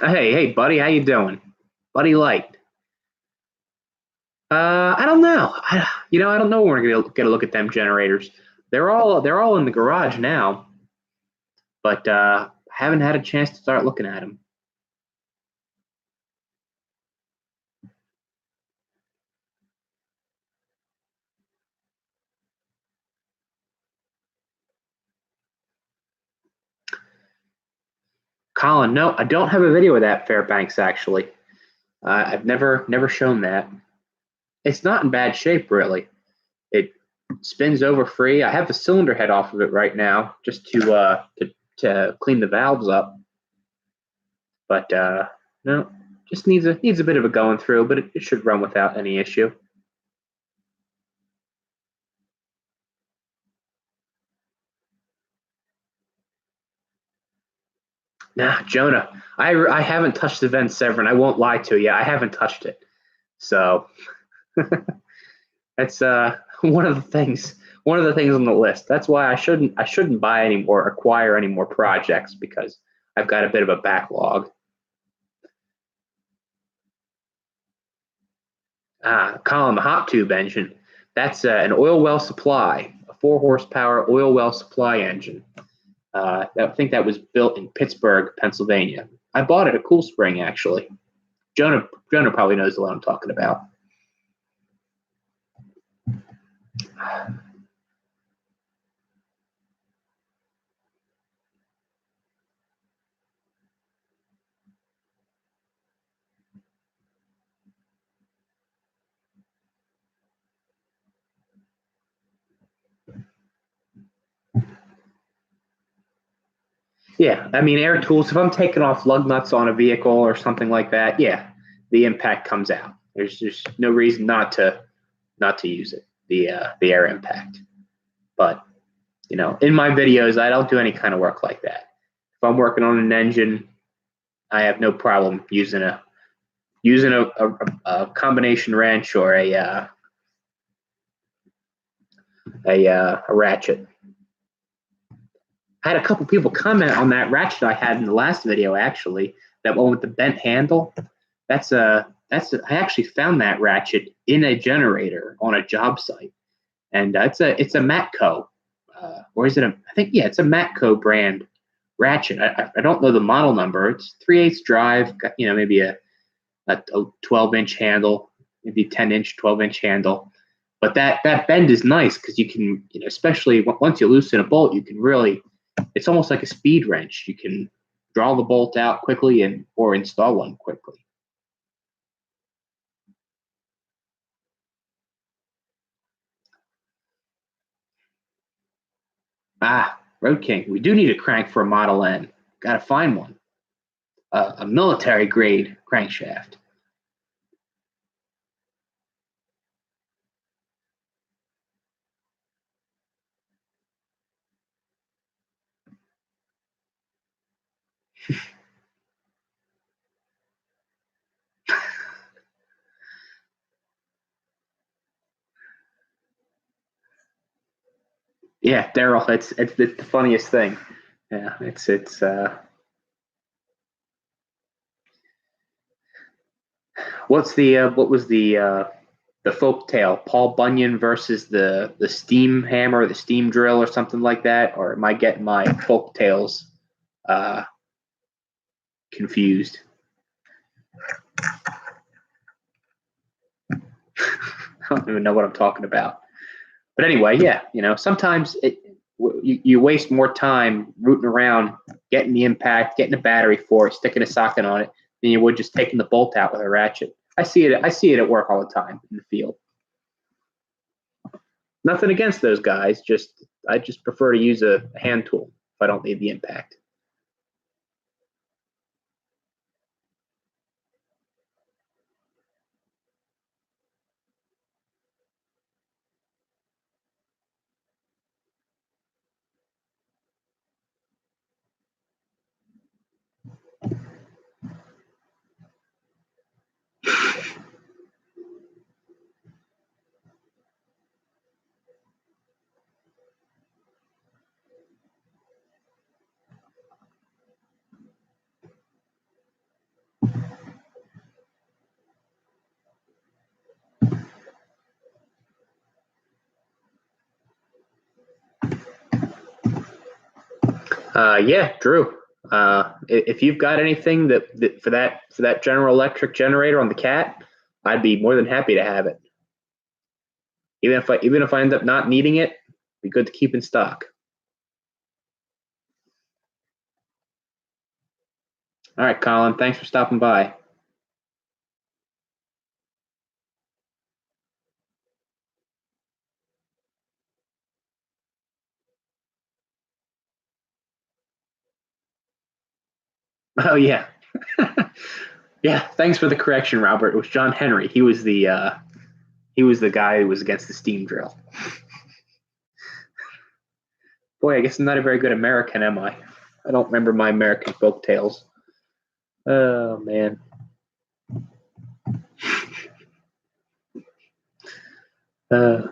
Hey, buddy, how you doing? Buddy Light. I don't know. I don't know when we're gonna get a look at them generators. They're all in the garage now, but haven't had a chance to start looking at them. Colin, no, I don't have a video of that Fairbanks actually. I've never shown that. It's not in bad shape really. It spins over free. I have the cylinder head off of it right now just to clean the valves up. But no, just needs a bit of a going through, but it should run without any issue. Nah, Jonah, I haven't touched the Vent Severn. I won't lie to you. I haven't touched it. So that's one of the things on the list. That's why I shouldn't buy any more, acquire any more projects because I've got a bit of a backlog. Colin, the hot tube engine. That's an oil well supply, a 4 horsepower oil well supply engine. I think that was built in Pittsburgh, Pennsylvania. I bought it at Cool Spring actually. Jonah probably knows what I'm talking about. Yeah, I mean air tools. If I'm taking off lug nuts on a vehicle or something like that, yeah, the impact comes out. There's just no reason not to use it. The air impact. But in my videos, I don't do any kind of work like that. If I'm working on an engine, I have no problem using a combination wrench or a ratchet. I had a couple people comment on that ratchet I had in the last video. Actually, that one with the bent handle. I actually found that ratchet in a generator on a job site, and it's a Matco, or is it a? I think yeah, it's a Matco brand ratchet. I don't know the model number. It's 3/8 drive. Got maybe a 12-inch handle, maybe 10-inch, 12-inch handle. But that bend is nice because you can, especially once you loosen a bolt, you can really, it's almost like a speed wrench. You can draw the bolt out quickly and or install one quickly. Road King, we do need a crank for a Model N. Got to find one. A military grade crankshaft. Yeah, Daryl, it's the funniest thing. Yeah, it's what was the folk tale? Paul Bunyan versus the steam hammer, the steam drill, or something like that? Or am I getting my folk tales uh, confused? I don't even know what I'm talking about. But anyway, yeah, sometimes you waste more time rooting around, getting the impact, getting a battery for it, sticking a socket on it, than you would just taking the bolt out with a ratchet. I see it at work all the time in the field. Nothing against those guys. I just prefer to use a hand tool if I don't need the impact. Yeah, Drew. If you've got anything that for that General Electric generator on the Cat, I'd be more than happy to have it. Even if I end up not needing it, it'd be good to keep in stock. All right, Colin. Thanks for stopping by. Oh yeah, yeah. Thanks for the correction, Robert. It was John Henry. He was the guy who was against the steam drill. Boy, I guess I'm not a very good American, am I? I don't remember my American folk tales. Oh man. Uh,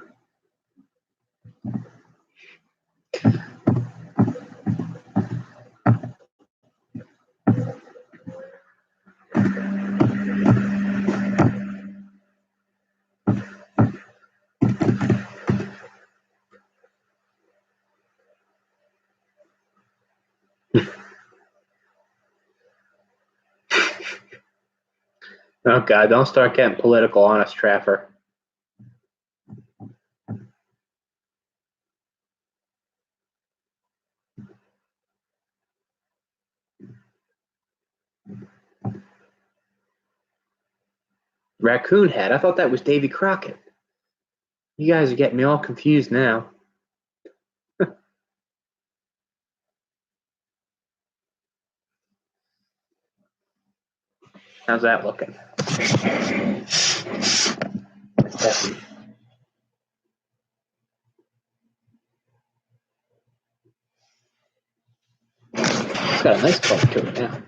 oh God, don't start getting political on us, Traffer. Raccoon Head. I thought that was Davy Crockett. You guys are getting me all confused now. How's that looking? It's got a nice color to it now.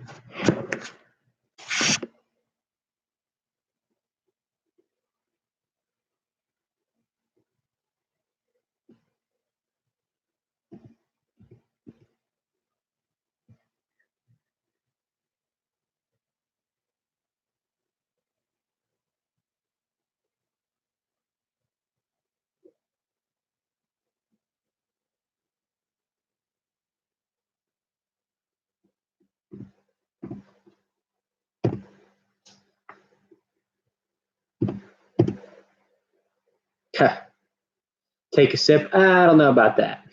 Take a sip. I don't know about that.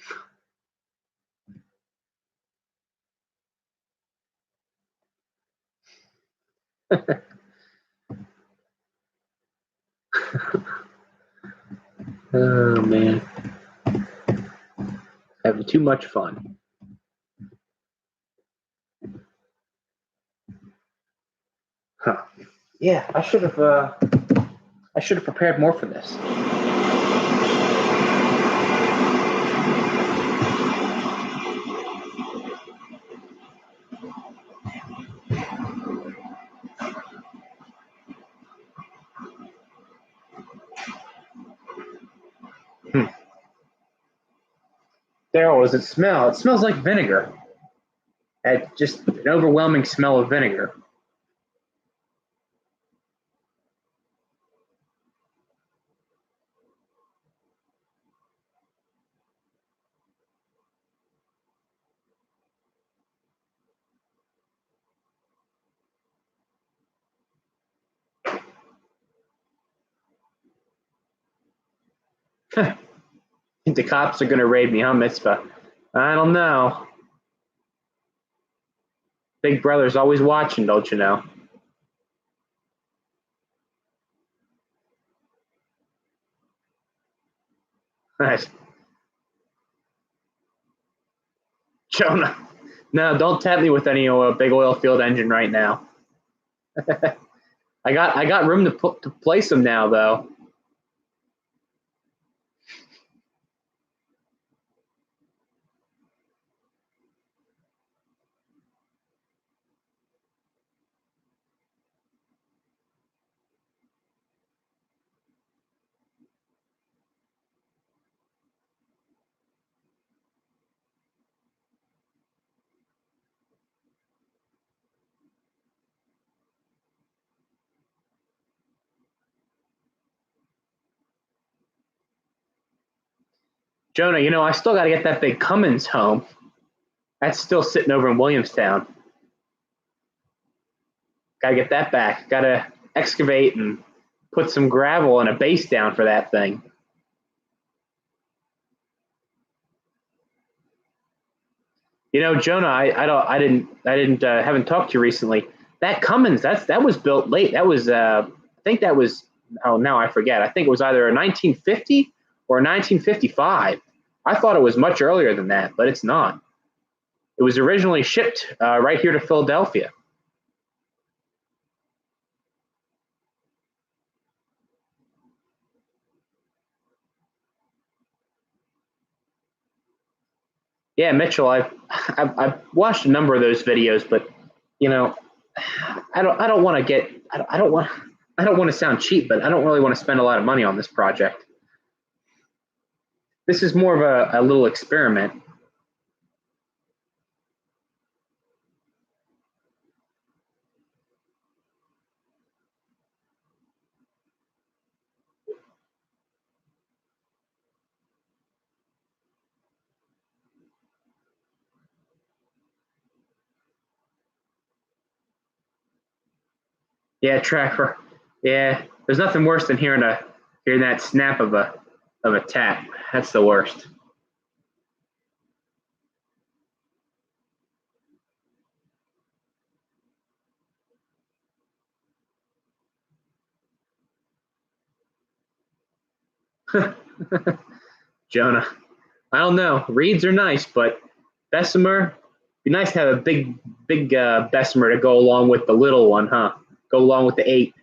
Oh man, having too much fun. Huh. Yeah, I should have. I should have prepared more for this. Hmm. Daryl, does it smell? It smells like vinegar. Just an overwhelming smell of vinegar. The cops are going to raid me, huh, Mitzvah? I don't know. Big Brother's always watching, don't you know? Nice. Jonah. No, don't tempt me with any big oil field engine right now. I got room to place them now, though. Jonah, I still got to get that big Cummins home. That's still sitting over in Williamstown. Gotta get that back. Gotta excavate and put some gravel and a base down for that thing. You know, Jonah, haven't talked to you recently. That Cummins, that was built late. That was, I think that was, oh, now I forget. I think it was either a 1950 or a 1955. I thought it was much earlier than that, but it's not. It was originally shipped right here to Philadelphia. Yeah, Mitchell, I've watched a number of those videos, but you know, I don't want to get I don't want to sound cheap, but I don't really want to spend a lot of money on this project. This is more of a little experiment. Yeah, Trapper. Yeah, there's nothing worse than hearing that snap of a tap. That's the worst. Jonah, I don't know. Reeds are nice, but Bessemer, be nice to have a big Bessemer to go along with the little one, huh? Go along with the 8.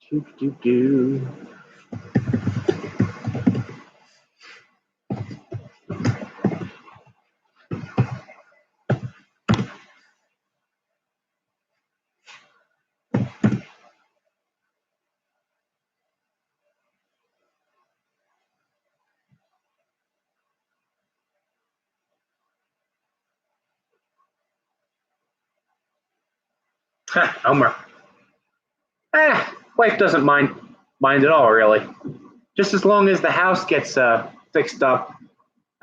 Do, do, do. Elmer. Wife doesn't mind at all, really. Just as long as the house gets fixed up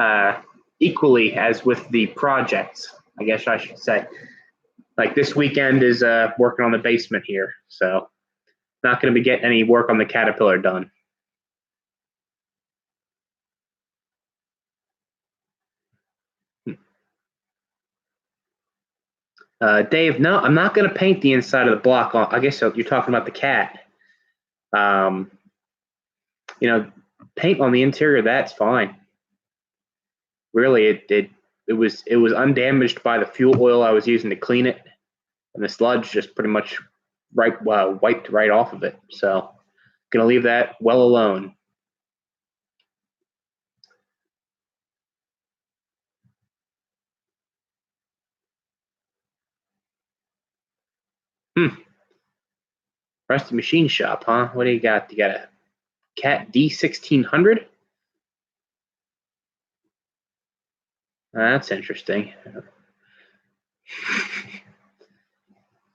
uh, equally as with the projects, I guess I should say. Like this weekend is working on the basement here, so not going to be getting any work on the Caterpillar done. Dave, no, I'm not going to paint the inside of the block. I guess you're talking about the cat. Um, you know, paint on the interior, that's fine. Really, it was undamaged by the fuel oil I was using to clean it, and the sludge just pretty much wiped right off of it. So, gonna leave that well alone. Hmm. Rusty machine shop, huh? What do you got? You got a Cat D1600? That's interesting.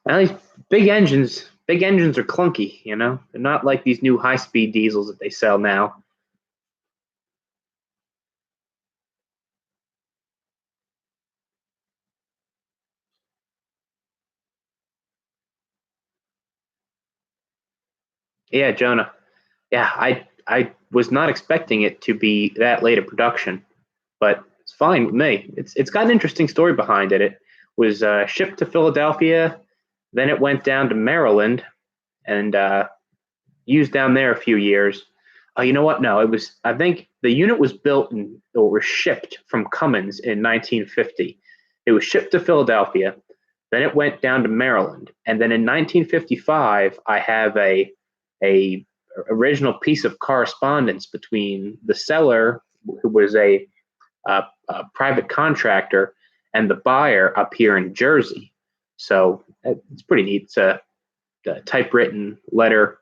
Well, these big engines are clunky. You know, they're not like these new high-speed diesels that they sell now. Yeah, Jonah. Yeah, I was not expecting it to be that late of production, but it's fine with me. It's got an interesting story behind it. It was shipped to Philadelphia, then it went down to Maryland and used down there a few years. You know what? No, it was. I think the unit was built or was shipped from Cummins in 1950. It was shipped to Philadelphia, then it went down to Maryland, and then in 1955, I have a original piece of correspondence between the seller, who was a private contractor, and the buyer up here in Jersey. So it's pretty neat. It's a typewritten letter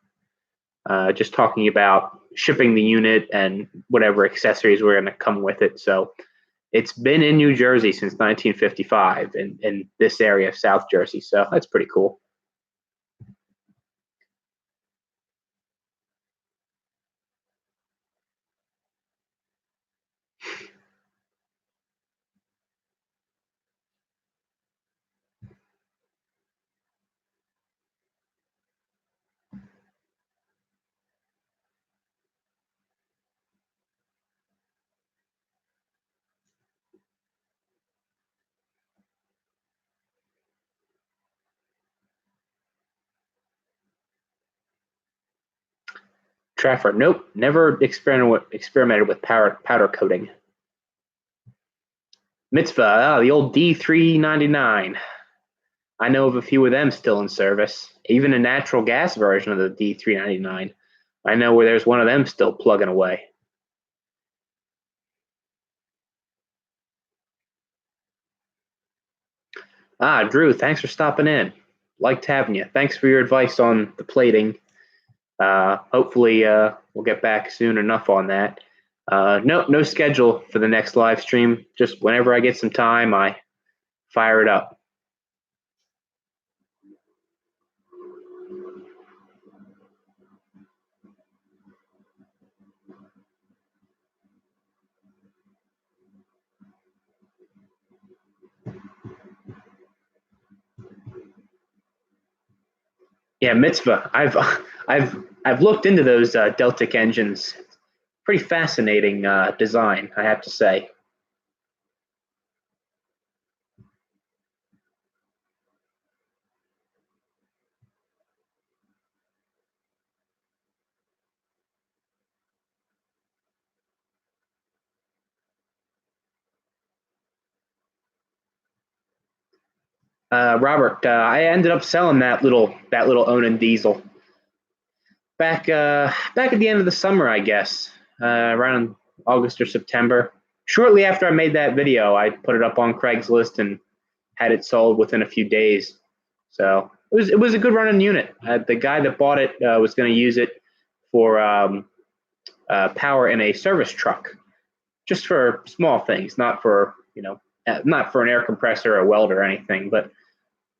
just talking about shipping the unit and whatever accessories were going to come with it. So it's been in New Jersey since 1955 in this area of South Jersey. So that's pretty cool. Trafford, nope, never experimented with powder coating. Mitzvah, the old D399. I know of a few of them still in service, even a natural gas version of the D399. I know where there's one of them still plugging away. Drew, thanks for stopping in. Liked having you. Thanks for your advice on the plating. Hopefully, we'll get back soon enough on that. No schedule for the next live stream. Just whenever I get some time, I fire it up. Yeah, Mitzvah. I've looked into those Deltic engines. Pretty fascinating design, I have to say. Robert, I ended up selling that little Onan diesel back at the end of the summer, I guess, around August or September. Shortly after I made that video, I put it up on Craigslist and had it sold within a few days. So it was a good running unit. The guy that bought it was going to use it for power in a service truck, just for small things, not for not for an air compressor or a welder or anything, but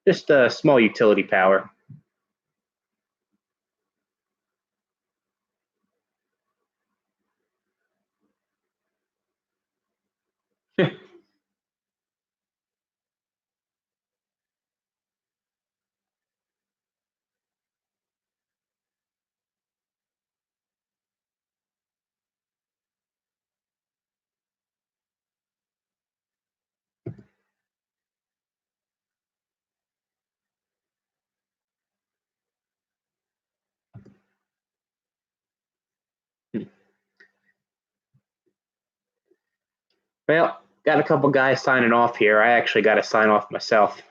just a small utility power. Well, got a couple guys signing off here. I actually got to sign off myself.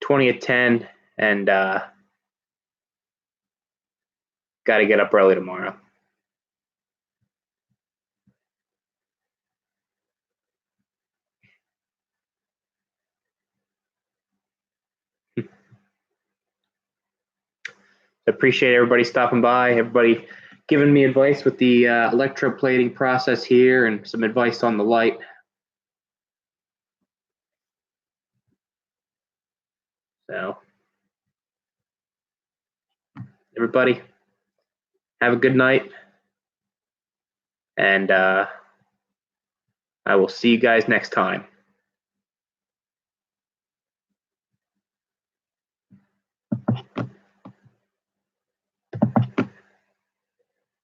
20 at 10, and got to get up early tomorrow. Appreciate everybody stopping by, everybody giving me advice with the electroplating process here and some advice on the light. So, everybody, have a good night, and I will see you guys next time.